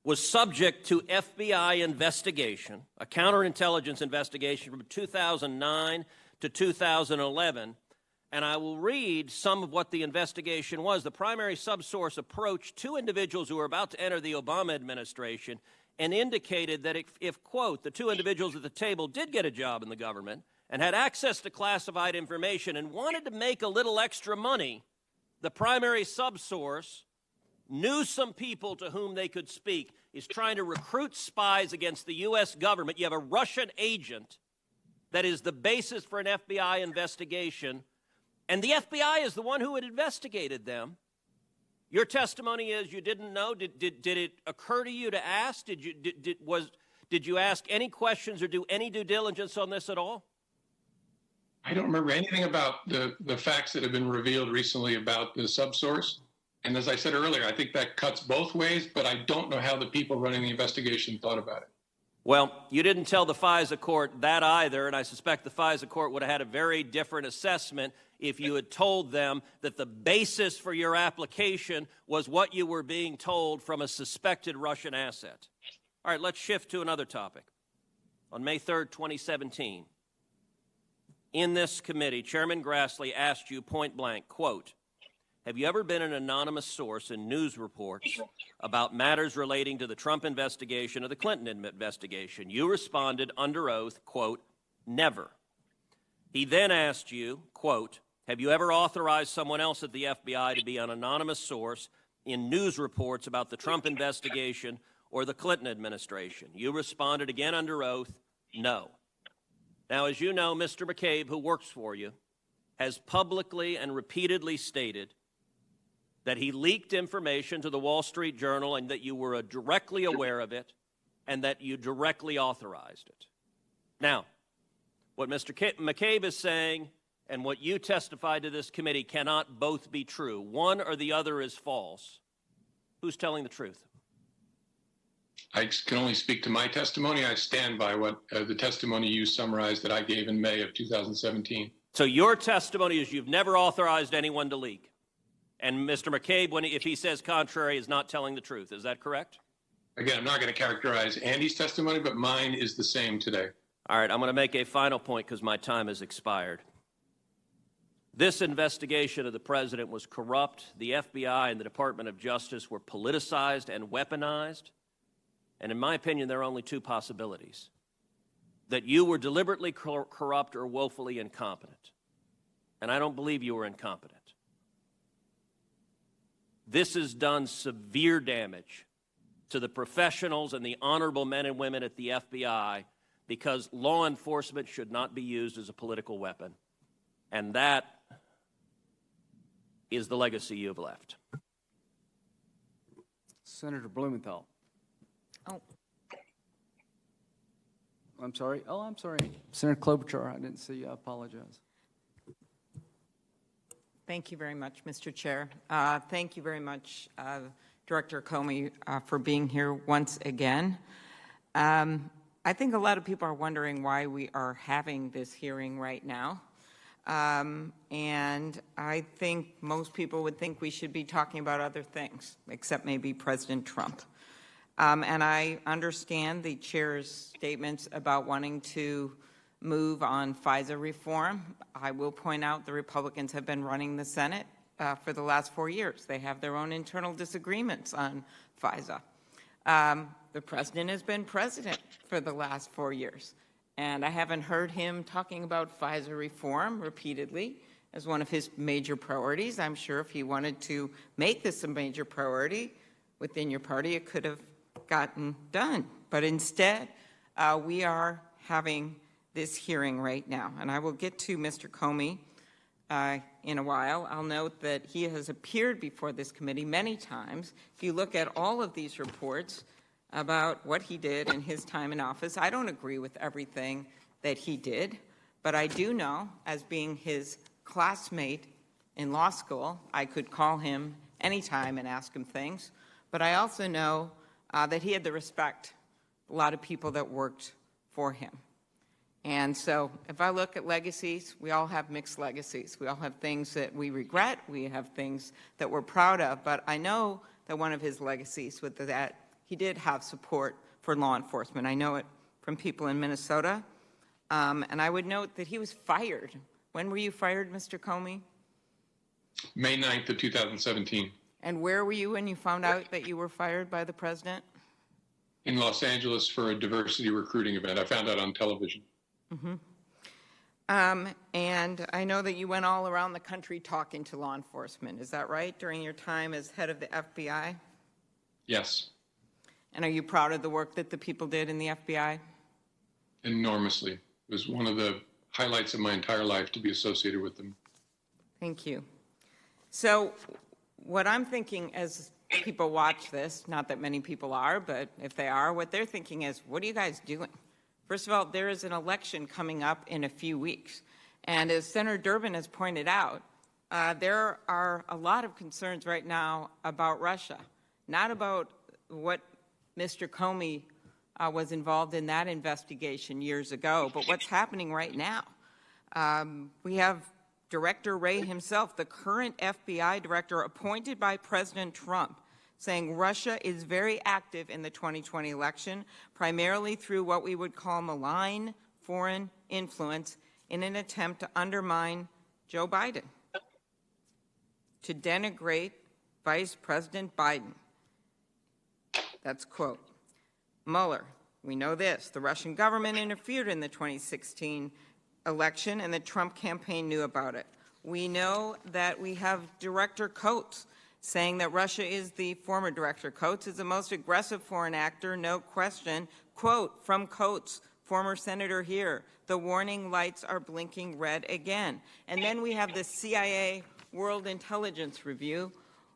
L: was subject to FBI investigation, a counterintelligence investigation from 2009 to 2011, and I will read some of what the investigation was. The primary subsource approached two individuals who were about to enter the Obama administration and indicated that if, quote, the two individuals at the table did get a job in the government and had access to classified information and wanted to make a little extra money, the primary subsource knew some people to whom they could speak, is trying to recruit spies against the U.S. government. You have a Russian agent that is the basis for an FBI investigation, and the FBI is the one who had investigated them. Your testimony is you didn't know. Did it occur to you to ask? Did you ask any questions or do any due diligence on this at all?
D: I don't remember anything about the facts that have been revealed recently about the subsource. And as I said earlier, I think that cuts both ways, but I don't know how the people running the investigation thought about it.
L: Well, you didn't tell the FISA court that either, and I suspect the FISA court would have had a very different assessment if you had told them that the basis for your application was what you were being told from a suspected Russian asset. All right, let's shift to another topic. On May 3rd, 2017, in this committee, Chairman Grassley asked you point blank, quote, have you ever been an anonymous source in news reports about matters relating to the Trump investigation or the Clinton investigation? You responded under oath, quote, never. He then asked you, quote, have you ever authorized someone else at the FBI to be an anonymous source in news reports about the Trump investigation or the Clinton administration? You responded again under oath, no. Now, as you know, Mr. McCabe, who works for you, has publicly and repeatedly stated that he leaked information to the Wall Street Journal and that you were directly aware of it and that you directly authorized it. Now, what Mr. McCabe is saying and what you testified to this committee cannot both be true. One or the other is false. Who's telling the truth?
D: I can only speak to my testimony. I stand by what the testimony you summarized that I gave in May of 2017.
L: So your testimony is you've never authorized anyone to leak. And Mr. McCabe, if he says contrary, is not telling the truth. Is that correct?
D: Again, I'm not going to characterize Andy's testimony, but mine is the same today.
L: All right, I'm going to make a final point because my time has expired. This investigation of the president was corrupt. The FBI and the Department of Justice were politicized and weaponized. And in my opinion, there are only two possibilities: that you were deliberately corrupt or woefully incompetent. And I don't believe you were incompetent. This has done severe damage to the professionals and the honorable men and women at the FBI because law enforcement should not be used as a political weapon. And that is the legacy you've left.
A: Senator Blumenthal.
K: Oh.
A: I'm sorry. Oh, I'm sorry. Senator Klobuchar, I didn't see you. I apologize.
K: Thank you very much, Mr. Chair. Thank you very much, Director Comey, for being here once again. I think a lot of people are wondering why we are having this hearing right now. And I think most people would think we should be talking about other things, except maybe President Trump. And I understand the chair's statements about wanting to move on FISA reform. I will point out the Republicans have been running the Senate for the last 4 years. They have their own internal disagreements on FISA. The president has been president for the last 4 years. And I haven't heard him talking about FISA reform repeatedly as one of his major priorities. I'm sure if he wanted to make this a major priority within your party, it could have gotten done. But instead, we are having this hearing right now. And I will get to Mr. Comey in a while. I'll note that he has appeared before this committee many times. If you look at all of these reports about what he did in his time in office, I don't agree with everything that he did, but I do know, as being his classmate in law school, I could call him anytime and ask him things. But I also know that he had the respect of a lot of people that worked for him. And so if I look at legacies, we all have mixed legacies. We all have things that we regret. We have things that we're proud of. But I know that one of his legacies was that he did have support for law enforcement. I know it from people in Minnesota. And I would note that he was fired. When were you fired, Mr. Comey?
D: May 9th of 2017.
K: And where were you when you found out that you were fired by the president?
D: In Los Angeles for a diversity recruiting event. I found out on television.
K: Mm-hmm. And I know that you went all around the country talking to law enforcement. Is that right, during your time as head of the FBI?
D: Yes.
K: And are you proud of the work that the people did in the FBI?
D: Enormously. It was one of the highlights of my entire life to be associated with them.
K: Thank you. So what I'm thinking as people watch this, not that many people are, but if they are, what they're thinking is, what are you guys doing? First of all, there is an election coming up in a few weeks. And as Senator Durbin has pointed out, there are a lot of concerns right now about Russia, not about what Mr. Comey was involved in that investigation years ago, but what's happening right now. We have Director Wray himself, the current FBI director appointed by President Trump, saying Russia is very active in the 2020 election, primarily through what we would call malign foreign influence in an attempt to undermine Joe Biden, to denigrate Vice President Biden. That's quote. Mueller, we know this. The Russian government interfered in the 2016 election, and the Trump campaign knew about it. We know that we have Director Coates saying that Russia is the former Director Coates is the most aggressive foreign actor, no question. Quote from Coates, former senator here, the warning lights are blinking red again. And then we have the CIA World Intelligence Review.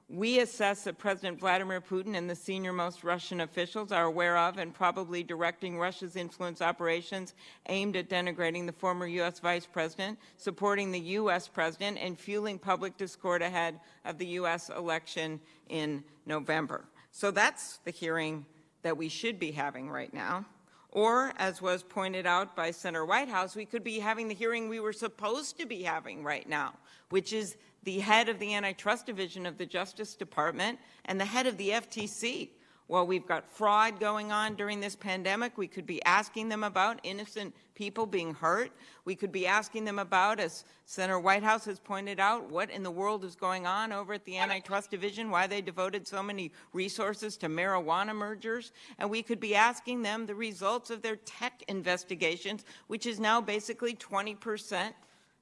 K: We assess that President Vladimir Putin and the senior-most Russian officials are aware of and probably directing Russia's influence operations aimed at denigrating the former U.S. Vice President, supporting the U.S. President, and fueling public discord ahead of the U.S. election in November. So that's the hearing that we should be having right now. Or, as was pointed out by Senator Whitehouse, we could be having the hearing we were supposed to be having right now, which is the head of the Antitrust Division of the Justice Department and the head of the FTC. Well, we've got fraud going on during this pandemic. We could be asking them about innocent people being hurt. We could be asking them about, as Senator Whitehouse has pointed out, what in the world is going on over at the Antitrust Division, why they devoted so many resources to marijuana mergers. And we could be asking them the results of their tech investigations, which is now basically 20%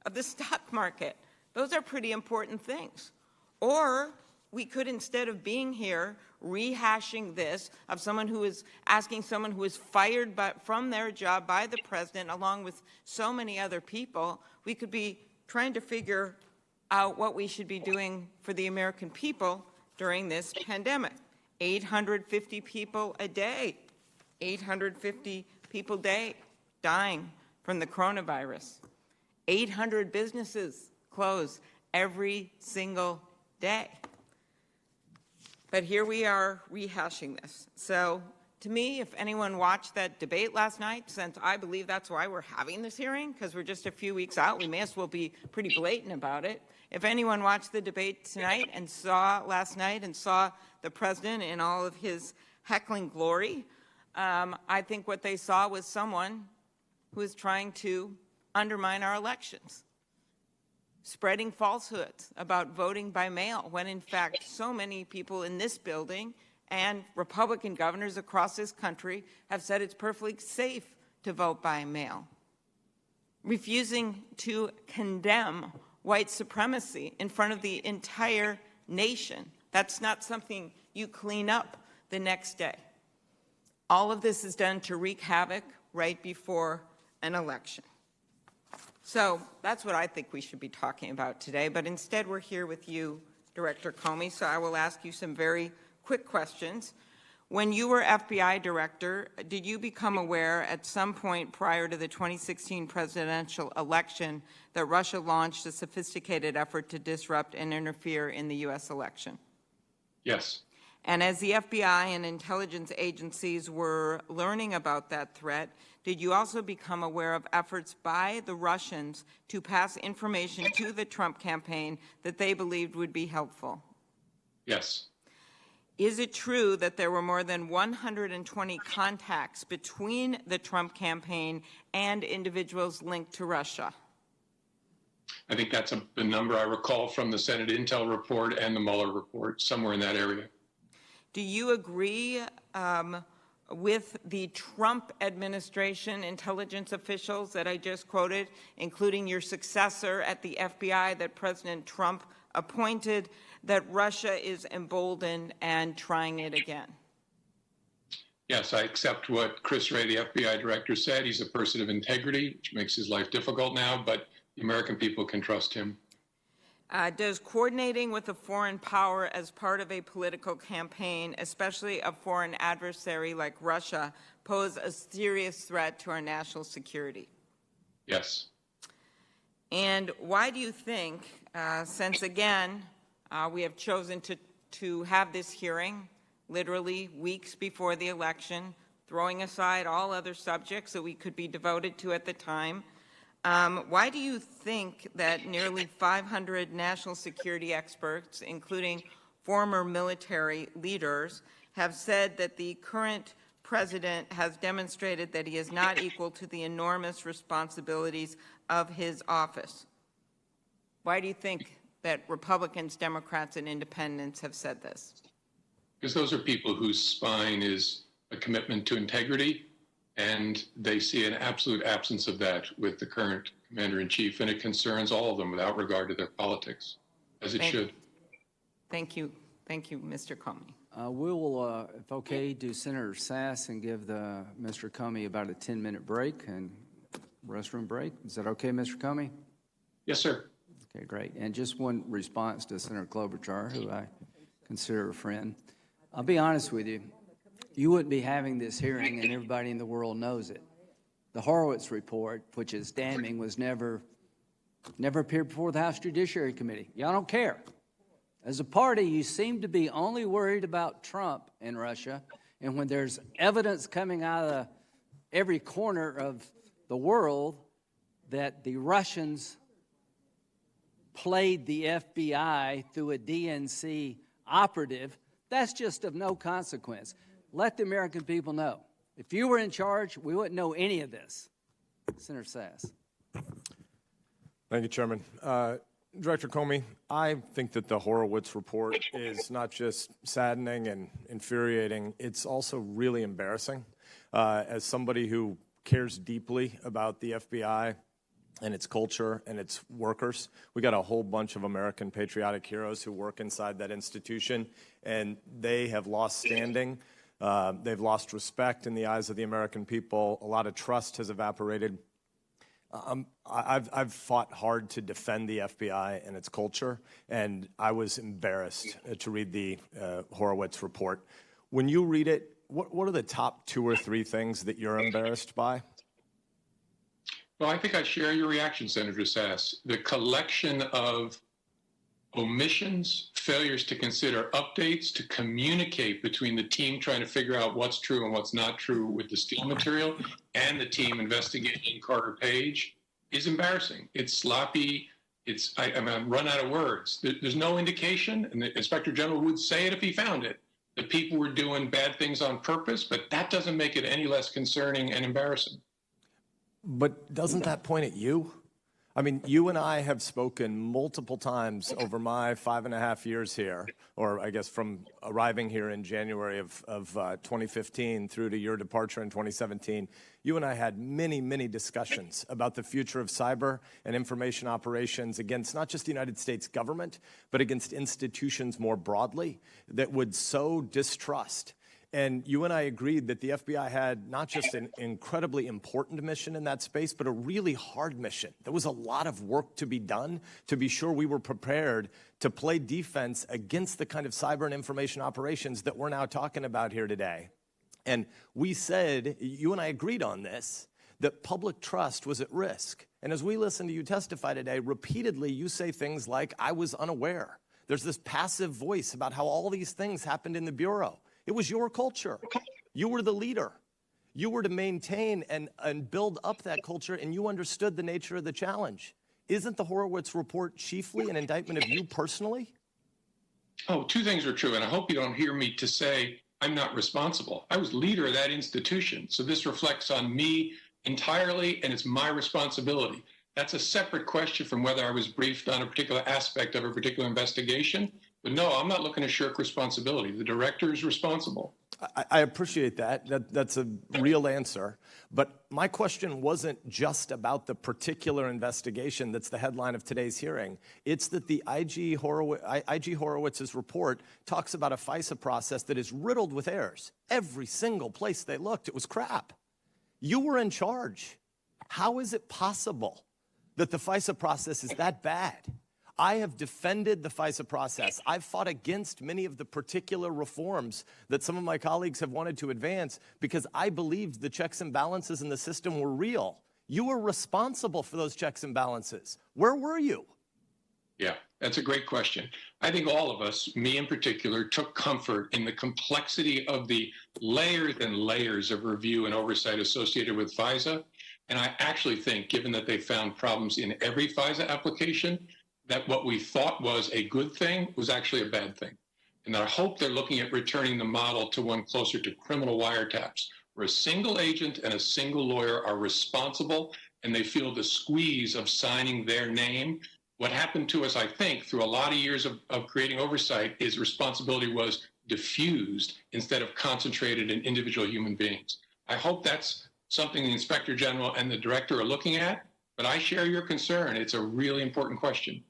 K: of the stock market. Those are pretty important things. Or we could, instead of being here rehashing this of someone who is asking someone who is fired from their job by the president along with so many other people, we could be trying to figure out what we should be doing for the American people during this pandemic. 850 people a day, 850 people a day dying from the coronavirus. 800 businesses close every single day. But here we are rehashing this. So to me, if anyone watched that debate last night, since I believe that's why we're having this hearing, because we're just a few weeks out, we may as well be pretty blatant about it. If anyone watched the debate tonight and last night and saw the president in all of his heckling glory, I think what they saw was someone who is trying to undermine our elections, spreading falsehoods about voting by mail, when in fact so many people in this building and Republican governors across this country have said it's perfectly safe to vote by mail. Refusing to condemn white supremacy in front of the entire nation. That's not something you clean up the next day. All of this is done to wreak havoc right before an election. So that's what I think we should be talking about today, but instead we're here with you, Director Comey, so I will ask you some very quick questions. When you were FBI Director, did you become aware at some point prior to the 2016 presidential election that Russia launched a sophisticated effort to disrupt and interfere in the U.S. election?
D: Yes.
K: And as the FBI and intelligence agencies were learning about that threat, did you also become aware of efforts by the Russians to pass information to the Trump campaign that they believed would be helpful?
D: Yes.
K: Is it true that there were more than 120 contacts between the Trump campaign and individuals linked to Russia?
D: I think that's the number I recall from the Senate Intel report and the Mueller report, somewhere in that area.
K: Do you agree with the Trump administration intelligence officials that I just quoted, including your successor at the FBI that President Trump appointed, that Russia is emboldened and trying it again?
D: Yes, I accept what Chris Wray, the FBI director, said. He's a person of integrity, which makes his life difficult now, but the American people can trust him.
K: Does coordinating with a foreign power as part of a political campaign, especially a foreign adversary like Russia, pose a serious threat to our national security?
D: Yes.
K: And why do you think, since again, we have chosen to have this hearing literally weeks before the election, throwing aside all other subjects that we could be devoted to at the time, why do you think that nearly 500 national security experts, including former military leaders, have said that the current president has demonstrated that he is not equal to the enormous responsibilities of his office? Why do you think that Republicans, Democrats, and independents have said this?
D: Because those are people whose spine is a commitment to integrity And they see an absolute absence of that with the current commander-in-chief, and it concerns all of them without regard to their politics, as it should.
K: Thank you. Thank you, Mr. Comey.
A: We will, if okay, do Senator Sass and give Mr. Comey about a 10-minute break and restroom break. Is that okay, Mr. Comey?
D: Yes, sir.
A: Okay, great. And just one response to Senator Klobuchar, who I consider a friend. I'll be honest with you. You wouldn't be having this hearing, and everybody in the world knows it. The Horowitz report, which is damning, was never appeared before the House Judiciary Committee. Y'all don't care. As a party, you seem to be only worried about Trump and Russia, and when there's evidence coming out of every corner of the world that the Russians played the FBI through a DNC operative, that's just of no consequence. Let the American people know. If you were in charge, we wouldn't know any of this. Senator Sass.
M: Thank you, Chairman. Director Comey, I think that the Horowitz report is not just saddening and infuriating, it's also really embarrassing. As somebody who cares deeply about the FBI and its culture and its workers, we got a whole bunch of American patriotic heroes who work inside that institution, and they have lost standing. They've lost respect in the eyes of the American people. A lot of trust has evaporated. I've fought hard to defend the FBI and its culture, and I was embarrassed to read the Horowitz report. When you read it, what are the top 2 or 3 things that you're embarrassed by?
D: Well, I think I share your reaction, Senator Sass. The collection of omissions, failures to consider updates, to communicate between the team trying to figure out what's true and what's not true with the Steele material and the team investigating Carter Page is embarrassing. It's sloppy. I'm run out of words. There's no indication, and the Inspector General would say it if he found it, that people were doing bad things on purpose, but that doesn't make it any less concerning and embarrassing.
M: But doesn't that point at you? I mean, you and I have spoken multiple times over my 5.5 years here, or I guess from arriving here in January of 2015 through to your departure in 2017. You and I had many, many discussions about the future of cyber and information operations against not just the United States government, but against institutions more broadly that would sow distrust. And you and I agreed that the FBI had not just an incredibly important mission in that space, but a really hard mission. There was a lot of work to be done to be sure we were prepared to play defense against the kind of cyber and information operations that we're now talking about here today. And we said, you and I agreed on this, that public trust was at risk. And as we listen to you testify today, repeatedly you say things like, I was unaware. There's this passive voice about how all these things happened in the Bureau. It was your culture. You were the leader. You were to maintain and build up that culture, and you understood the nature of the challenge. Isn't the Horowitz report chiefly an indictment of you personally?
D: Oh, 2 things are true, and I hope you don't hear me to say I'm not responsible. I was leader of that institution, so this reflects on me entirely, and it's my responsibility. That's a separate question from whether I was briefed on a particular aspect of a particular investigation. But no, I'm not looking to shirk responsibility. The director is responsible.
M: I appreciate that. That's a real answer. But my question wasn't just about the particular investigation that's the headline of today's hearing. It's that the IG Horowitz's report talks about a FISA process that is riddled with errors. Every single place they looked, it was crap. You were in charge. How is it possible that the FISA process is that bad? I have defended the FISA process. I've fought against many of the particular reforms that some of my colleagues have wanted to advance because I believed the checks and balances in the system were real. You were responsible for those checks and balances. Where were you?
D: Yeah, that's a great question. I think all of us, me in particular, took comfort in the complexity of the layers and layers of review and oversight associated with FISA. And I actually think, given that they found problems in every FISA application, that what we thought was a good thing was actually a bad thing. And I hope they're looking at returning the model to one closer to criminal wiretaps, where a single agent and a single lawyer are responsible and they feel the squeeze of signing their name. What happened to us, I think, through a lot of years of creating oversight is responsibility was diffused instead of concentrated in individual human beings. I hope that's something the Inspector General and the Director are looking at, but I share your concern. It's a really important question.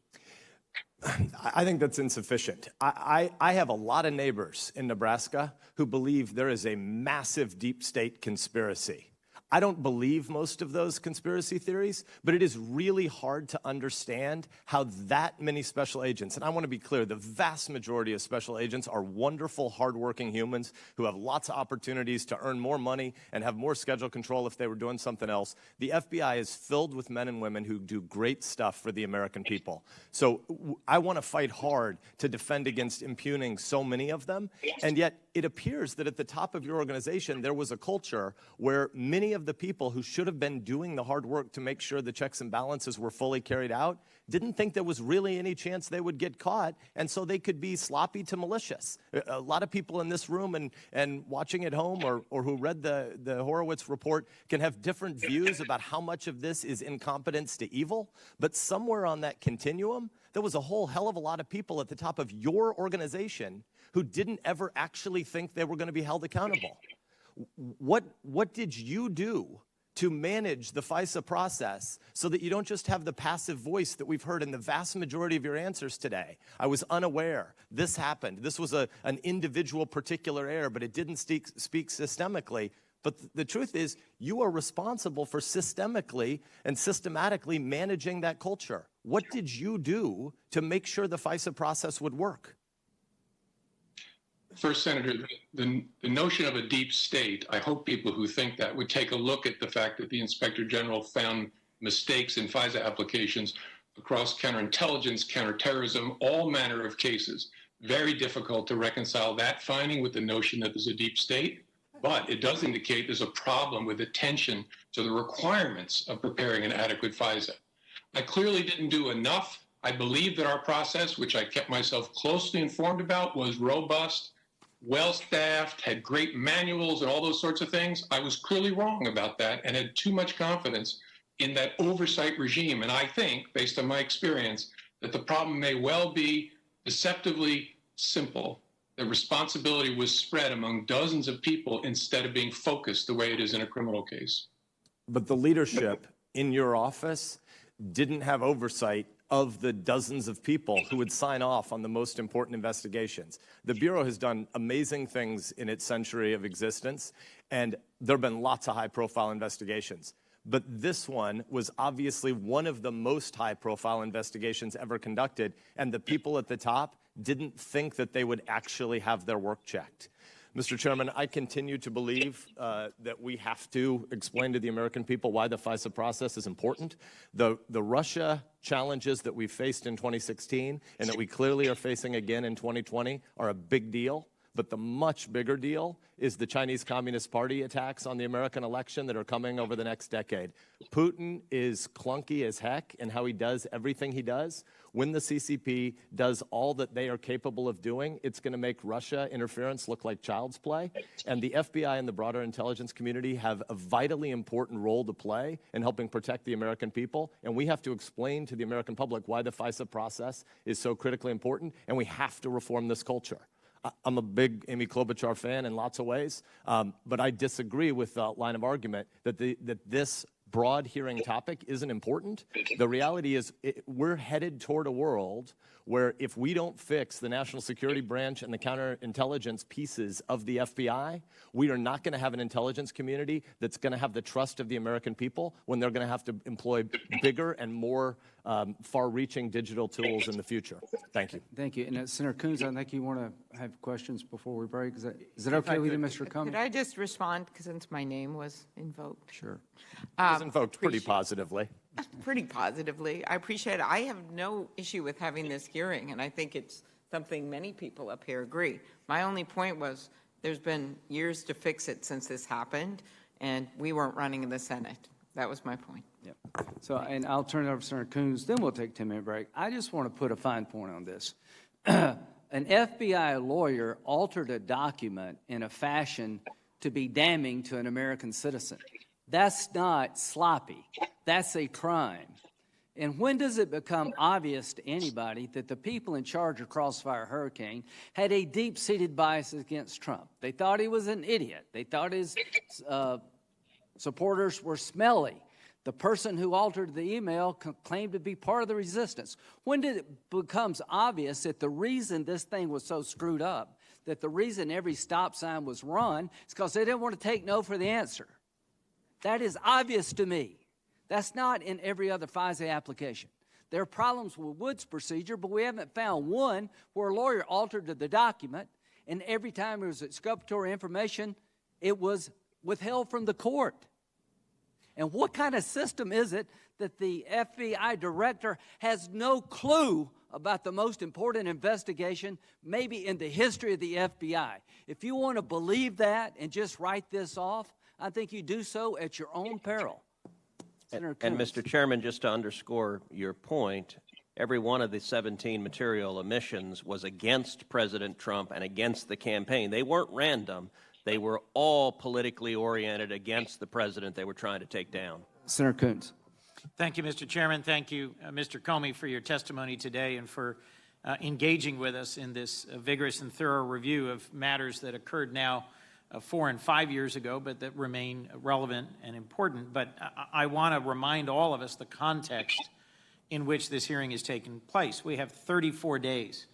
M: I think that's insufficient. I have a lot of neighbors in Nebraska who believe there is a massive deep state conspiracy. I don't believe most of those conspiracy theories, but it is really hard to understand how that many special agents, and I want to be clear, the vast majority of special agents are wonderful, hardworking humans who have lots of opportunities to earn more money and have more schedule control if they were doing something else. The FBI is filled with men and women who do great stuff for the American people. So I want to fight hard to defend against impugning so many of them, and yet it appears that at the top of your organization there was a culture where many of the people who should have been doing the hard work to make sure the checks and balances were fully carried out didn't think there was really any chance they would get caught, and so they could be sloppy to malicious. A lot of people in this room and watching at home or who read the Horowitz report can have different views about how much of this is incompetence to evil, but somewhere on that continuum, there was a whole hell of a lot of people at the top of your organization who didn't ever actually think they were going to be held accountable. What did you do to manage the FISA process so that you don't just have the passive voice that we've heard in the vast majority of your answers today? I was unaware. This happened. This was an individual particular error, but it didn't speak systemically. But the truth is, you are responsible for systemically and systematically managing that culture. What did you do to make sure the FISA process would work?
D: First, Senator, the notion of a deep state, I hope people who think that would take a look at the fact that the Inspector General found mistakes in FISA applications across counterintelligence, counterterrorism, all manner of cases. Very difficult to reconcile that finding with the notion that there's a deep state, but it does indicate there's a problem with attention to the requirements of preparing an adequate FISA. I clearly didn't do enough. I believe that our process, which I kept myself closely informed about, was robust, well-staffed, had great manuals and all those sorts of things. I was clearly wrong about that and had too much confidence in that oversight regime. And I think, based on my experience, that the problem may well be deceptively simple. The responsibility was spread among dozens of people instead of being focused the way it is in a criminal case.
M: But the leadership in your office didn't have oversight of the dozens of people who would sign off on the most important investigations. The Bureau has done amazing things in its century of existence, and there have been lots of high-profile investigations. But this one was obviously one of the most high-profile investigations ever conducted, and the people at the top didn't think that they would actually have their work checked. Mr. Chairman, I continue to believe that we have to explain to the American people why the FISA process is important. The Russia challenges that we faced in 2016 and that we clearly are facing again in 2020 are a big deal. But the much bigger deal is the Chinese Communist Party attacks on the American election that are coming over the next decade. Putin is clunky as heck in how he does everything he does. When the CCP does all that they are capable of doing, it's going to make Russia interference look like child's play. And the FBI and the broader intelligence community have a vitally important role to play in helping protect the American people. And we have to explain to the American public why the FISA process is so critically important, and we have to reform this culture. I'm a big Amy Klobuchar fan in lots of ways, but I disagree with the line of argument that this broad hearing topic isn't important. The reality is we're headed toward a world where if we don't fix the national security branch and the counterintelligence pieces of the FBI, we are not going to have an intelligence community that's going to have the trust of the American people when they're going to have to employ bigger and more far-reaching digital tools in the future. Thank you.
A: Thank you. And Senator Coons, I think you want to have questions before we break. Is that okay with you, Mr. Comey?
K: Could I just respond, because since my name was invoked?
A: Sure.
M: It was invoked pretty positively.
K: Pretty positively. I appreciate it. I have no issue with having this hearing, and I think it's something many people up here agree. My only point was there's been years to fix it since this happened, and we weren't running in the Senate. That was my point.
A: Yep. So, and I'll turn it over to Senator Coons, then we'll take a 10-minute break. I just want to put a fine point on this. An FBI lawyer altered a document in a fashion to be damning to an American citizen. That's not sloppy. That's a crime. And when does it become obvious to anybody that the people in charge of Crossfire Hurricane had a deep-seated bias against Trump? They thought he was an idiot. They thought his Supporters were smelly. The person who altered the email claimed to be part of the resistance. When did it become obvious that the reason this thing was so screwed up, that the reason every stop sign was run, is because they didn't want to take no for the answer? That is obvious to me. That's not in every other FISA application. There are problems with Wood's procedure, but we haven't found one where a lawyer altered the document, and every time there was exculpatory information, it was withheld from the court. And what kind of system is it that the FBI director has no clue about the most important investigation maybe in the history of the FBI? If you want to believe that and just write this off, I think you do so at your own peril.
L: And Mr. Chairman, just to underscore your point, every one of the 17 material omissions was against President Trump and against the campaign. They weren't random. They were all politically oriented against the president they were trying to take down.
A: Senator Coons.
N: Thank you, Mr. Chairman. Thank you, Mr. Comey, for your testimony today and for engaging with us in this vigorous and thorough review of matters that occurred now 4 and 5 years ago, but that remain relevant and important. But I want to remind all of us the context in which this hearing is taking place. We have 34 days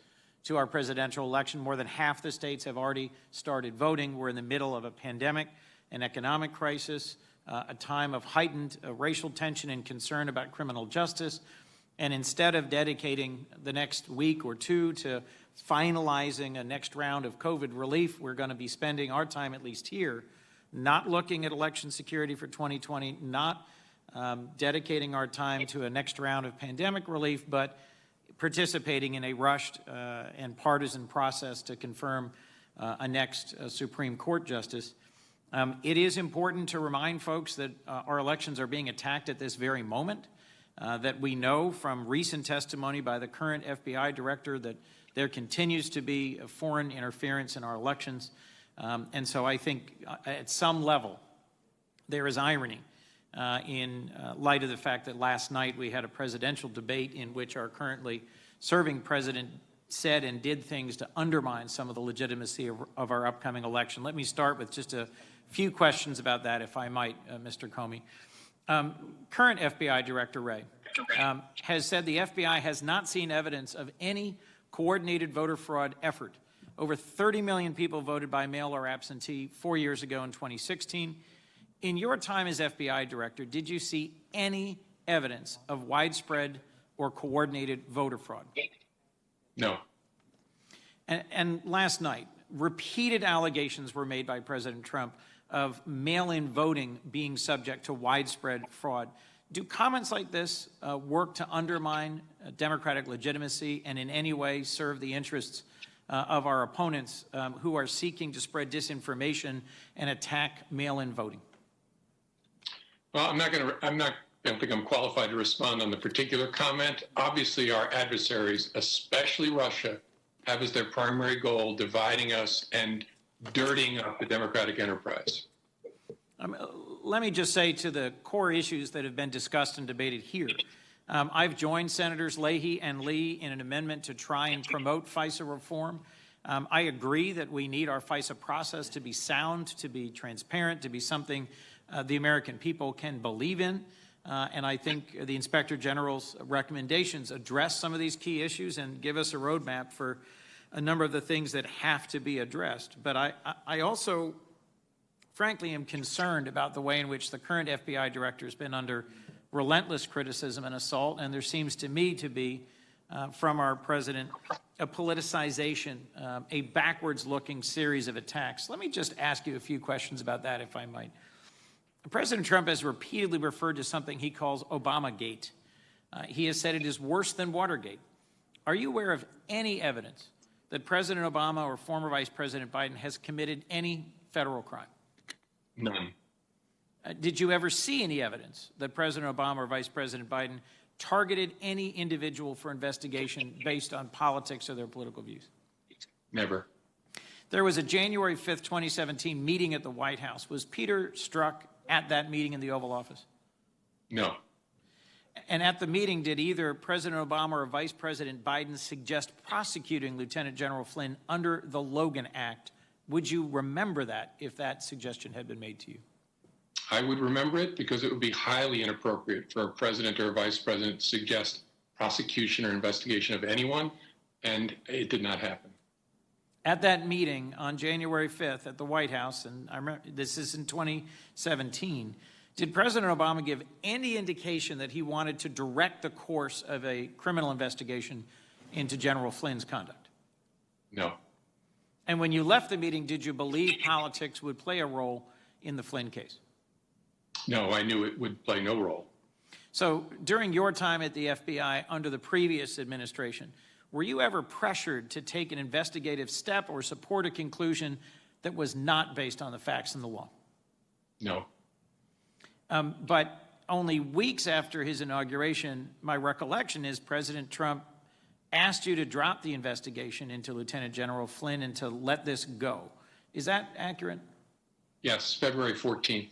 N: to our presidential election. More than half the states have already started voting. We're in the middle of a pandemic, an economic crisis, a time of heightened racial tension and concern about criminal justice. And instead of dedicating the next week or two to finalizing a next round of COVID relief, we're going to be spending our time, at least here, not looking at election security for 2020, not dedicating our time to a next round of pandemic relief, but participating in a rushed and partisan process to confirm a next Supreme Court justice. It is important to remind folks that our elections are being attacked at this very moment, that we know from recent testimony by the current FBI director that there continues to be a foreign interference in our elections. And so I think at some level there is irony in light of the fact that last night we had a presidential debate in which our currently serving president said and did things to undermine some of the legitimacy of our upcoming election. Let me start with just a few questions about that, if I might, Mr. Comey. Current FBI Director Wray has said the FBI has not seen evidence of any coordinated voter fraud effort. Over 30 million people voted by mail or absentee 4 years ago in 2016. In your time as FBI Director, did you see any evidence of widespread or coordinated voter fraud?
D: No.
N: And last night, repeated allegations were made by President Trump of mail-in voting being subject to widespread fraud. Do comments like this work to undermine democratic legitimacy and in any way serve the interests of our opponents who are seeking to spread disinformation and attack mail-in voting?
D: Well, I don't think I'm qualified to respond on the particular comment. Obviously, our adversaries, especially Russia, have as their primary goal dividing us and dirtying up the democratic enterprise.
N: Let me just say to the core issues that have been discussed and debated here, I've joined Senators Leahy and Lee in an amendment to try and promote FISA reform. I agree that we need our FISA process to be sound, to be transparent, to be something the American people can believe in. And I think the Inspector General's recommendations address some of these key issues and give us a roadmap for a number of the things that have to be addressed. But I also, frankly, am concerned about the way in which the current FBI director has been under relentless criticism and assault, and there seems to me to be, from our president, a politicization, a backwards-looking series of attacks. Let me just ask you a few questions about that, if I might. President Trump has repeatedly referred to something he calls Obamagate. He has said it is worse than Watergate. Are you aware of any evidence that President Obama or former Vice President Biden has committed any federal crime?
D: None.
N: Did you ever see any evidence that President Obama or Vice President Biden targeted any individual for investigation based on politics or their political views?
D: Never.
N: There was a January 5th, 2017 meeting at the White House. Was Peter Strzok at that meeting in the Oval Office?
D: No.
N: And at the meeting, did either President Obama or Vice President Biden suggest prosecuting Lieutenant General Flynn under the Logan Act? Would you remember that if that suggestion had been made to you?
D: I would remember it because it would be highly inappropriate for a president or a vice president to suggest prosecution or investigation of anyone, and it did not happen.
N: At that meeting on January 5th at the White House, and I remember this is in 2017, did President Obama give any indication that he wanted to direct the course of a criminal investigation into General Flynn's conduct?
D: No.
N: And when you left the meeting, did you believe politics would play a role in the Flynn case?
D: No, I knew it would play no role.
N: So during your time at the FBI under the previous administration, were you ever pressured to take an investigative step or support a conclusion that was not based on the facts and the law?
D: No.
N: But only weeks after his inauguration, my recollection is President Trump asked you to drop the investigation into Lieutenant General Flynn and to let this go. Is that accurate?
D: Yes, February 14th.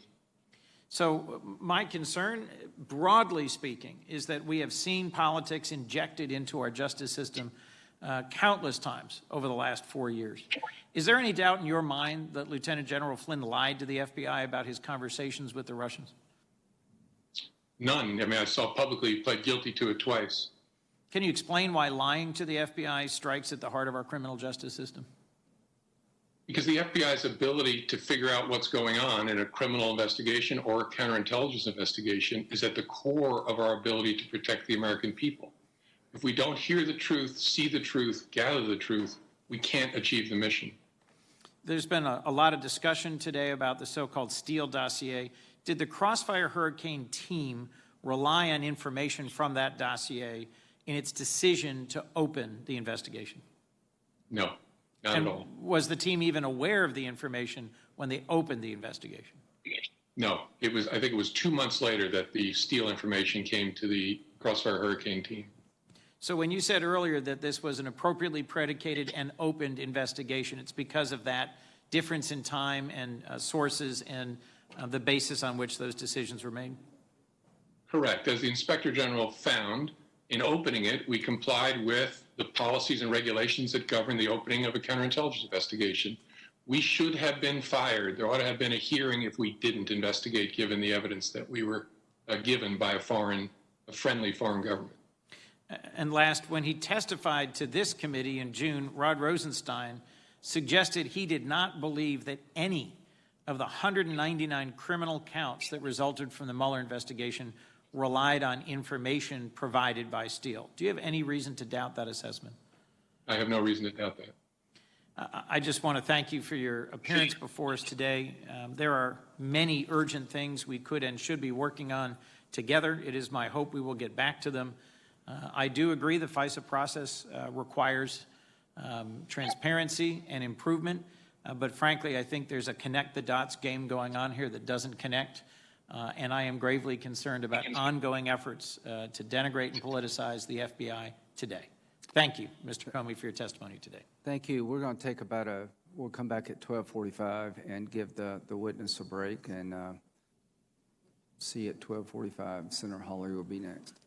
N: So my concern, broadly speaking, is that we have seen politics injected into our justice system countless times over the last 4 years. Is there any doubt in your mind that Lieutenant General Flynn lied to the FBI about his conversations with the Russians?
D: None. I mean, I saw publicly he pled guilty to it twice.
N: Can you explain why lying to the FBI strikes at the heart of our criminal justice system?
D: Because the FBI's ability to figure out what's going on in a criminal investigation or a counterintelligence investigation is at the core of our ability to protect the American people. If we don't hear the truth, see the truth, gather the truth, we can't achieve the mission.
N: There's been a lot of discussion today about the so-called Steele dossier. Did the Crossfire Hurricane team rely on information from that dossier in its decision to open the investigation?
D: No, not
N: And
D: at all.
N: was the team even aware of the information when they opened the investigation?
D: No, I think it was 2 months later that the Steele information came to the Crossfire Hurricane team.
N: So when you said earlier that this was an appropriately predicated and opened investigation, it's because of that difference in time and sources and the basis on which those decisions were made?
D: Correct. As the Inspector General found, in opening it, we complied with the policies and regulations that govern the opening of a counterintelligence investigation. We should have been fired. There ought to have been a hearing if we didn't investigate, given the evidence that we were given by a friendly foreign government.
N: And last, when he testified to this committee in June, Rod Rosenstein suggested he did not believe that any of the 199 criminal counts that resulted from the Mueller investigation relied on information provided by Steele. Do you have any reason to doubt that assessment?
D: I have no reason to doubt that.
N: I just want to thank you for your appearance before us today. There are many urgent things we could and should be working on together. It is my hope we will get back to them. I do agree the FISA process requires transparency and improvement, but frankly, I think there's a connect-the-dots game going on here that doesn't connect, and I am gravely concerned about ongoing efforts to denigrate and politicize the FBI today. Thank you, Mr. Comey, for your testimony today.
A: Thank you. We're going to take we'll come back at 12:45 and give the witness a break, and see you at 12:45. Senator Hawley will be next.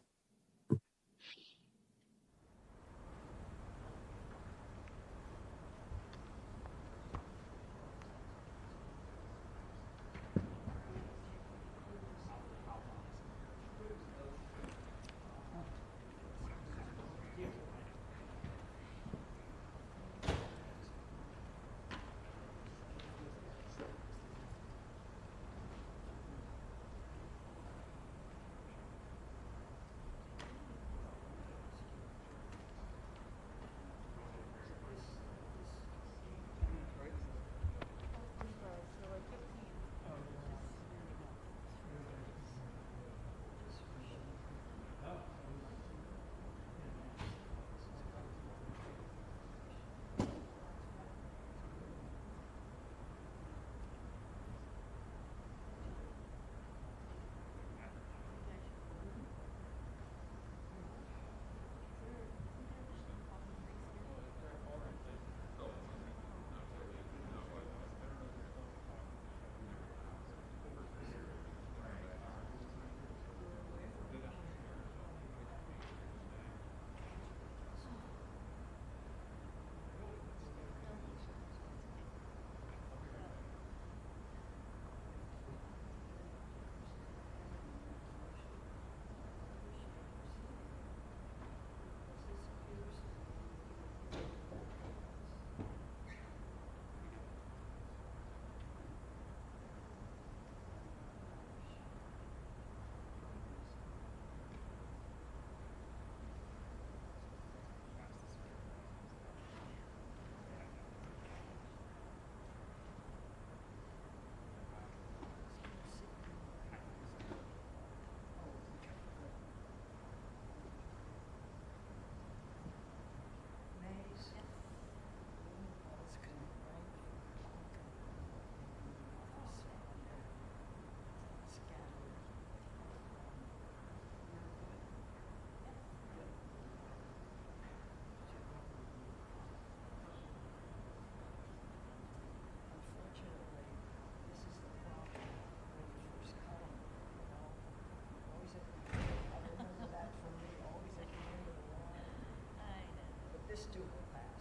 C: two will pass.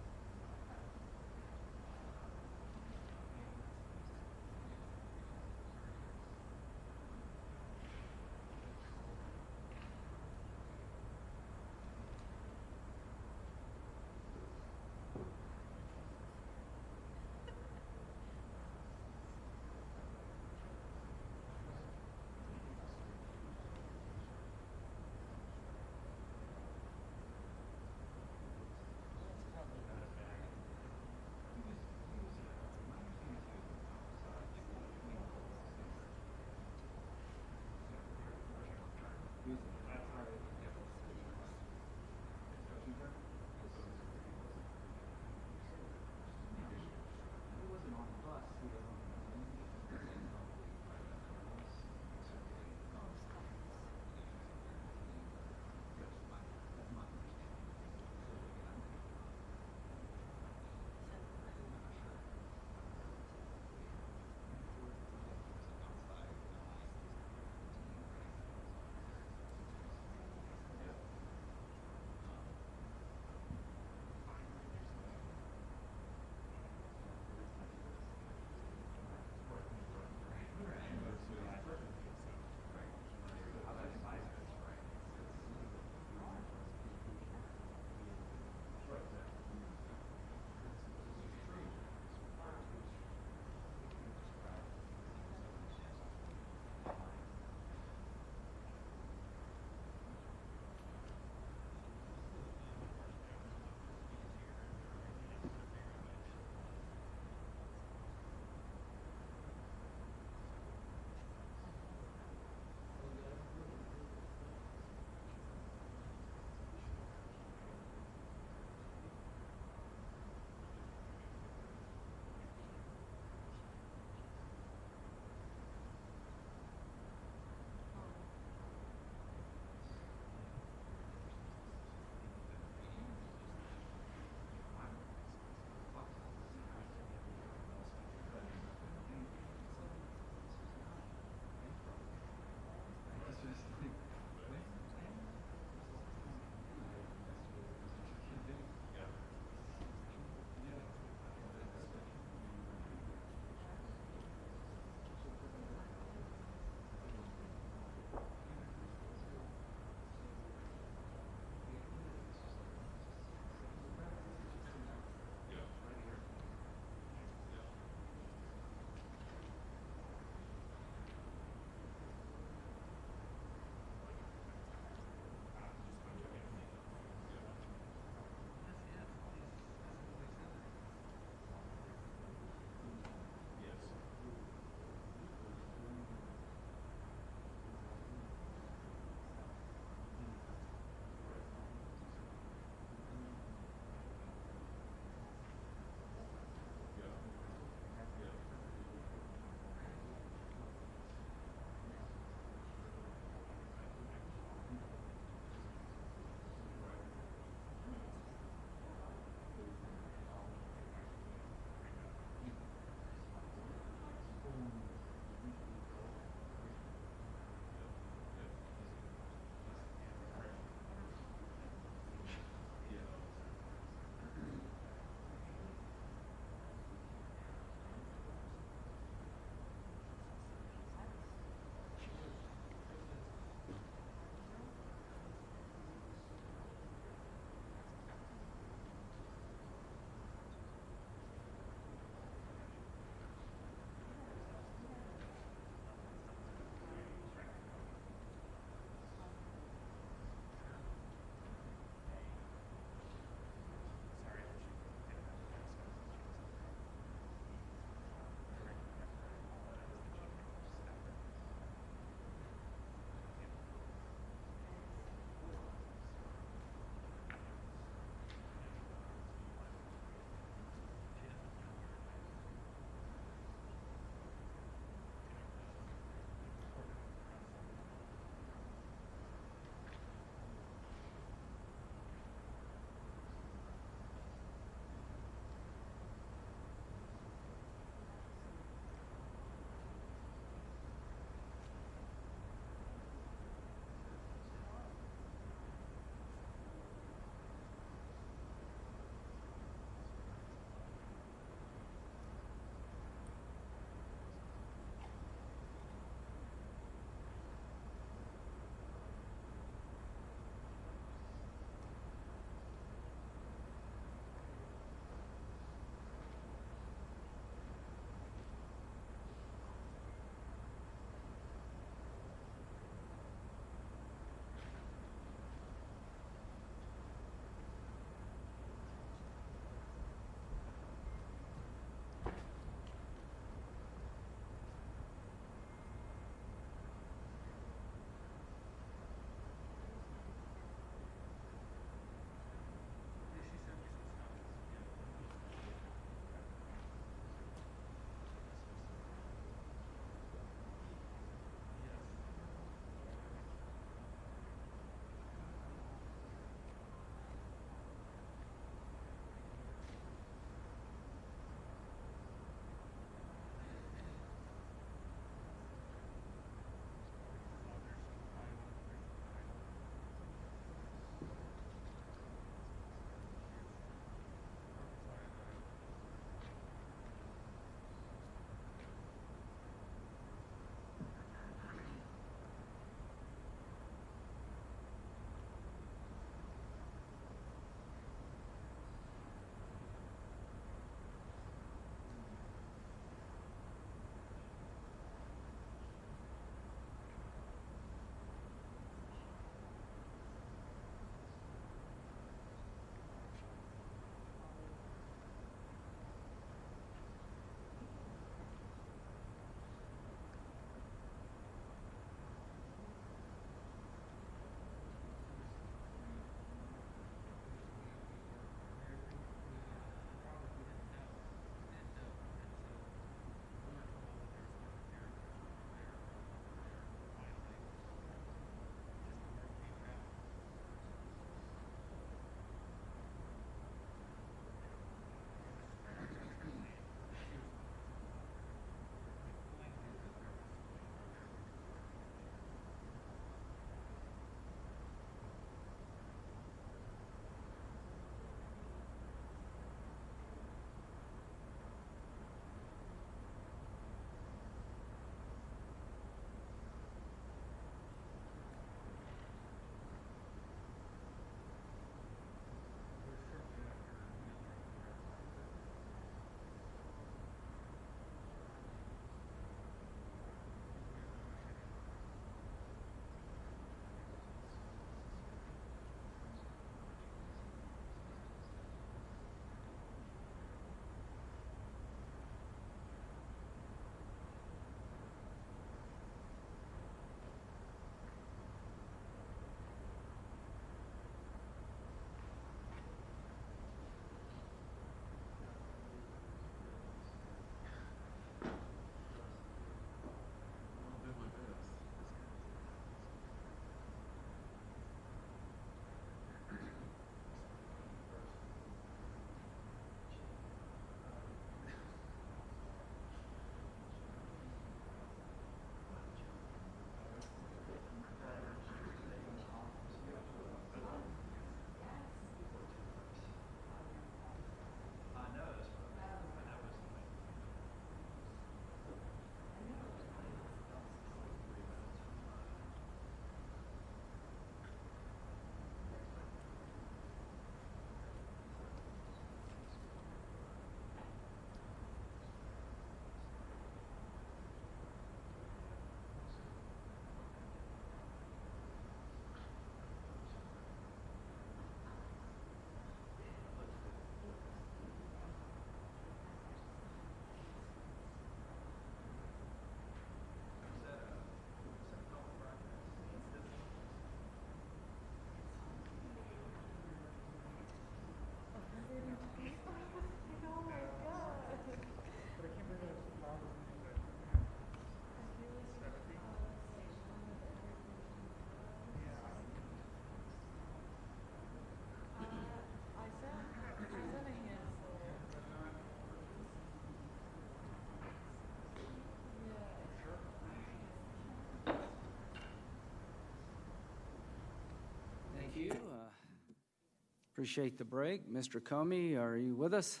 A: Appreciate the break. Mr. Comey, are you with us?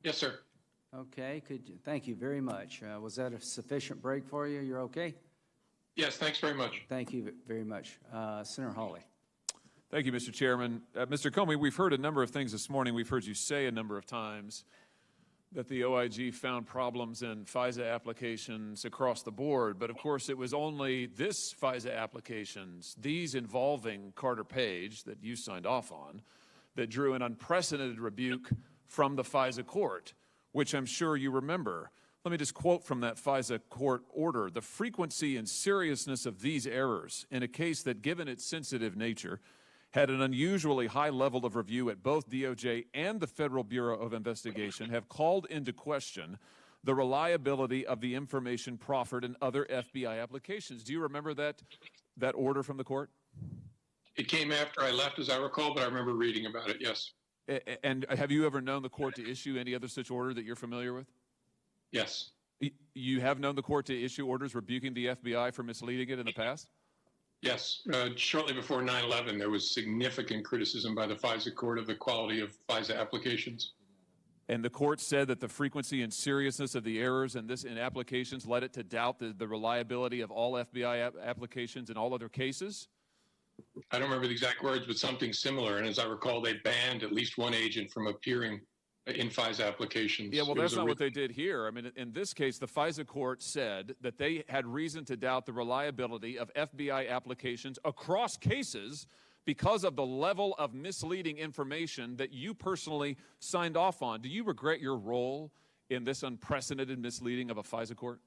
D: Yes, sir.
A: Okay, thank you very much. Was that a sufficient break for you? You're okay?
D: Yes, thanks very much.
A: Thank you very much. Senator Hawley.
O: Thank you, Mr. Chairman. Mr. Comey, we've heard a number of things this morning. We've heard you say a number of times that the OIG found problems in FISA applications across the board. But of course, it was only this FISA applications, these involving Carter Page that you signed off on, that drew an unprecedented rebuke from the FISA court, which I'm sure you remember. Let me just quote from that FISA court order. The frequency and seriousness of these errors in a case that, given its sensitive nature, had an unusually high level of review at both DOJ and the Federal Bureau of Investigation have called into question the reliability of the information proffered in other FBI applications. Do you remember that order from the court?
D: It came after I left, as I recall, but I remember reading about it, yes.
O: And have you ever known the court to issue any other such order that you're familiar with?
D: Yes.
O: You have known the court to issue orders rebuking the FBI for misleading it in the past?
D: Yes. Shortly before 9/11, there was significant criticism by the FISA court of the quality of FISA applications.
O: And the court said that the frequency and seriousness of the errors in applications led it to doubt the reliability of all FBI applications in all other cases?
D: I don't remember the exact words, but something similar. And as I recall, they banned at least one agent from appearing in FISA applications.
O: Yeah, well, that's not what they did here. I mean, in this case, the FISA court said that they had reason to doubt the reliability of FBI applications across cases because of the level of misleading information that you personally signed off on. Do you regret your role in this unprecedented misleading of a FISA court?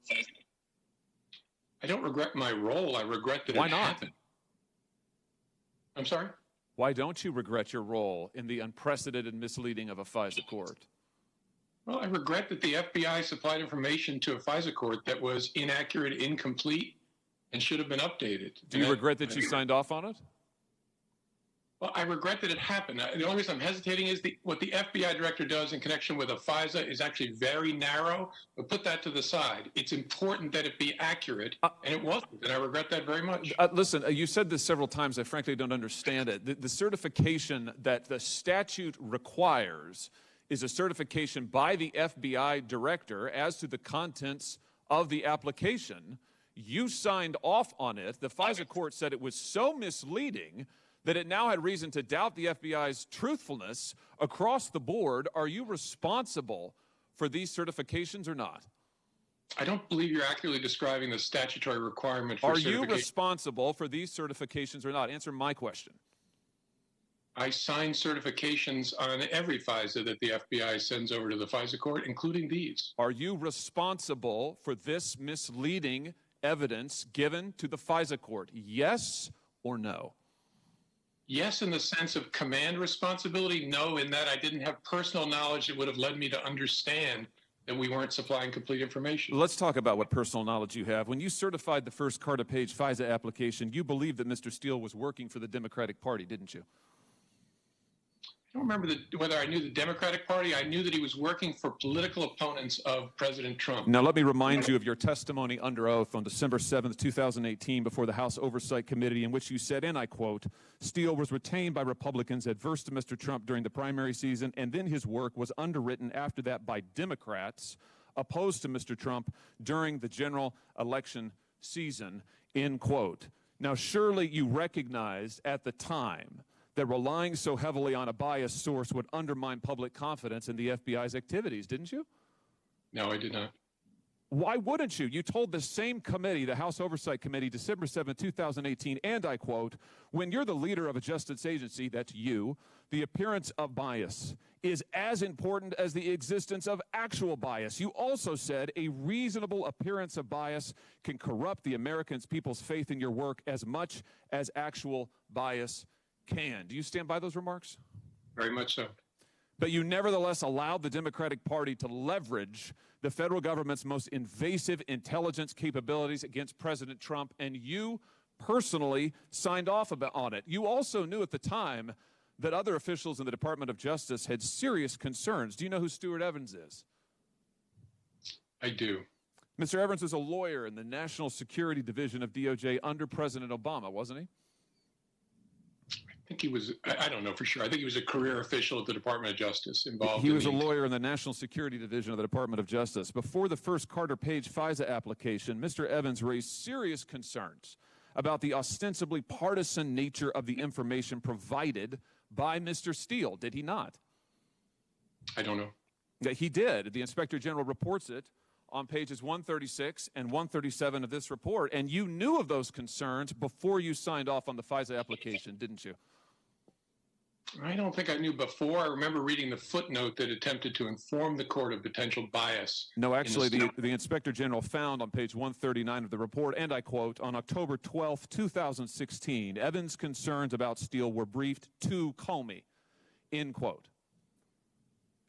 D: I don't regret my role. I regret that
O: Why
D: it
O: not?
D: happened. I'm sorry?
O: Why don't you regret your role in the unprecedented misleading of a FISA court?
D: Well, I regret that the FBI supplied information to a FISA court that was inaccurate, incomplete, and should have been updated.
O: Do you regret that you signed off on it?
D: Well, I regret that it happened. The only reason I'm hesitating is what the FBI director does in connection with a FISA is actually very narrow, but put that to the side. It's important that it be accurate, and it wasn't, and I regret that very much.
O: Listen, you said this several times. I frankly don't understand it. The certification that the statute requires is a certification by the FBI director as to the contents of the application. You signed off on it. The FISA court said it was so misleading that it now had reason to doubt the FBI's truthfulness across the board. Are you responsible for these certifications or not?
D: I don't believe you're accurately describing the statutory requirement for certification.
O: Are you responsible for these certifications or not? Answer my question.
D: I sign certifications on every FISA that the FBI sends over to the FISA court, including these.
O: Are you responsible for this misleading evidence given to the FISA court? Yes or no?
D: Yes, in the sense of command responsibility. No, in that I didn't have personal knowledge that would have led me to understand that we weren't supplying complete information.
O: Let's talk about what personal knowledge you have. When you certified the first Carter Page FISA application, you believed that Mr. Steele was working for the Democratic Party, didn't you?
D: I don't remember whether I knew the Democratic Party. I knew that he was working for political opponents of President Trump.
O: Now, let me remind you of your testimony under oath on December 7th, 2018, before the House Oversight Committee, in which you said, and I quote, Steele was retained by Republicans adverse to Mr. Trump during the primary season, and then his work was underwritten after that by Democrats opposed to Mr. Trump during the general election season, end quote. Now, surely you recognized at the time that relying so heavily on a biased source would undermine public confidence in the FBI's activities, didn't you?
D: No, I did not.
O: Why wouldn't you? You told the same committee, the House Oversight Committee, December 7, 2018, and I quote, when you're the leader of a justice agency, that's you, the appearance of bias is as important as the existence of actual bias. You also said a reasonable appearance of bias can corrupt the American people's faith in your work as much as actual bias can. Do you stand by those remarks?
D: Very much so.
O: But you nevertheless allowed the Democratic Party to leverage the federal government's most invasive intelligence capabilities against President Trump, and you personally signed off on it. You also knew at the time that other officials in the Department of Justice had serious concerns. Do you know who Stuart Evans is?
D: I do.
O: Mr. Evans was a lawyer in the National Security Division of DOJ under President Obama, wasn't he?
D: think he was, I don't know for sure. I think he was a career official at the Department of Justice involved.
O: He was a lawyer in the National Security Division of the Department of Justice. Before the first Carter Page FISA application, Mr. Evans raised serious concerns about the ostensibly partisan nature of the information provided by Mr. Steele. Did he not?
D: I don't know.
O: He did. The Inspector General reports it on pages 136 and 137 of this report, and you knew of those concerns before you signed off on the FISA application, didn't you?
D: I don't think I knew before. I remember reading the footnote that attempted to inform the court of potential bias.
O: No, actually, the Inspector General found on page 139 of the report, and I quote, on October 12, 2016, Evans' concerns about Steele were briefed to Comey, end quote.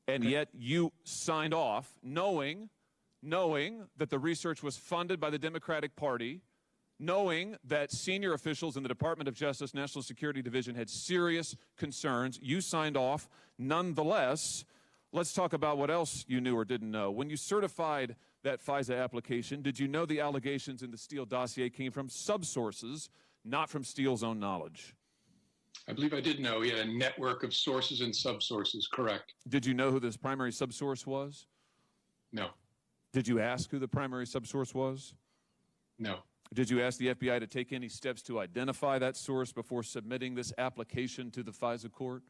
O: And yet you signed off knowing that the research was funded by the Democratic Party, knowing that senior officials in the Department of Justice National Security Division had serious concerns. You signed off nonetheless. Let's talk about what else you knew or didn't know. When you certified that FISA application, did you know the allegations in the Steele dossier came from subsources, not from Steele's own knowledge?
D: I believe I did know. He had a network of sources and subsources, correct.
O: Did you know who this primary subsource was?
D: No.
O: Did you ask who the primary subsource was?
D: No.
O: Did you ask the FBI to take any steps to identify that source before submitting this application to the FISA court?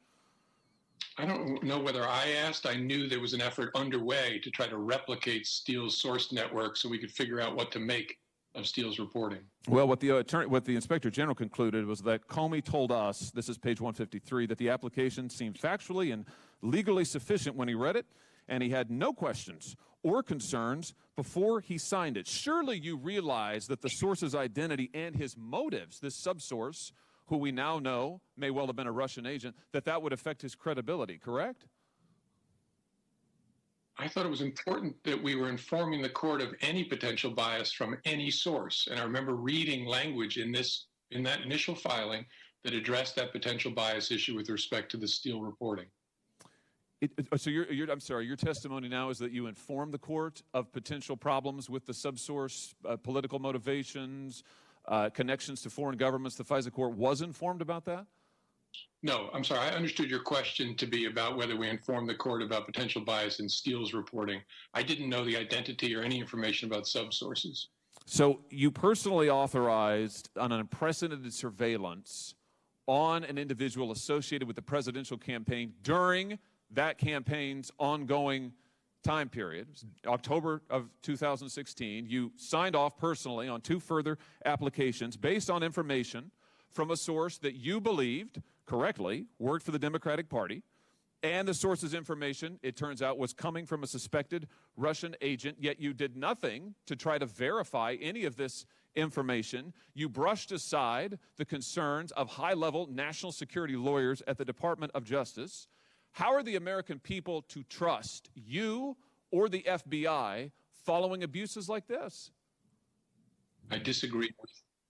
D: I don't know whether I asked. I knew there was an effort underway to try to replicate Steele's source network so we could figure out what to make of Steele's reporting.
O: Well, what the Inspector General concluded was that Comey told us, this is page 153, that the application seemed factually and legally sufficient when he read it, and he had no questions or concerns before he signed it. Surely you realize that the source's identity and his motives, this subsource, who we now know may well have been a Russian agent, that would affect his credibility, correct?
D: I thought it was important that we were informing the court of any potential bias from any source. And I remember reading language in that initial filing that addressed that potential bias issue with respect to the Steele reporting.
O: So I'm sorry, your testimony now is that you informed the court of potential problems with the subsource, political motivations, connections to foreign governments. The FISA court was informed about that?
D: No, I'm sorry. I understood your question to be about whether we informed the court about potential bias in Steele's reporting. I didn't know the identity or any information about subsources.
O: So you personally authorized an unprecedented surveillance on an individual associated with the presidential campaign during that campaign's ongoing time period, October of 2016. You signed off personally on 2 further applications based on information from a source that you believed correctly worked for the Democratic Party, and the source's information, it turns out, was coming from a suspected Russian agent, yet you did nothing to try to verify any of this information. You brushed aside the concerns of high-level national security lawyers at the Department of Justice. How are the American people to trust you or the FBI following abuses like this?
D: I disagree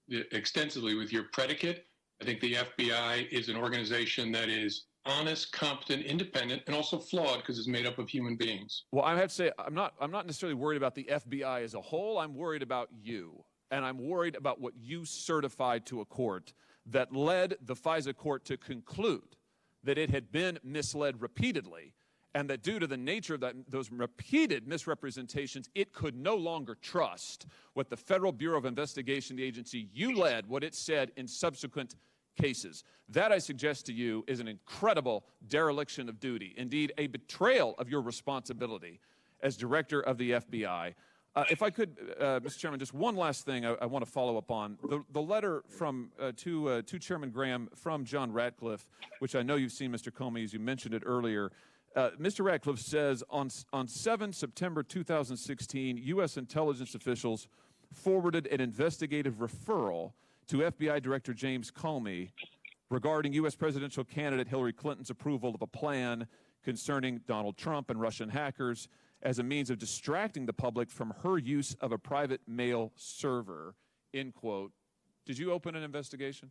D: extensively with your predicate. I think the FBI is an organization that is honest, competent, independent, and also flawed because it's made up of human beings.
O: Well, I have to say, I'm not necessarily worried about the FBI as a whole. I'm worried about you, and I'm worried about what you certified to a court that led the FISA court to conclude that it had been misled repeatedly, and that due to the nature of those repeated misrepresentations, it could no longer trust what the Federal Bureau of Investigation, the agency you led, what it said in subsequent cases. That, I suggest to you, is an incredible dereliction of duty, indeed a betrayal of your responsibility as director of the FBI. If I could, Mr. Chairman, just one last thing I want to follow up on. The letter from to Chairman Graham from John Ratcliffe, which I know you've seen, Mr. Comey, as you mentioned it earlier. Mr. Ratcliffe says, on 7 September 2016, U.S. intelligence officials forwarded an investigative referral to FBI Director James Comey regarding U.S. presidential candidate Hillary Clinton's approval of a plan concerning Donald Trump and Russian hackers as a means of distracting the public from her use of a private mail server, end quote. Did you open an investigation?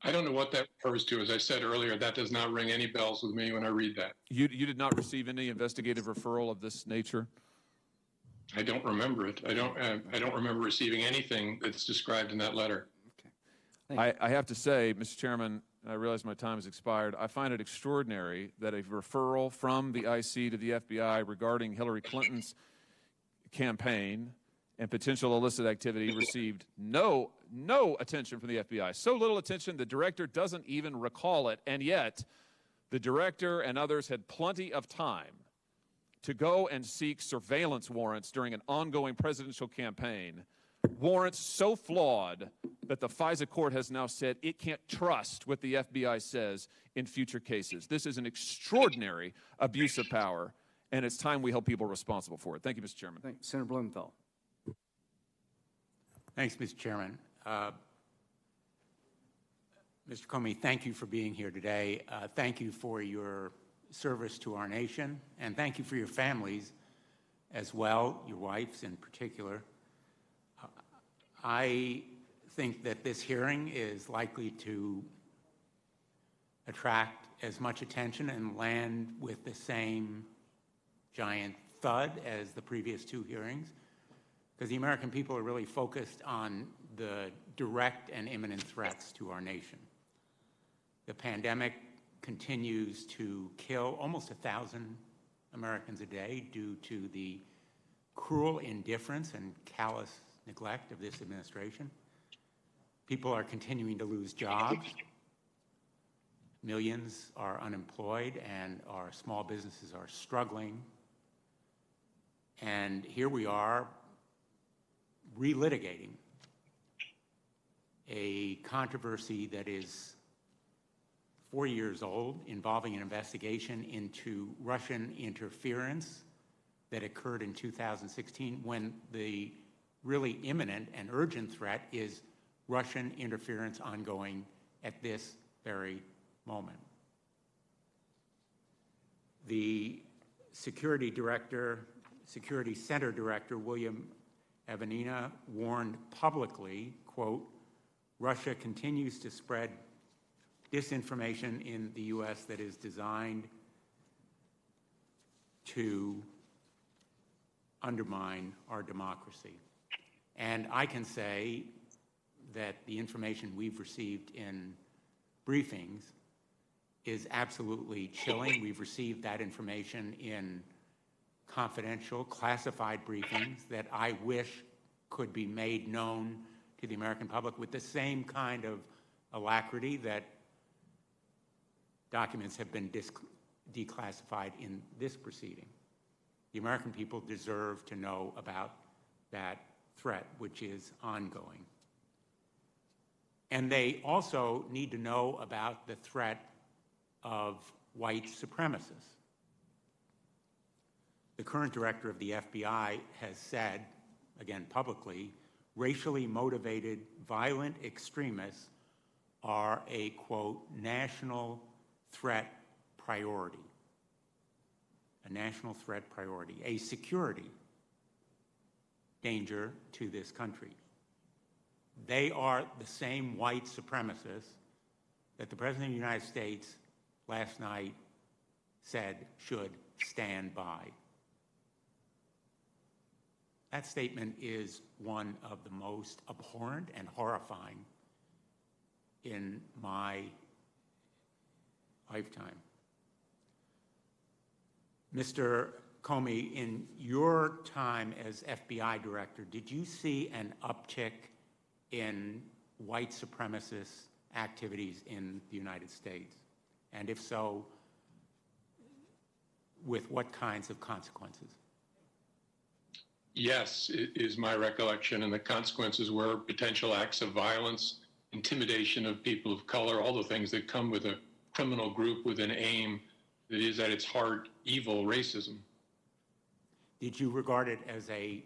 D: I don't know what that refers to. As I said earlier, that does not ring any bells with me when I read that.
O: You did not receive any investigative referral of this nature?
D: I don't remember it. I don't remember receiving anything that's described in that letter.
O: I have to say, Mr. Chairman, and I realize my time has expired, I find it extraordinary that a referral from the IC to the FBI regarding Hillary Clinton's campaign and potential illicit activity received no attention from the FBI. So little attention, the director doesn't even recall it, and yet the director and others had plenty of time to go and seek surveillance warrants during an ongoing presidential campaign, warrants so flawed that the FISA court has now said it can't trust what the FBI says in future cases. This is an extraordinary abuse of power, and it's time we held people responsible for it. Thank you, Mr. Chairman.
A: Thank you. Senator Blumenthal.
B: Thanks, Mr. Chairman. Mr. Comey, thank you for being here today. Thank you for your service to our nation, and thank you for your families as well, your wives in particular. I think that this hearing is likely to attract as much attention and land with the same giant thud as the previous two hearings, because the American people are really focused on the direct and imminent threats to our nation. The pandemic continues to kill almost 1,000 Americans a day due to the cruel indifference and callous neglect of this administration. People are continuing to lose jobs. Millions are unemployed, and our small businesses are struggling. And here we are relitigating a controversy that is 4 years old, involving an investigation into Russian interference that occurred in 2016, when the really imminent and urgent threat is Russian interference ongoing at this very moment. The Security Center Director, William Evanina, warned publicly, quote, "Russia continues to spread disinformation in the U.S. that is designed to undermine our democracy." And I can say that the information we've received in briefings is absolutely chilling. We've received that information in confidential, classified briefings that I wish could be made known to the American public with the same kind of alacrity that documents have been declassified in this proceeding. The American people deserve to know about that threat, which is ongoing. And they also need to know about the threat of white supremacists. The current director of the FBI has said, again publicly, racially motivated violent extremists are a, quote, national threat priority. A national threat priority, a security danger to this country. They are the same white supremacists that the President of the United States last night said should stand by. That statement is one of the most abhorrent and horrifying in my lifetime. Mr. Comey, in your time as FBI director, did you see an uptick in white supremacist activities in the United States? And if so, with what kinds of consequences?
D: Yes, it is my recollection, and the consequences were potential acts of violence, intimidation of people of color, all the things that come with a criminal group with an aim that is at its heart evil racism.
B: Did you regard it as a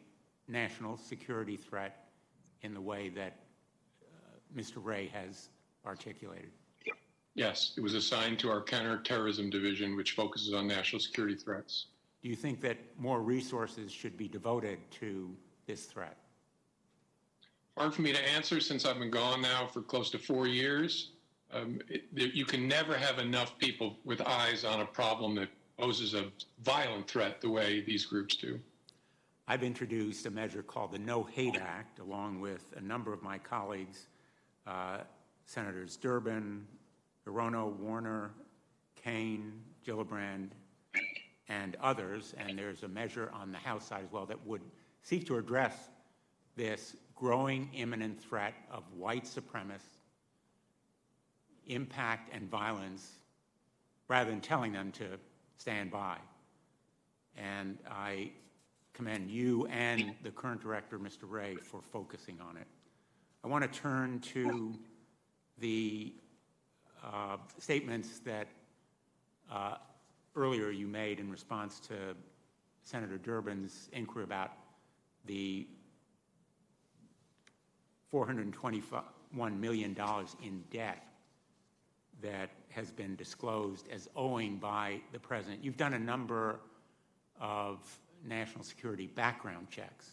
B: national security threat in the way that Mr. Wray has articulated?
D: Yes, it was assigned to our counterterrorism division, which focuses on national security threats.
B: Do you think that more resources should be devoted to this threat?
D: Hard for me to answer since I've been gone now for close to 4 years. You can never have enough people with eyes on a problem that poses a violent threat the way these groups do.
B: I've introduced a measure called the No Hate Act, along with a number of my colleagues, Senators Durbin, Hirono, Warner, Kane, Gillibrand, and others, and there's a measure on the House side as well that would seek to address this growing imminent threat of white supremacists, impact and violence, rather than telling them to stand by. And I commend you and the current director, Mr. Wray, for focusing on it. I want to turn to the statements that earlier you made in response to Senator Durbin's inquiry about the $421 million in debt that has been disclosed as owing by the president. You've done a number of national security background checks.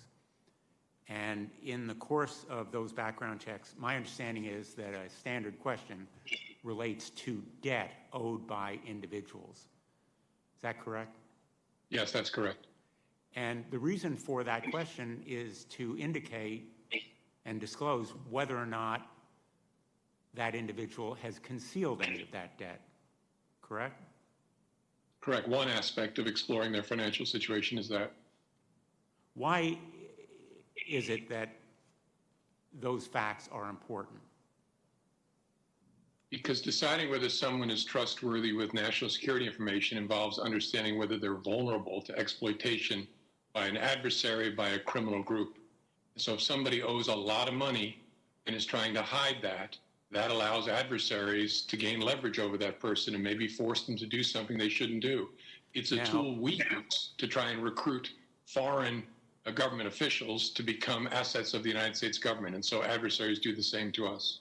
B: And in the course of those background checks, my understanding is that a standard question relates to debt owed by individuals. Is that correct?
D: Yes, that's correct.
B: And the reason for that question is to indicate and disclose whether or not that individual has concealed any of that debt, correct?
D: Correct. One aspect of exploring their financial situation is that.
B: Why is it that those facts are important?
D: Because deciding whether someone is trustworthy with national security information involves understanding whether they're vulnerable to exploitation by an adversary, by a criminal group. So if somebody owes a lot of money and is trying to hide that, that allows adversaries to gain leverage over that person and maybe force them to do something they shouldn't do. It's a tool we use to try and recruit foreign government officials to become assets of the United States government. And so adversaries do the same to us.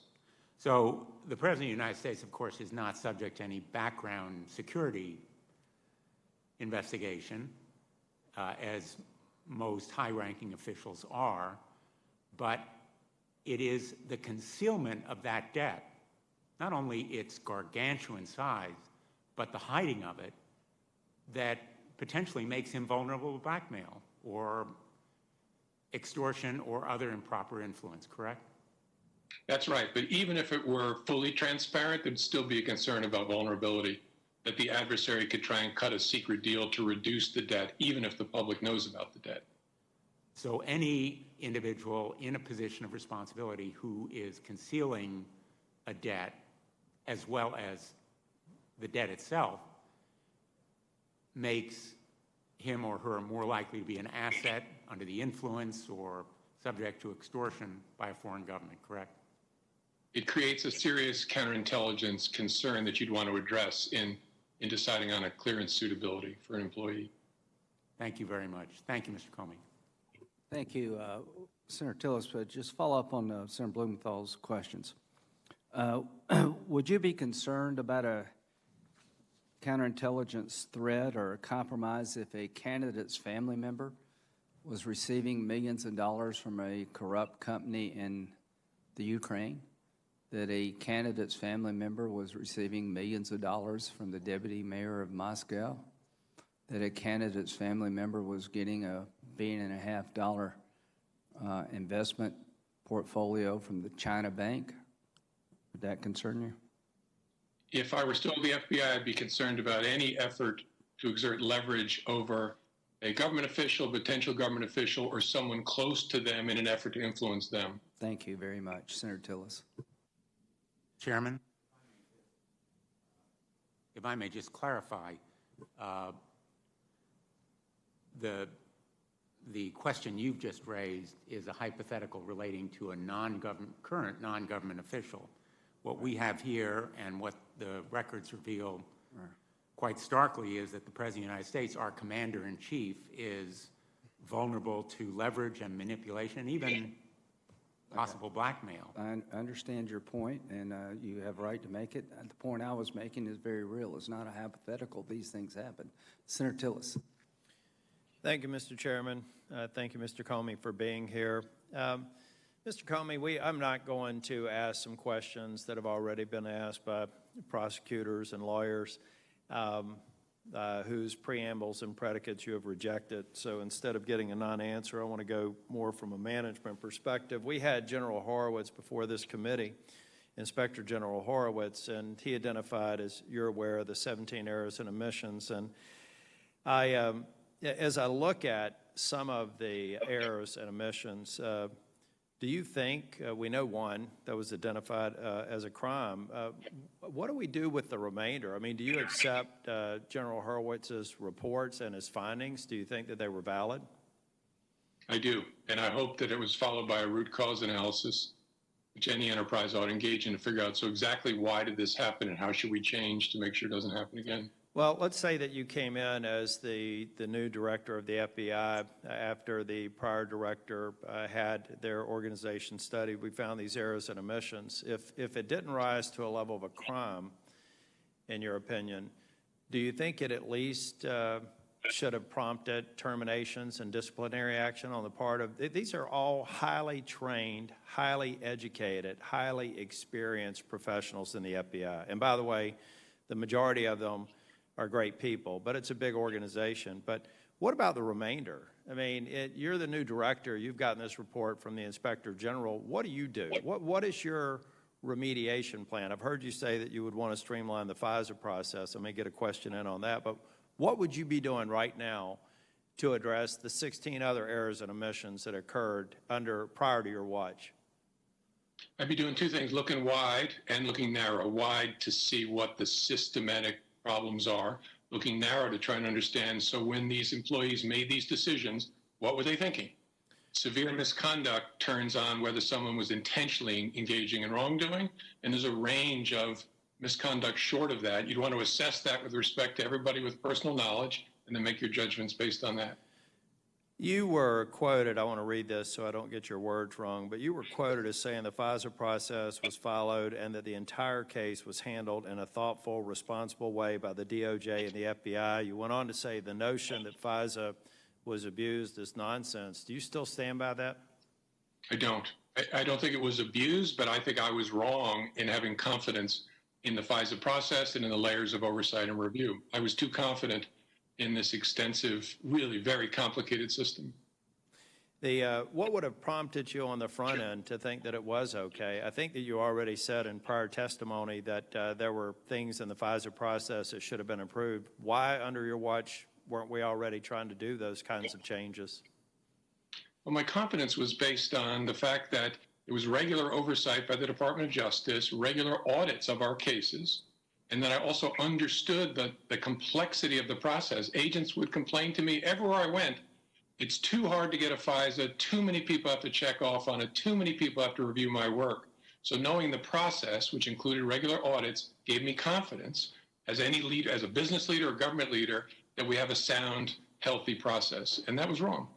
B: So the President of the United States, of course, is not subject to any background security investigation, as most high-ranking officials are, but it is the concealment of that debt, not only its gargantuan size, but the hiding of it, that potentially makes him vulnerable to blackmail or extortion or other improper influence, correct?
D: That's right. But even if it were fully transparent, there'd still be a concern about vulnerability, that the adversary could try and cut a secret deal to reduce the debt, even if the public knows about the debt.
B: So any individual in a position of responsibility who is concealing a debt, as well as the debt itself, makes him or her more likely to be an asset under the influence or subject to extortion by a foreign government, correct?
D: It creates a serious counterintelligence concern that you'd want to address in deciding on a clearance suitability for an employee.
B: Thank you very much. Thank you, Mr. Comey.
A: Thank you, Senator Tillis. But just follow up on Senator Blumenthal's questions. Would you be concerned about a counterintelligence threat or a compromise if a candidate's family member was receiving millions of dollars from a corrupt company in the Ukraine? That a candidate's family member was receiving millions of dollars from the deputy mayor of Moscow? That a candidate's family member was getting a $1.5 billion investment portfolio from the China bank? Would that concern you?
D: If I were still the FBI, I'd be concerned about any effort to exert leverage over a government official, potential government official, or someone close to them in an effort to influence them.
A: Thank you very much. Senator Tillis.
B: Chairman, if I may just clarify, the question you've just raised is a hypothetical relating to a current non-government official. What we have here and what the records reveal quite starkly is that the President of the United States, our commander-in-chief, is vulnerable to leverage and manipulation and even possible blackmail.
A: I understand your point, and you have a right to make it. The point I was making is very real. It's not a hypothetical. These things happen. Senator Tillis.
P: Thank you, Mr. Chairman. Thank you, Mr. Comey, for being here. Mr. Comey, I'm not going to ask some questions that have already been asked by prosecutors and lawyers whose preambles and predicates you have rejected. So instead of getting a non-answer, I want to go more from a management perspective. We had General Horowitz before this committee Inspector General Horowitz, and he identified, as you're aware, the 17 errors and omissions. And as I look at some of the errors and omissions, do you think, we know one that was identified as a crime, what do we do with the remainder? I mean, do you accept General Horowitz's reports and his findings? Do you think that they were valid?
D: I do, and I hope that it was followed by a root cause analysis, which any enterprise ought to engage in to figure out, so exactly why did this happen and how should we change to make sure it doesn't happen again?
P: Well, let's say that you came in as the new director of the FBI after the prior director had their organization studied. We found these errors and omissions. If it didn't rise to a level of a crime, in your opinion, do you think it at least should have prompted terminations and disciplinary action on the part of, these are all highly trained, highly educated, highly experienced professionals in the FBI. And by the way, the majority of them are great people, but it's a big organization. But what about the remainder? I mean, you're the new director. You've gotten this report from the Inspector General. What do you do? What is your remediation plan? I've heard you say that you would want to streamline the FISA process. I may get a question in on that, but what would you be doing right now to address the 16 other errors and omissions that occurred prior to your watch?
D: I'd be doing two things, looking wide and looking narrow. Wide to see what the systematic problems are, looking narrow to try and understand, so when these employees made these decisions, what were they thinking? Severe misconduct turns on whether someone was intentionally engaging in wrongdoing, and there's a range of misconduct short of that. You'd want to assess that with respect to everybody with personal knowledge and then make your judgments based on that.
P: You were quoted, I want to read this so I don't get your words wrong, but you were quoted as saying the FISA process was followed and that the entire case was handled in a thoughtful, responsible way by the DOJ and the FBI. You went on to say the notion that FISA was abused is nonsense. Do you still stand by that?
D: I don't. I don't think it was abused, but I think I was wrong in having confidence in the FISA process and in the layers of oversight and review. I was too confident in this extensive, really very complicated system.
P: What would have prompted you on the front end to think that it was okay? I think that you already said in prior testimony that there were things in the FISA process that should have been improved. Why, under your watch, weren't we already trying to do those kinds of changes?
D: Well, my confidence was based on the fact that there was regular oversight by the Department of Justice, regular audits of our cases, and then I also understood the complexity of the process. Agents would complain to me everywhere I went, it's too hard to get a FISA, too many people have to check off on it, too many people have to review my work. So knowing the process, which included regular audits, gave me confidence as any leader, as a business leader or government leader, that we have a sound, healthy process. And that was wrong.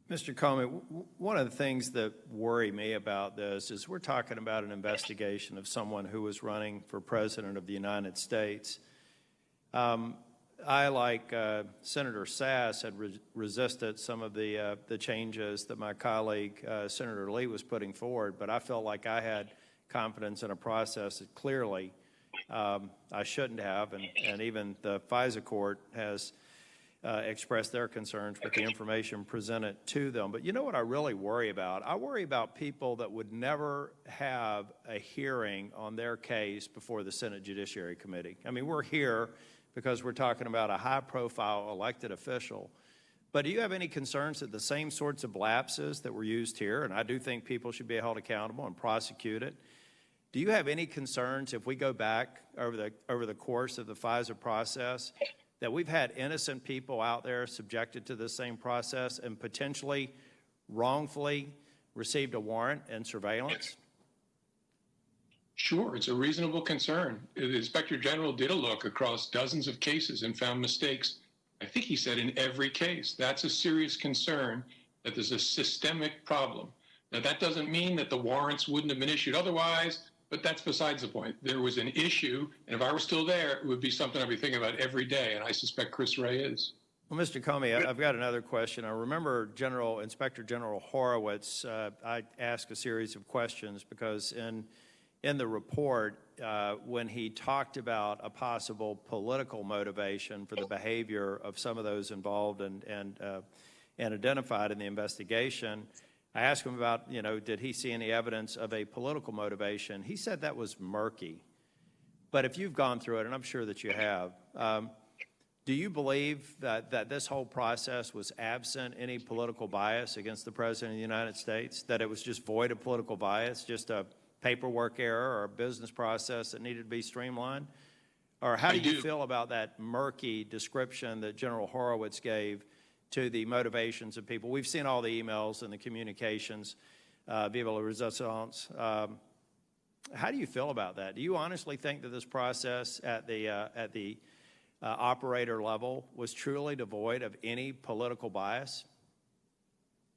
P: Mr. Comey, one of the things that worry me about this is we're talking about an investigation of someone who was running for president of the United States. I, like Senator Sass, had resisted some of the changes that my colleague, Senator Lee, was putting forward, but I felt like I had confidence in a process that clearly I shouldn't have, and even the FISA court has expressed their concerns with the information presented to them. But you know what I really worry about? I worry about people that would never have a hearing on their case before the Senate Judiciary Committee. I mean, we're here because we're talking about a high-profile elected official. But do you have any concerns that the same sorts of lapses that were used here, and I do think people should be held accountable and prosecuted, do you have any concerns if we go back over the course of the FISA process that we've had innocent people out there subjected to the same process and potentially wrongfully received a warrant and surveillance?
D: Sure, it's a reasonable concern. The Inspector General did a look across dozens of cases and found mistakes, I think he said, in every case. That's a serious concern, that there's a systemic problem. Now, that doesn't mean that the warrants wouldn't have been issued otherwise, but that's besides the point. There was an issue, and if I were still there, it would be something I'd be thinking about every day, and I suspect Chris Wray is.
P: Well, Mr. Comey, I've got another question. I remember Inspector General Horowitz, I asked a series of questions because in the report, when he talked about a possible political motivation for the behavior of some of those involved and identified in the investigation, I asked him about, did he see any evidence of a political motivation? He said that was murky. But if you've gone through it, and I'm sure that you have, do you believe that this whole process was absent any political bias against the President of the United States, that it was just void of political bias, just a paperwork error or a business process that needed to be streamlined? Or how do you feel about that murky description that General Horowitz gave to the motivations of people? We've seen all the emails and the communications, vive la resistance. How do you feel about that? Do you honestly think that this process at the operator level was truly devoid of any political bias?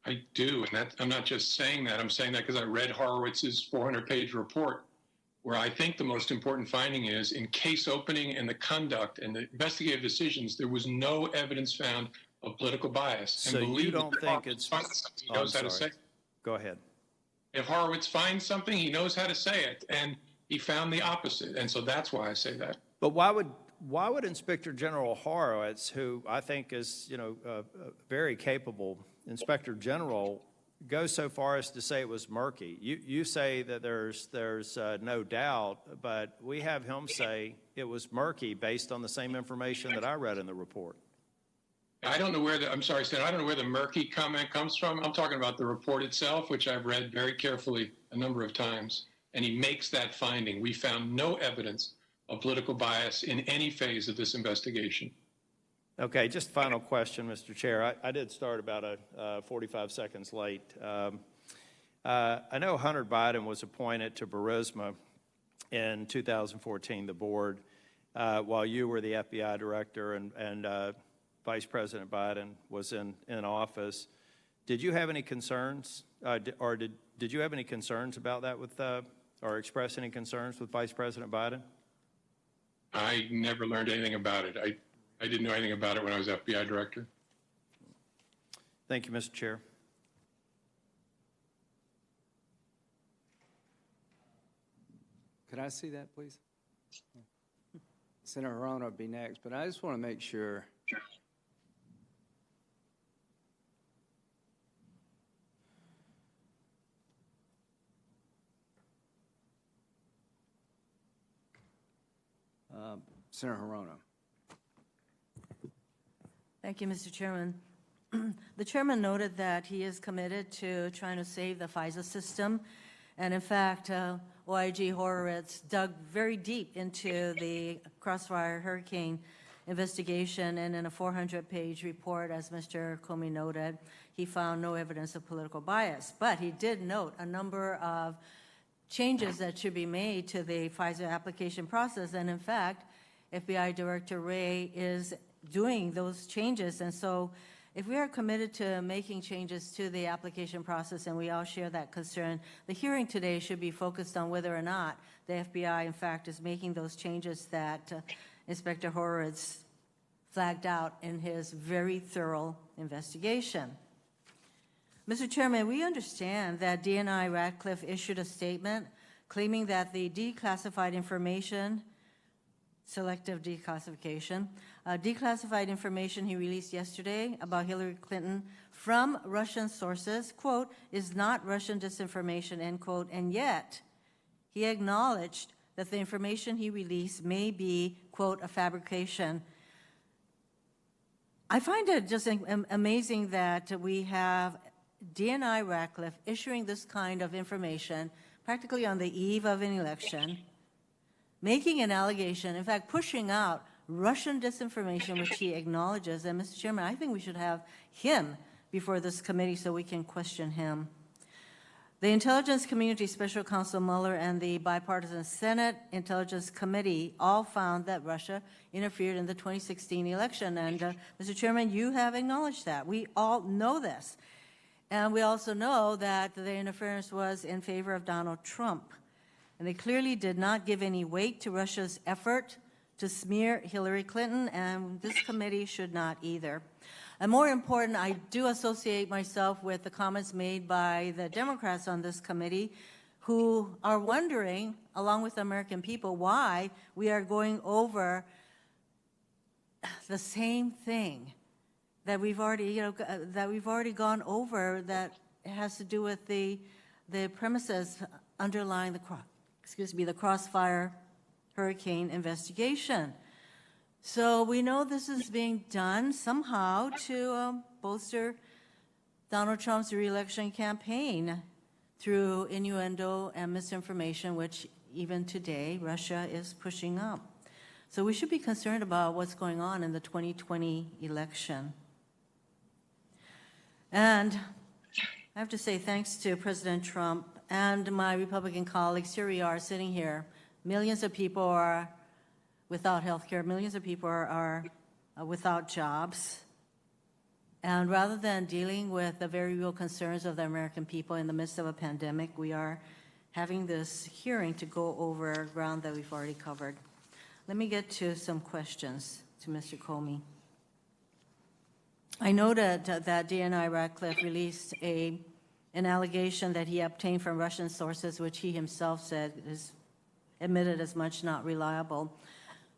D: I do, and I'm not just saying that. I'm saying that because I read Horowitz's 400-page report, where I think the most important finding is in case opening and the conduct and the investigative decisions, there was no evidence found of political bias.
P: So you don't think it's...
D: He knows how to say it.
P: Go ahead.
D: If Horowitz finds something, he knows how to say it, and he found the opposite, and so that's why I say that.
P: But why would Inspector General Horowitz, who I think is, very capable Inspector General, go so far as to say it was murky? You say that there's no doubt, but we have him say it was murky based on the same information that I read in the report.
D: I don't know where I'm sorry, Senator, I don't know where the murky comment comes from. I'm talking about the report itself, which I've read very carefully a number of times, and he makes that finding. We found no evidence of political bias in any phase of this investigation.
P: Okay, just final question, Mr. Chair. I did start about 45 seconds late. I know Hunter Biden was appointed to Burisma in 2014, the board, while you were the FBI director and Vice President Biden was in office. Did you have any concerns, or did you have any concerns about that with, or express any concerns with Vice President Biden?
D: I never learned anything about it. I didn't know anything about it when I was FBI director.
P: Thank you, Mr. Chair.
A: Could I see that, please? Senator Horowitz will be next, but I just want to make sure. Senator Horowitz.
Q: Thank you, Mr. Chairman. The chairman noted that he is committed to trying to save the FISA system. And in fact, OIG Horowitz dug very deep into the Crossfire hurricane investigation, and in a 400-page report, as Mr. Comey noted, he found no evidence of political bias. But he did note a number of changes that should be made to the FISA application process. And in fact, FBI Director Wray is doing those changes. And so if we are committed to making changes to the application process, and we all share that concern, the hearing today should be focused on whether or not the FBI, in fact, is making those changes that Inspector Horowitz flagged out in his very thorough investigation. Mr. Chairman, we understand that DNI Radcliffe issued a statement claiming that the declassified information, selective declassification, declassified information he released yesterday about Hillary Clinton from Russian sources, quote, is not Russian disinformation, end quote, and yet he acknowledged that the information he released may be, quote, a fabrication. I find it just amazing that we have DNI Radcliffe issuing this kind of information practically on the eve of an election, making an allegation, in fact, pushing out Russian disinformation, which he acknowledges. And Mr. Chairman, I think we should have him before this committee so we can question him. The Intelligence Community Special Counsel Mueller and the Bipartisan Senate Intelligence Committee all found that Russia interfered in the 2016 election. And Mr. Chairman, you have acknowledged that. We all know this. And we also know that the interference was in favor of Donald Trump. And they clearly did not give any weight to Russia's effort to smear Hillary Clinton, and this committee should not either. And more important, I do associate myself with the comments made by the Democrats on this committee who are wondering, along with the American people, why we are going over the same thing that we've already, that we've already gone over, that has to do with the premises underlying the Crossfire hurricane investigation. So we know this is being done somehow to bolster Donald Trump's reelection campaign through innuendo and misinformation, which even today Russia is pushing up. So we should be concerned about what's going on in the 2020 election. And I have to say thanks to President Trump and my Republican colleagues. Here we are sitting here. Millions of people are without health care. Millions of people are without jobs. And rather than dealing with the very real concerns of the American people in the midst of a pandemic, we are having this hearing to go over ground that we've already covered. Let me get to some questions to Mr. Comey. I noted that DNI Ratcliffe released an allegation that he obtained from Russian sources, which he himself said is admitted as much not reliable.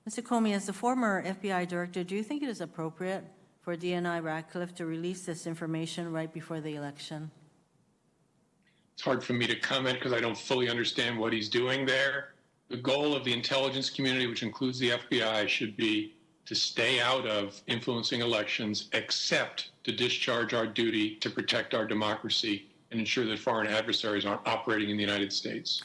Q: Mr. Comey, as the former FBI director, do you think it is appropriate for DNI Ratcliffe to release this information right before the election?
D: It's hard for me to comment because I don't fully understand what he's doing there. The goal of the intelligence community, which includes the FBI, should be to stay out of influencing elections, except to discharge our duty to protect our democracy and ensure that foreign adversaries aren't operating in the United States.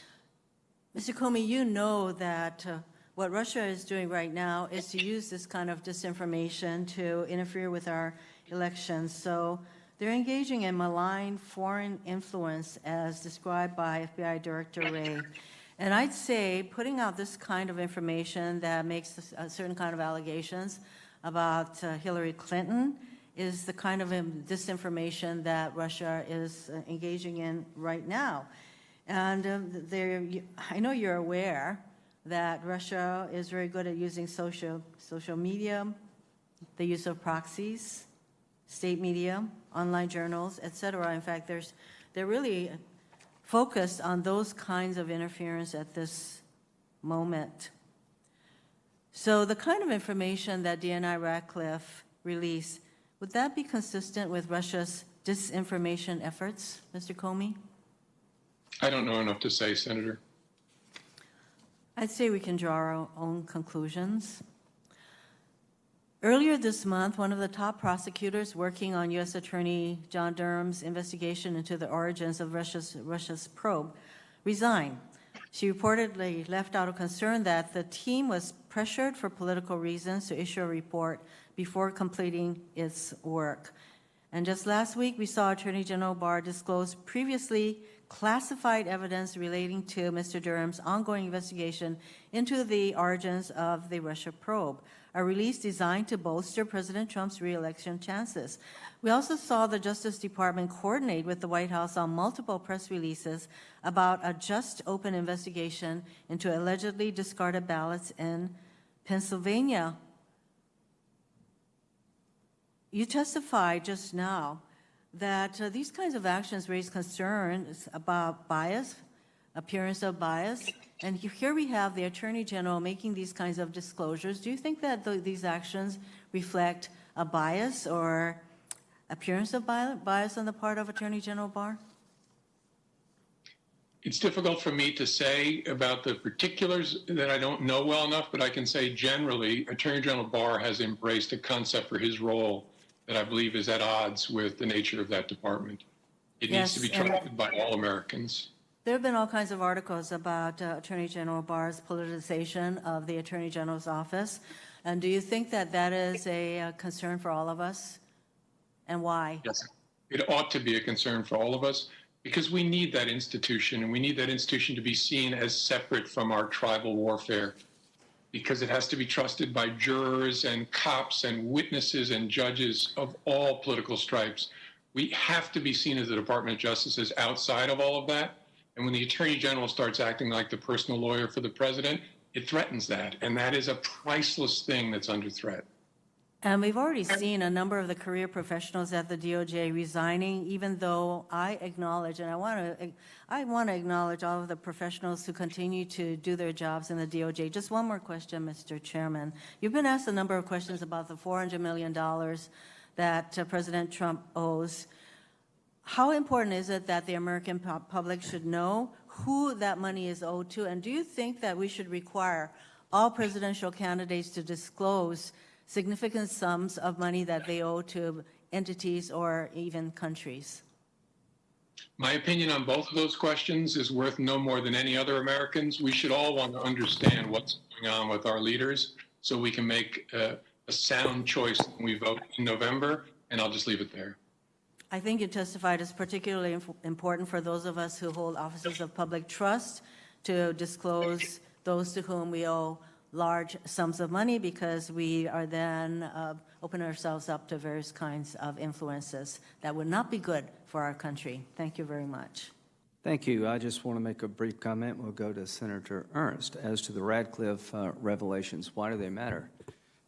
Q: Mr. Comey, you know that what Russia is doing right now is to use this kind of disinformation to interfere with our elections. So they're engaging in malign foreign influence as described by FBI Director Wray. And I'd say putting out this kind of information that makes a certain kind of allegations about Hillary Clinton is the kind of disinformation that Russia is engaging in right now. And I know you're aware that Russia is very good at using social media, the use of proxies, state media, online journals, et cetera. In fact, they're really focused on those kinds of interference at this moment. So the kind of information that DNI Ratcliffe released, would that be consistent with Russia's disinformation efforts, Mr. Comey?
D: I don't know enough to say, Senator.
Q: I'd say we can draw our own conclusions. Earlier this month, one of the top prosecutors working on U.S. Attorney John Durham's investigation into the origins of Russia's probe resigned. She reportedly left out a concern that the team was pressured for political reasons to issue a report before completing its work. And just last week, we saw Attorney General Barr disclose previously classified evidence relating to Mr. Durham's ongoing investigation into the origins of the Russia probe, a release designed to bolster President Trump's re-election chances. We also saw the Justice Department coordinate with the White House on multiple press releases about a just open investigation into allegedly discarded ballots in Pennsylvania. You testified just now that these kinds of actions raise concerns about bias, appearance of bias, and here we have the Attorney General making these kinds of disclosures. Do you think that these actions reflect a bias or appearance of bias on the part of Attorney General Barr?
D: It's difficult for me to say about the particulars that I don't know well enough, but I can say generally, Attorney General Barr has embraced a concept for his role that I believe is at odds with the nature of that department. It needs to be trusted by all Americans.
Q: There have been all kinds of articles about Attorney General Barr's politicization of the Attorney General's office. And do you think that that is a concern for all of us? And why?
D: Yes, it ought to be a concern for all of us because we need that institution, and we need that institution to be seen as separate from our tribal warfare, because it has to be trusted by jurors and cops and witnesses and judges of all political stripes. We have to be seen as the Department of Justice as outside of all of that. And when the Attorney General starts acting like the personal lawyer for the president, it threatens that. And that is a priceless thing that's under threat.
Q: And we've already seen a number of the career professionals at the DOJ resigning, even though I acknowledge, and I want to acknowledge all of the professionals who continue to do their jobs in the DOJ. Just one more question, Mr. Chairman. You've been asked a number of questions about the $400 million that President Trump owes. how important is it that the American public should know who that money is owed to? And do you think that we should require all presidential candidates to disclose significant sums of money that they owe to entities or even countries?
D: My opinion on both of those questions is worth no more than any other Americans. We should all want to understand what's going on with our leaders so we can make a sound choice when we vote in November, and I'll just leave it there.
Q: I think you testified is particularly important for those of us who hold offices of public trust to disclose those to whom we owe large sums of money, because we are then open ourselves up to various kinds of influences that would not be good for our country. Thank you very much.
A: Thank you. I just want to make a brief comment. We'll go to Senator Ernst. As to the Radcliffe revelations, why do they matter?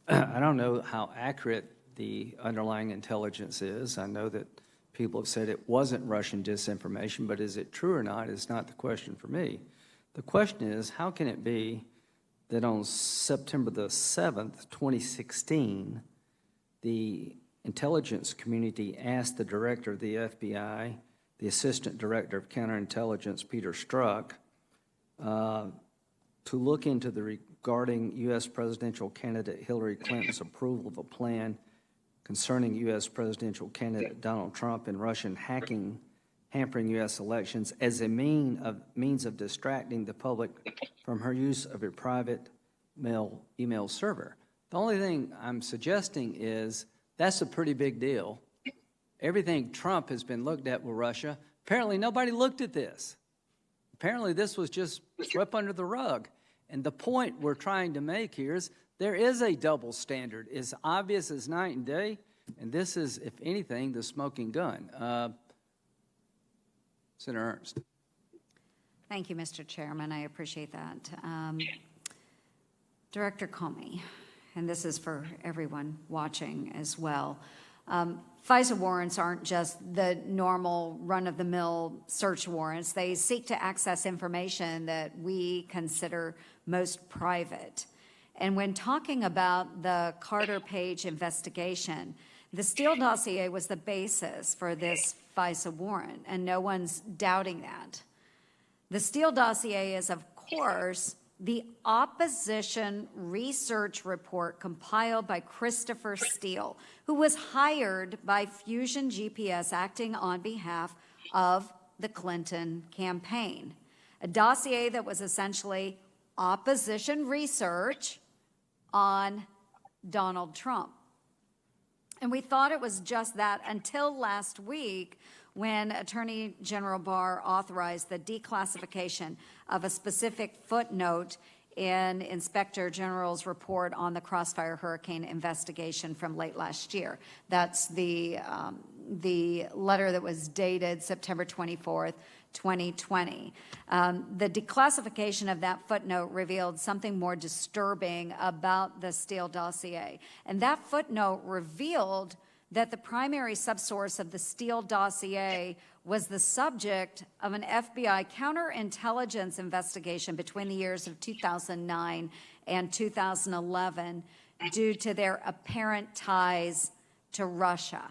A: I don't know how accurate the underlying intelligence is. I know that people have said it wasn't Russian disinformation, but is it true or not is not the question for me. The question is, how can it be that on September the 7th, 2016, the intelligence community asked the director of the FBI, the assistant director of counterintelligence, Peter Strzok, to look into the regarding U.S. presidential candidate Hillary Clinton's approval of a plan concerning U.S. presidential candidate Donald Trump and Russian hacking hampering U.S. elections as a means of distracting the public from her use of a private email server. The only thing I'm suggesting is that's a pretty big deal. Everything Trump has been looked at with Russia. Apparently nobody looked at this. Apparently this was just swept under the rug. And the point we're trying to make here is there is a double standard. It's obvious as night and day, and this is, if anything, the smoking gun. Senator Ernst.
R: Thank you, Mr. Chairman. I appreciate that. Director Comey, and this is for everyone watching as well. FISA warrants aren't just the normal run-of-the-mill search warrants. They seek to access information that we consider most private. And when talking about the Carter Page investigation, the Steele dossier was the basis for this FISA warrant, and no one's doubting that. The Steele dossier is, of course, the opposition research report compiled by Christopher Steele, who was hired by Fusion GPS acting on behalf of the Clinton campaign. A dossier that was essentially opposition research on Donald Trump. And we thought it was just that until last week, when Attorney General Barr authorized the declassification of a specific footnote in Inspector General's report on the Crossfire hurricane investigation from late last year. That's the letter that was dated September 24th, 2020. The declassification of that footnote revealed something more disturbing about the Steele dossier. And that footnote revealed that the primary subsource of the Steele dossier was the subject of an FBI counterintelligence investigation between the years of 2009 and 2011 due to their apparent ties to Russia.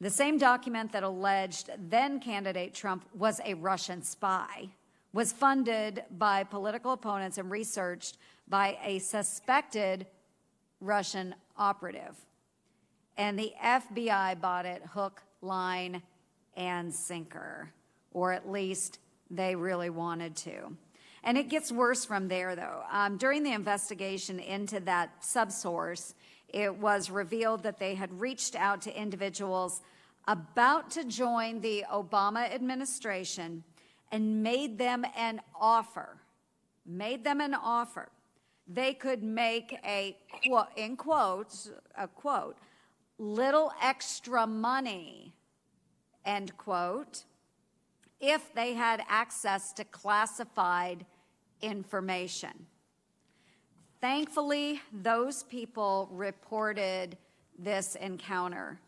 R: The same document that alleged then-candidate Trump was a Russian spy was funded by political opponents and researched by a suspected Russian operative. And the FBI bought it hook, line, and sinker, or at least they really wanted to. And it gets worse from there, though. During the investigation into that subsource, it was revealed that they had reached out to individuals about to join the Obama administration and made them an offer. They could make a, in quotes, a quote, little extra money, end quote, if they had access to classified information. Thankfully, those people reported this encounter.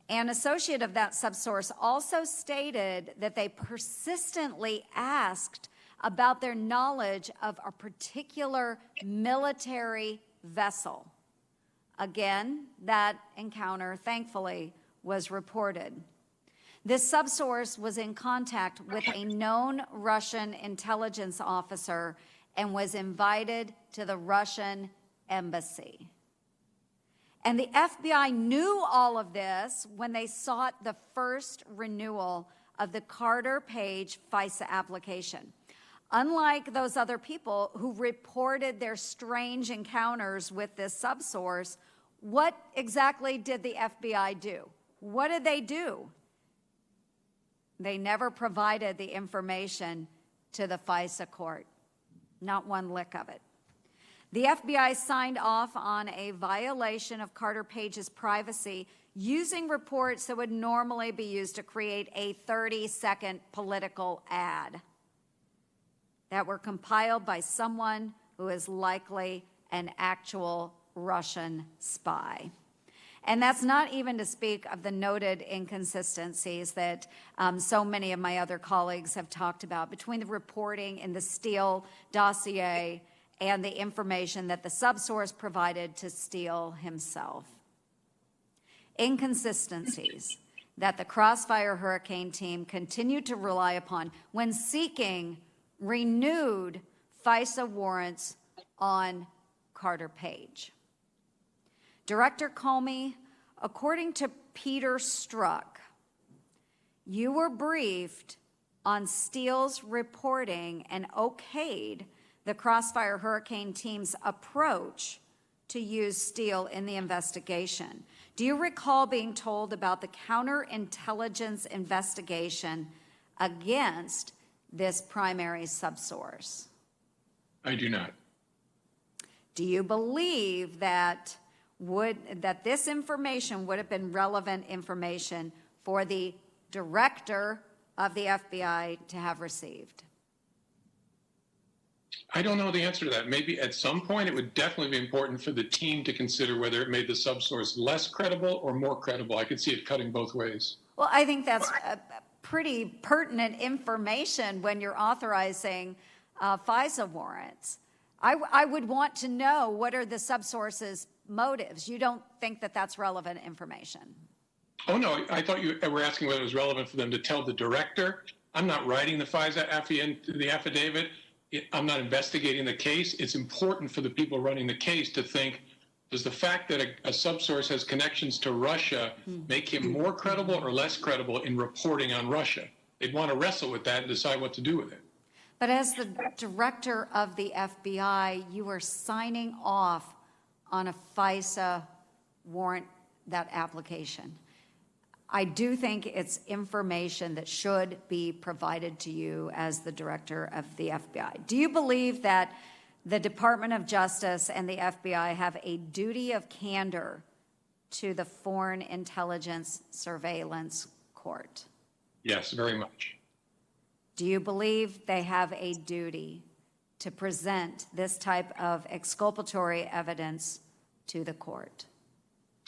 R: An associate of that subsource also stated that they persistently asked about their knowledge of a particular military vessel. Again, that encounter, thankfully, was reported. This subsource was in contact with a known Russian intelligence officer and was invited to the Russian embassy. And the FBI knew all of this when they sought the first renewal of the Carter Page FISA application. Unlike those other people who reported their strange encounters with this subsource, what exactly did the FBI do? What did they do? They never provided the information to the FISA court. Not one lick of it. The FBI signed off on a violation of Carter Page's privacy using reports that would normally be used to create a 30-second political ad that were compiled by someone who is likely an actual Russian spy. And that's not even to speak of the noted inconsistencies that so many of my other colleagues have talked about between the reporting in the Steele dossier and the information that the subsource provided to Steele himself. Inconsistencies that the Crossfire hurricane team continued to rely upon when seeking renewed FISA warrants on Carter Page. Director Comey, according to Peter Strzok, you were briefed on Steele's reporting and okayed the Crossfire hurricane team's approach to use Steele in the investigation. Do you recall being told about the counterintelligence investigation against this primary subsource?
D: I do not.
R: Do you believe that this information would have been relevant information for the director of the FBI to have received?
D: I don't know the answer to that. Maybe at some point it would definitely be important for the team to consider whether it made the subsource less credible or more credible. I could see it cutting both ways.
R: Well, I think that's pretty pertinent information when you're authorizing FISA warrants. I would want to know what are the subsource's motives. You don't think that that's relevant information?
D: Oh, no, I thought you were asking whether it was relevant for them to tell the director. I'm not writing the FISA affidavit. I'm not investigating the case. It's important for the people running the case to think, does the fact that a subsource has connections to Russia make him more credible or less credible in reporting on Russia? They'd want to wrestle with that and decide what to do with it.
R: But as the director of the FBI, you are signing off on a FISA warrant, that application. I do think it's information that should be provided to you as the director of the FBI. Do you believe that the Department of Justice and the FBI have a duty of candor to the Foreign Intelligence Surveillance Court?
D: Yes, very much.
R: Do you believe they have a duty to present this type of exculpatory evidence to the court?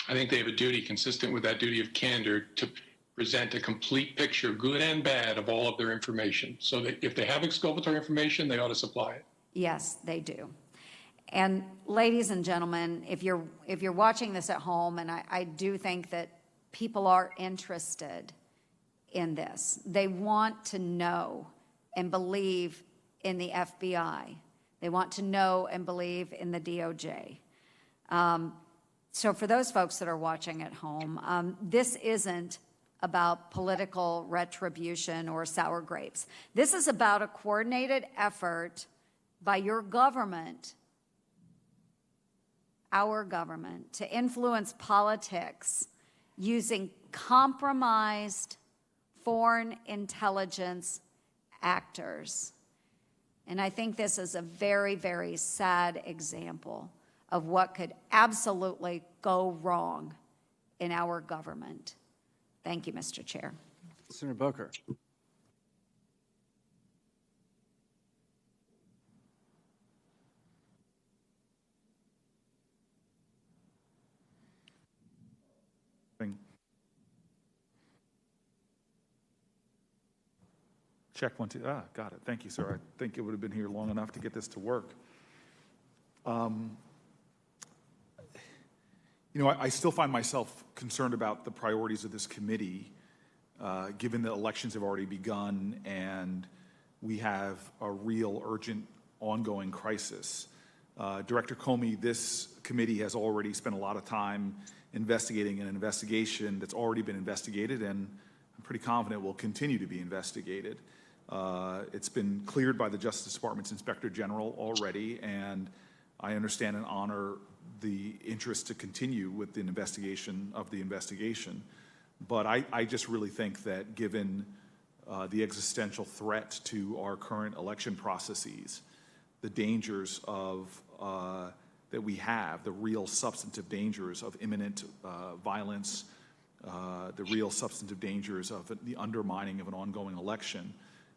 D: I think they have a duty consistent with that duty of candor to present a complete picture, good and bad, of all of their information. So that if they have exculpatory information, they ought to supply it.
R: Yes, they do. And ladies and gentlemen, if you're watching this at home, and I do think that people are interested in this, they want to know and believe in the FBI. They want to know and believe in the DOJ. So for those folks that are watching at home, this isn't about political retribution or sour grapes. This is about a coordinated effort by your government, our government, to influence politics using compromised foreign intelligence actors. And I think this is a very, very sad example of what could absolutely go wrong in our government. Thank you, Mr. Chair.
A: Senator Booker.
S: Check 1, 2. Got it. Thank you, sir. I think it would have been here long enough to get this to work. You know, I still find myself concerned about the priorities of this committee. given that elections have already begun and we have a real urgent ongoing crisis. Director Comey, this committee has already spent a lot of time investigating an investigation that's already been investigated, and I'm pretty confident will continue to be investigated. It's been cleared by the Justice Department's Inspector General already, and I understand and honor the interest to continue with the investigation of the investigation. But I just really think that given the existential threat to our current election processes, the dangers of that we have, the real substantive dangers of imminent violence, the real substantive dangers of the undermining of an ongoing election,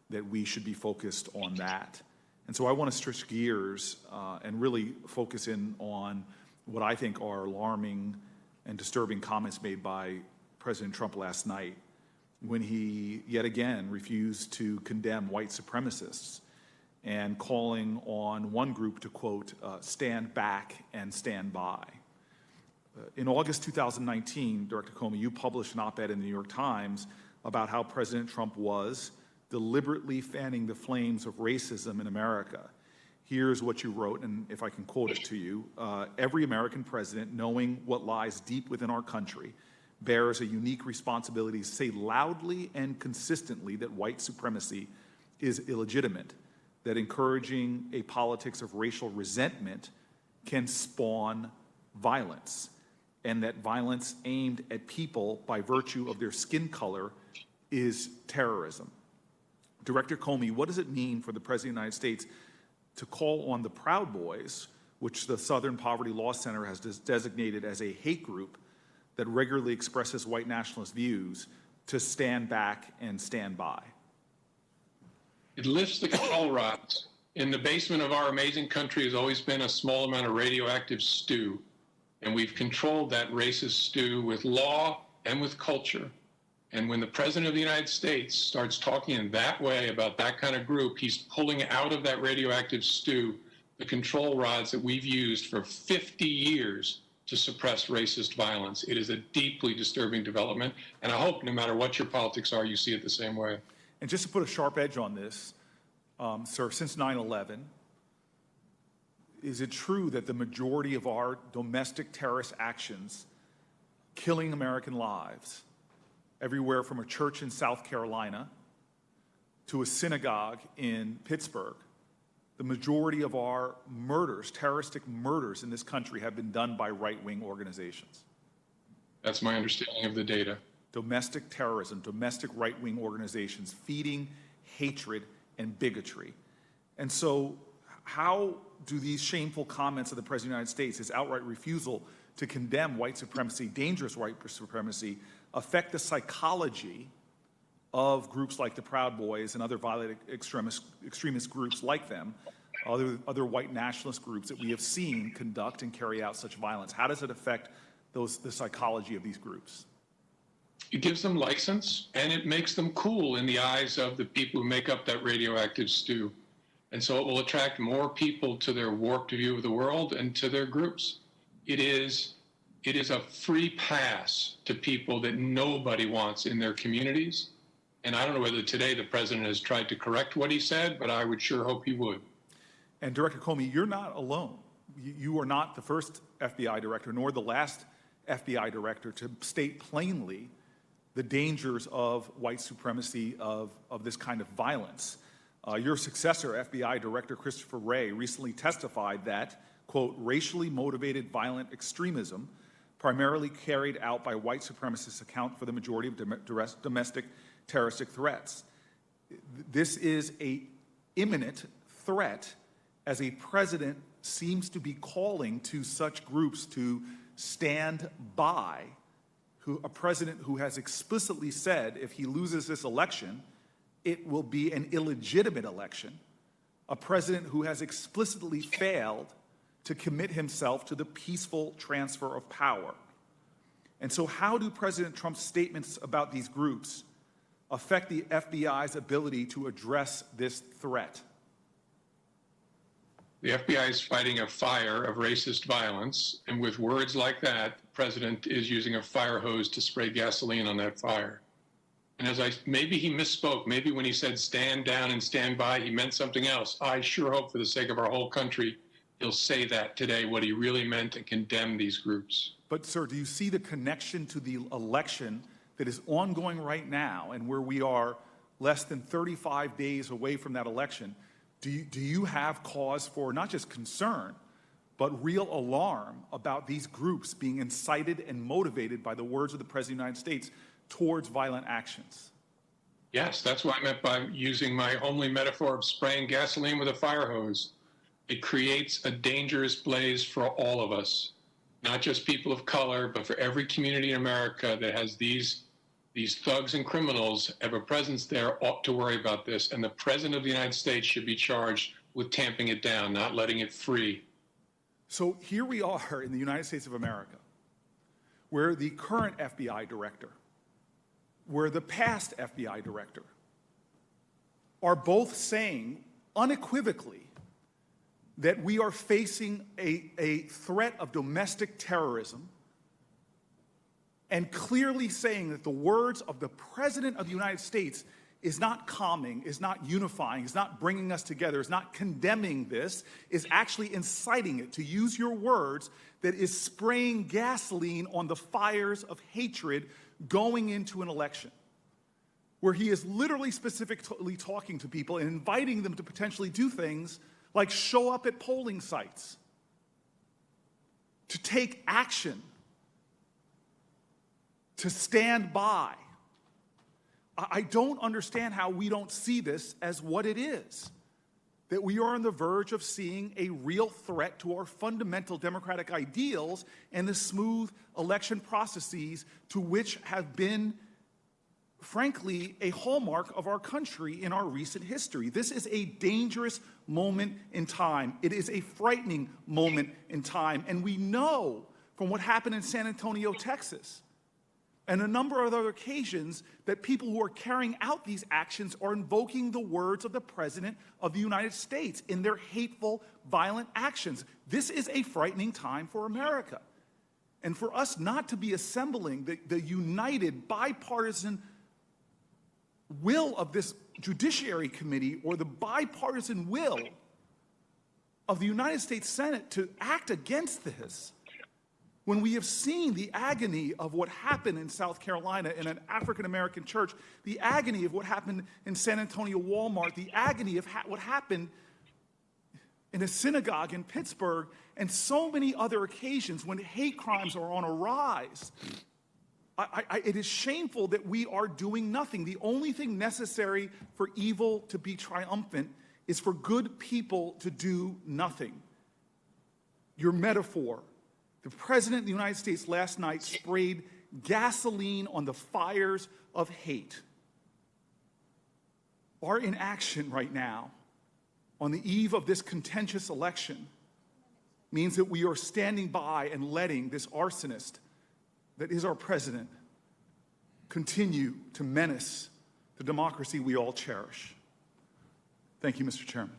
S: that we should be focused on that. And so I want to switch gears and really focus in on what I think are alarming and disturbing comments made by President Trump last night when he yet again refused to condemn white supremacists and calling on one group to, quote, stand back and stand by. In August 2019, Director Comey, you published an op-ed in the New York Times about how President Trump was deliberately fanning the flames of racism in America. Here's what you wrote, and if I can quote it to you, every American president, knowing what lies deep within our country, bears a unique responsibility to say loudly and consistently that white supremacy is illegitimate, that encouraging a politics of racial resentment can spawn violence, and that violence aimed at people by virtue of their skin color is terrorism. Director Comey, what does it mean for the President of the United States to call on the Proud Boys, which the Southern Poverty Law Center has designated as a hate group that regularly expresses white nationalist views, to stand back and stand by?
D: It lifts the control rods. In the basement of our amazing country has always been a small amount of radioactive stew, and we've controlled that racist stew with law and with culture. And when the President of the United States starts talking in that way about that kind of group, he's pulling out of that radioactive stew the control rods that we've used for 50 years to suppress racist violence. It is a deeply disturbing development, and I hope no matter what your politics are, you see it the same way.
S: And just to put a sharp edge on this, sir, since 9/11, is it true that the majority of our domestic terrorist actions, killing American lives, everywhere from a church in South Carolina to a synagogue in Pittsburgh, the majority of our murders, terroristic murders in this country, have been done by right-wing organizations?
D: That's my understanding of the data.
S: Domestic terrorism, domestic right-wing organizations feeding hatred and bigotry. And so how do these shameful comments of the President of the United States, his outright refusal to condemn white supremacy, dangerous white supremacy, affect the psychology of groups like the Proud Boys and other violent extremist groups like them, other white nationalist groups that we have seen conduct and carry out such violence? How does it affect the psychology of these groups?
D: It gives them license, and it makes them cool in the eyes of the people who make up that radioactive stew. And so it will attract more people to their warped view of the world and to their groups. It is a free pass to people that nobody wants in their communities. And I don't know whether today the president has tried to correct what he said, but I would sure hope he would.
S: And Director Comey, you're not alone. You are not the first FBI director, nor the last FBI director to state plainly the dangers of white supremacy, of this kind of violence. Your successor, FBI Director Christopher Wray, recently testified that, quote, racially motivated violent extremism, primarily carried out by white supremacists, account for the majority of domestic terroristic threats. This is an imminent threat, as a president seems to be calling to such groups to stand by, a president who has explicitly said if he loses this election, it will be an illegitimate election, a president who has explicitly failed to commit himself to the peaceful transfer of power. And so how do President Trump's statements about these groups affect the FBI's ability to address this threat?
D: The FBI is fighting a fire of racist violence, and with words like that, the president is using a fire hose to spray gasoline on that fire. And maybe he misspoke. Maybe when he said stand down and stand by, he meant something else. I sure hope for the sake of our whole country, he'll say that today, what he really meant, and condemn these groups.
S: But, sir, do you see the connection to the election that is ongoing right now and where we are less than 35 days away from that election? Do you have cause for not just concern, but real alarm about these groups being incited and motivated by the words of the President of the United States towards violent actions?
D: Yes, that's what I meant by using my homely metaphor of spraying gasoline with a fire hose. It creates a dangerous blaze for all of us, not just people of color, but for every community in America that has these thugs and criminals have a presence there ought to worry about this. And the President of the United States should be charged with tamping it down, not letting it free.
S: So here we are in the United States of America, where the current FBI director, where the past FBI director are both saying unequivocally that we are facing a threat of domestic terrorism, and clearly saying that the words of the President of the United States is not calming, is not unifying, is not bringing us together, is not condemning this, is actually inciting it, to use your words, that is spraying gasoline on the fires of hatred going into an election, where he is literally specifically talking to people and inviting them to potentially do things like show up at polling sites, to take action, to stand by. I don't understand how we don't see this as what it is, that we are on the verge of seeing a real threat to our fundamental democratic ideals and the smooth election processes to which have been, frankly, a hallmark of our country in our recent history. This is a dangerous moment in time. It is a frightening moment in time. And we know from what happened in San Antonio, Texas, and a number of other occasions, that people who are carrying out these actions are invoking the words of the President of the United States in their hateful, violent actions. This is a frightening time for America. And for us not to be assembling the united, bipartisan will of this Judiciary Committee, or the bipartisan will of the United States Senate to act against this, when we have seen the agony of what happened in South Carolina in an African-American church, the agony of what happened in San Antonio Walmart, the agony of what happened in a synagogue in Pittsburgh, and so many other occasions when hate crimes are on a rise, it is shameful that we are doing nothing. The only thing necessary for evil to be triumphant is for good people to do nothing. Your metaphor. The President of the United States last night sprayed gasoline on the fires of hate. Our inaction right now, on the eve of this contentious election, means that we are standing by and letting this arsonist that is our president continue to menace the democracy we all cherish. Thank you, Mr. Chairman.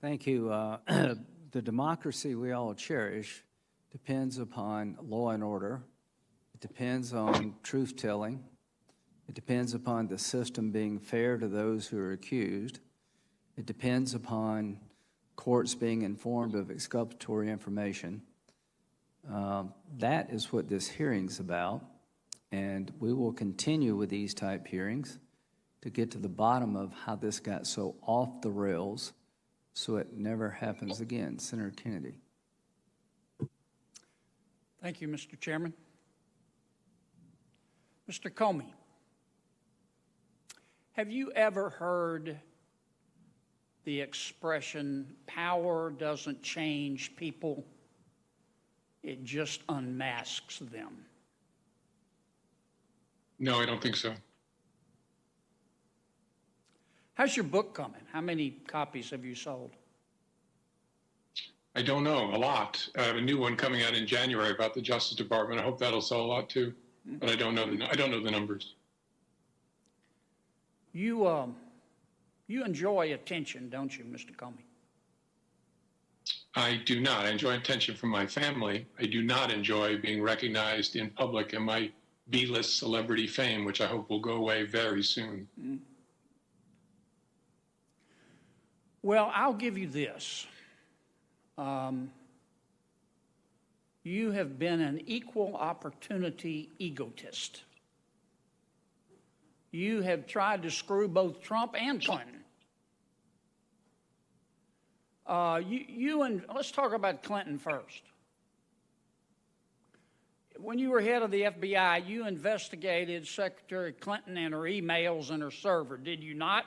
A: Thank you. The democracy we all cherish depends upon law and order. It depends on truth-telling. It depends upon the system being fair to those who are accused. It depends upon courts being informed of exculpatory information. That is what this hearing's about, and we will continue with these type hearings to get to the bottom of how this got so off the rails so it never happens again. Senator Kennedy.
T: Thank you, Mr. Chairman. Mr. Comey, have you ever heard the expression, power doesn't change people, it just unmasks them?
D: No, I don't think so.
T: How's your book coming? How many copies have you sold?
D: I don't know, a lot. I have a new one coming out in January about the Justice Department. I hope that'll sell a lot too, but I don't know the numbers.
T: You enjoy attention, don't you, Mr. Comey?
D: I do not. I enjoy attention from my family. I do not enjoy being recognized in public, and my B-list celebrity fame, which I hope will go away very soon.
T: Well, I'll give you this. You have been an equal opportunity egotist. You have tried to screw both Trump and Clinton. Let's talk about Clinton first. When you were head of the FBI, you investigated Secretary Clinton and her emails and her server, did you not?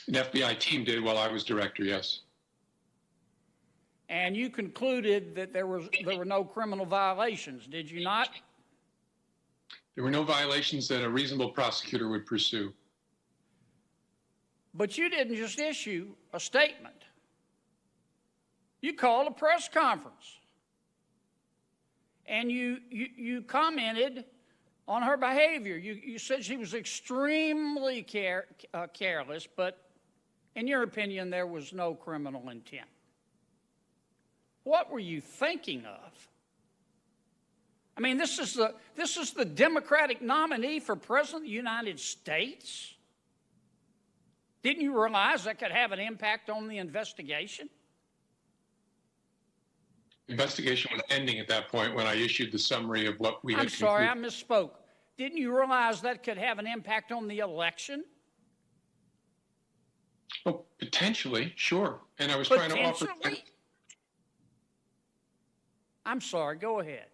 D: An FBI team did while I was director, yes.
T: And you concluded that there were no criminal violations, did you not?
D: There were no violations that a reasonable prosecutor would pursue.
T: But you didn't just issue a statement. You called a press conference. And you commented on her behavior. You said she was extremely careless, but in your opinion, there was no criminal intent. What were you thinking of? I mean, this is the Democratic nominee for President of the United States. Didn't you realize that could have an impact on the investigation?
D: Investigation was ending at that point when I issued the summary of what we had
T: I'm sorry, I
D: concluded.
T: misspoke. Didn't you realize that could have an impact on the election?
D: Oh, potentially, sure. And I was trying to offer...
T: Potentially? I'm sorry, go ahead.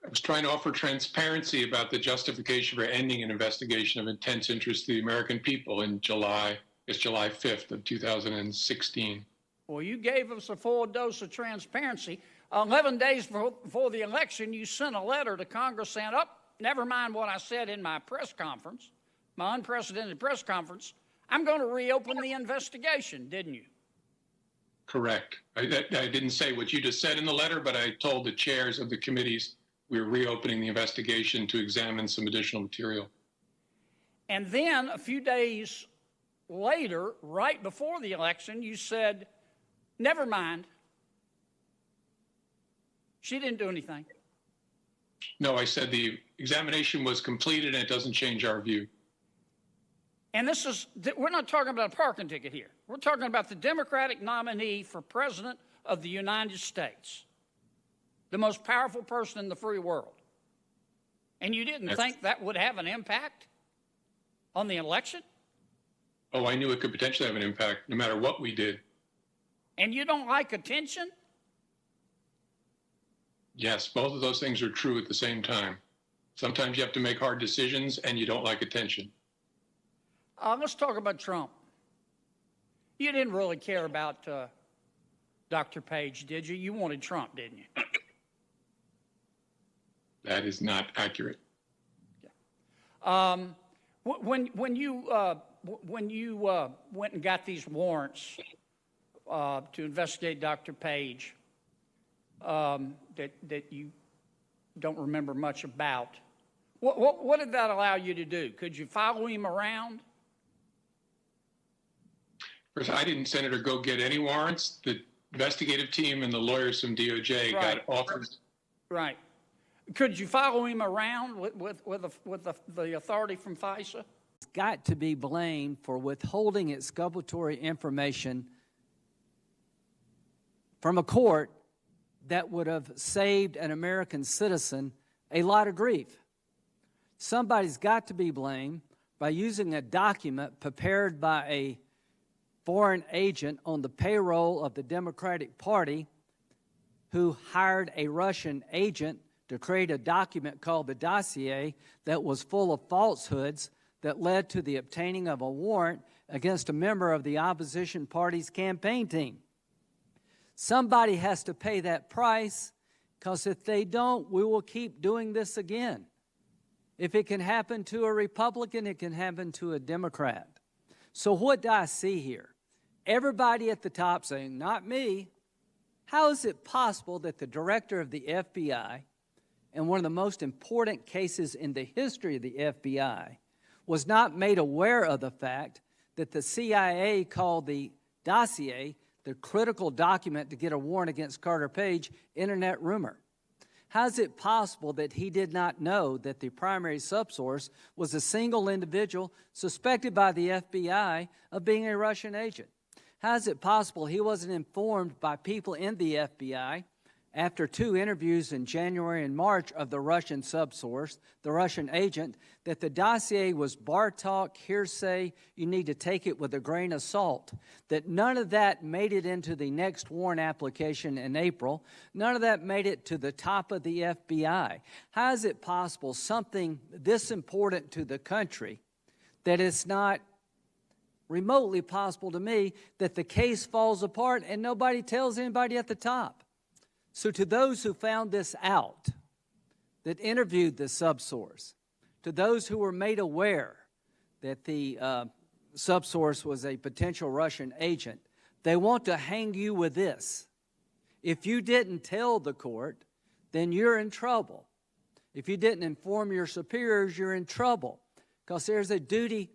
D: I was trying to offer transparency about the justification for ending an investigation of intense interest to the American people in July 5th of 2016.
T: Well, you gave us a full dose of transparency. 11 days before the election, you sent a letter to Congress saying, oh, never mind what I said in my press conference, my unprecedented press conference, I'm going to reopen the investigation, didn't you?
D: Correct. I didn't say what you just said in the letter, but I told the chairs of the committees we were reopening the investigation to examine some additional material.
T: And then a few days later, right before the election, you said, never mind. She didn't do anything.
D: No, I said the examination was completed and it doesn't change our view.
T: And we're not talking about a parking ticket here. We're talking about the Democratic nominee for President of the United States, the most powerful person in the free world. And you didn't think that would have an impact on the election?
D: Oh, I knew it could potentially have an impact no matter what we did.
T: And you don't like attention?
D: Yes, both of those things are true at the same time. Sometimes you have to make hard decisions and you don't like attention.
T: Let's talk about Trump. You didn't really care about Dr. Page, did you? You wanted Trump, didn't you?
D: That is not accurate.
T: When you went and got these warrants to investigate Dr. Page that you don't remember much about, what did that allow you to do? Could you follow him around?
D: First, I didn't, Senator, go get any warrants. The investigative team and the lawyers from DOJ got offers.
T: Right. Could you follow him around with the authority from FISA?
U: It's got to be blamed for withholding exculpatory information from a court that would have saved an American citizen a lot of grief. Somebody's got to be blamed by using a document prepared by a foreign agent on the payroll of the Democratic Party who hired a Russian agent to create a document called the dossier that was full of falsehoods that led to the obtaining of a warrant against a member of the opposition party's campaign team. Somebody has to pay that price, because if they don't, we will keep doing this again. If it can happen to a Republican, it can happen to a Democrat. So what do I see here? Everybody at the top saying, not me. How is it possible that the director of the FBI, and one of the most important cases in the history of the FBI, was not made aware of the fact that the CIA called the dossier, the critical document to get a warrant against Carter Page, internet rumor? How is it possible that he did not know that the primary subsource was a single individual suspected by the FBI of being a Russian agent? How is it possible he wasn't informed by people in the FBI after 2 interviews in January and March of the Russian subsource, the Russian agent, that the dossier was bar talk, hearsay, you need to take it with a grain of salt, that none of that made it into the next warrant application in April, none of that made it to the top of the FBI? How is it possible something this important to the country that it's not remotely possible to me that the case falls apart and nobody tells anybody at the top? So to those who found this out, that interviewed the subsource, to those who were made aware that the subsource was a potential Russian agent, they want to hang you with this. If you didn't tell the court, then you're in trouble. If you didn't inform your superiors, you're in trouble, because there's a duty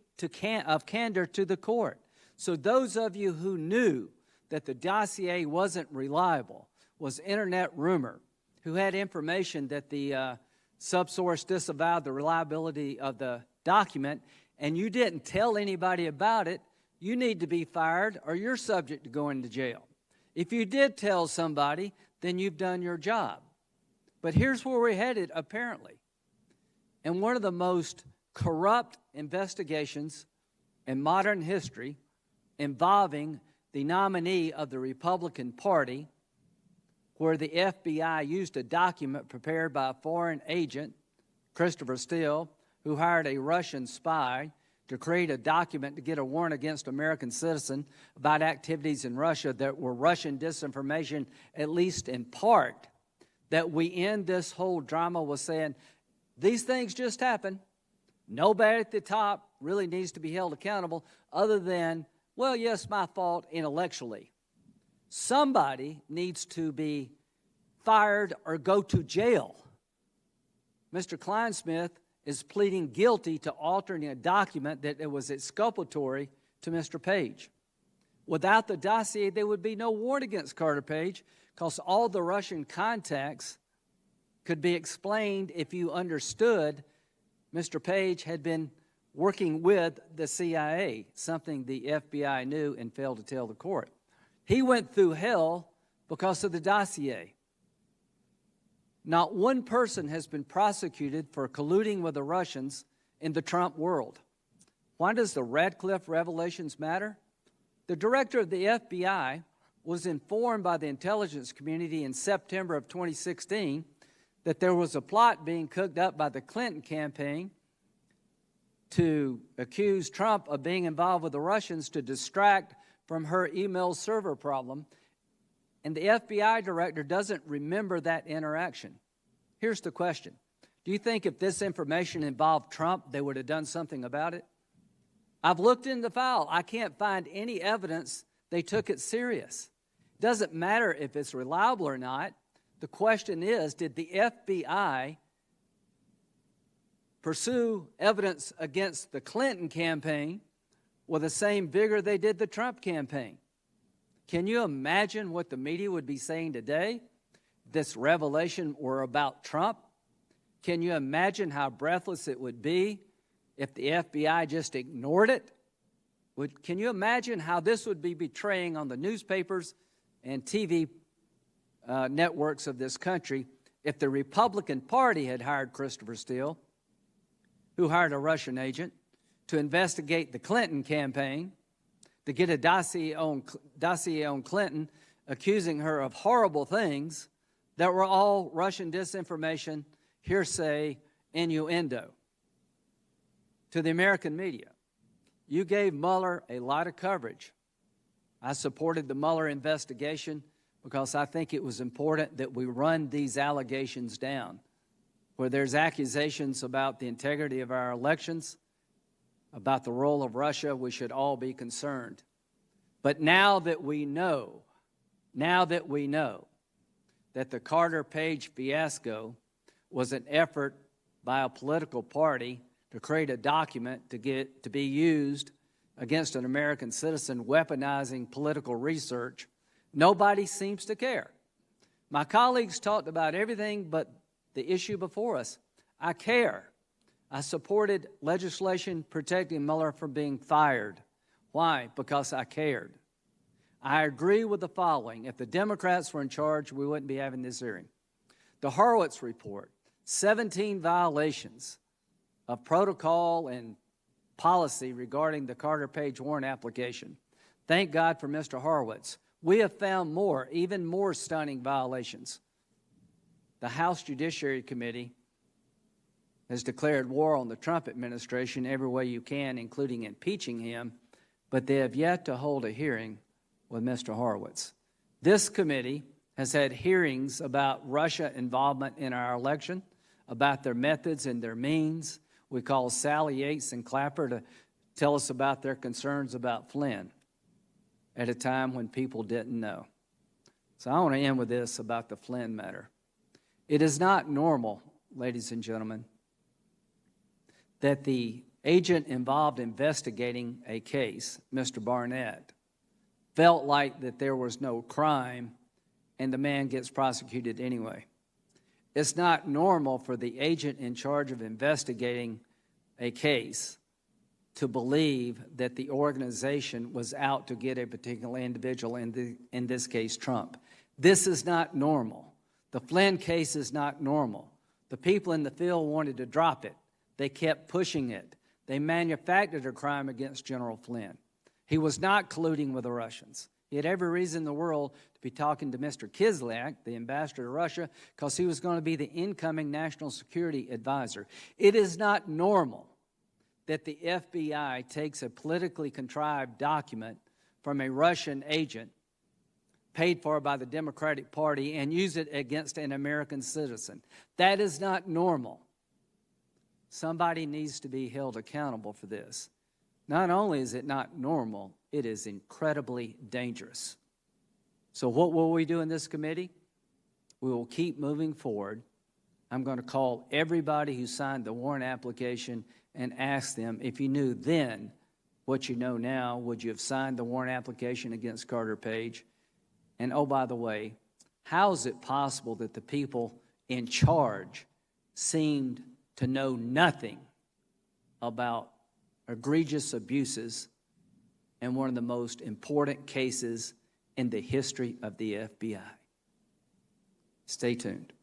U: of candor to the court. So those of you who knew that the dossier wasn't reliable, was internet rumor, who had information that the subsource disavowed the reliability of the document, and you didn't tell anybody about it, you need to be fired or you're subject to going to jail. If you did tell somebody, then you've done your job. But here's where we're headed, apparently. And one of the most corrupt investigations in modern history involving the nominee of the Republican Party, where the FBI used a document prepared by a foreign agent, Christopher Steele, who hired a Russian spy to create a document to get a warrant against an American citizen about activities in Russia that were Russian disinformation, at least in part, that we end this whole drama with saying, these things just happen. Nobody at the top really needs to be held accountable other than, well, yes, my fault intellectually. Somebody needs to be fired or go to jail. Mr. Kleinsmith is pleading guilty to altering a document that it was exculpatory to Mr. Page. Without the dossier, there would be no warrant against Carter Page, because all the Russian contacts could be explained if you understood Mr. Page had been working with the CIA, something the FBI knew and failed to tell the court. He went through hell because of the dossier. Not one person has been prosecuted for colluding with the Russians in the Trump world. Why does the Radcliffe revelations matter? The director of the FBI was informed by the intelligence community in September of 2016 that there was a plot being cooked up by the Clinton campaign to accuse Trump of being involved with the Russians to distract from her email server problem. And the FBI director doesn't remember that interaction. Here's the question. Do you think if this information involved Trump, they would have done something about it? I've looked in the file. I can't find any evidence they took it serious. It doesn't matter if it's reliable or not. The question is, did the FBI pursue evidence against the Clinton campaign with the same vigor they did the Trump campaign? Can you imagine what the media would be saying today if this revelation were about Trump? Can you imagine how breathless it would be if the FBI just ignored it? Can you imagine how this would be betraying on the newspapers and TV networks of this country if the Republican Party had hired Christopher Steele, who hired a Russian agent, to investigate the Clinton campaign, to get a dossier on Clinton, accusing her of horrible things that were all Russian disinformation, hearsay, innuendo. To the American media, you gave Mueller a lot of coverage. I supported the Mueller investigation because I think it was important that we run these allegations down. Where there's accusations about the integrity of our elections, about the role of Russia, we should all be concerned. But now that we know that the Carter Page fiasco was an effort by a political party to create a document to be used against an American citizen, weaponizing political research, nobody seems to care. My colleagues talked about everything but the issue before us. I care. I supported legislation protecting Mueller from being fired. Why? Because I cared. I agree with the following. If the Democrats were in charge, we wouldn't be having this hearing. The Horowitz report, 17 violations of protocol and policy regarding the Carter Page warrant application. Thank God for Mr. Horowitz. We have found more, even more stunning violations. The House Judiciary Committee has declared war on the Trump administration every way you can, including impeaching him, but they have yet to hold a hearing with Mr. Horowitz. This committee has had hearings about Russia involvement in our election, about their methods and their means. We called Sally Yates and Clapper to tell us about their concerns about Flynn at a time when people didn't know. So I want to end with this about the Flynn matter. It is not normal, ladies and gentlemen, that the agent involved investigating a case, Mr. Barnett, felt like that there was no crime and the man gets prosecuted anyway. It's not normal for the agent in charge of investigating a case to believe that the organization was out to get a particular individual, in this case, Trump. This is not normal. The Flynn case is not normal. The people in the field wanted to drop it. They kept pushing it. They manufactured a crime against General Flynn. He was not colluding with the Russians. He had every reason in the world to be talking to Mr. Kislyak, the ambassador to Russia, because he was going to be the incoming national security advisor. It is not normal that the FBI takes a politically contrived document from a Russian agent paid for by the Democratic Party and use it against an American citizen. That is not normal. Somebody needs to be held accountable for this. Not only is it not normal, it is incredibly dangerous. So what will we do in this committee? We will keep moving forward. I'm going to call everybody who signed the warrant application and ask them, if you knew then what you know now, would you have signed the warrant application against Carter Page? And oh, by the way, how is it possible that the people in charge seemed to know nothing about egregious abuses in one of the most important cases in the history of the FBI? Stay tuned.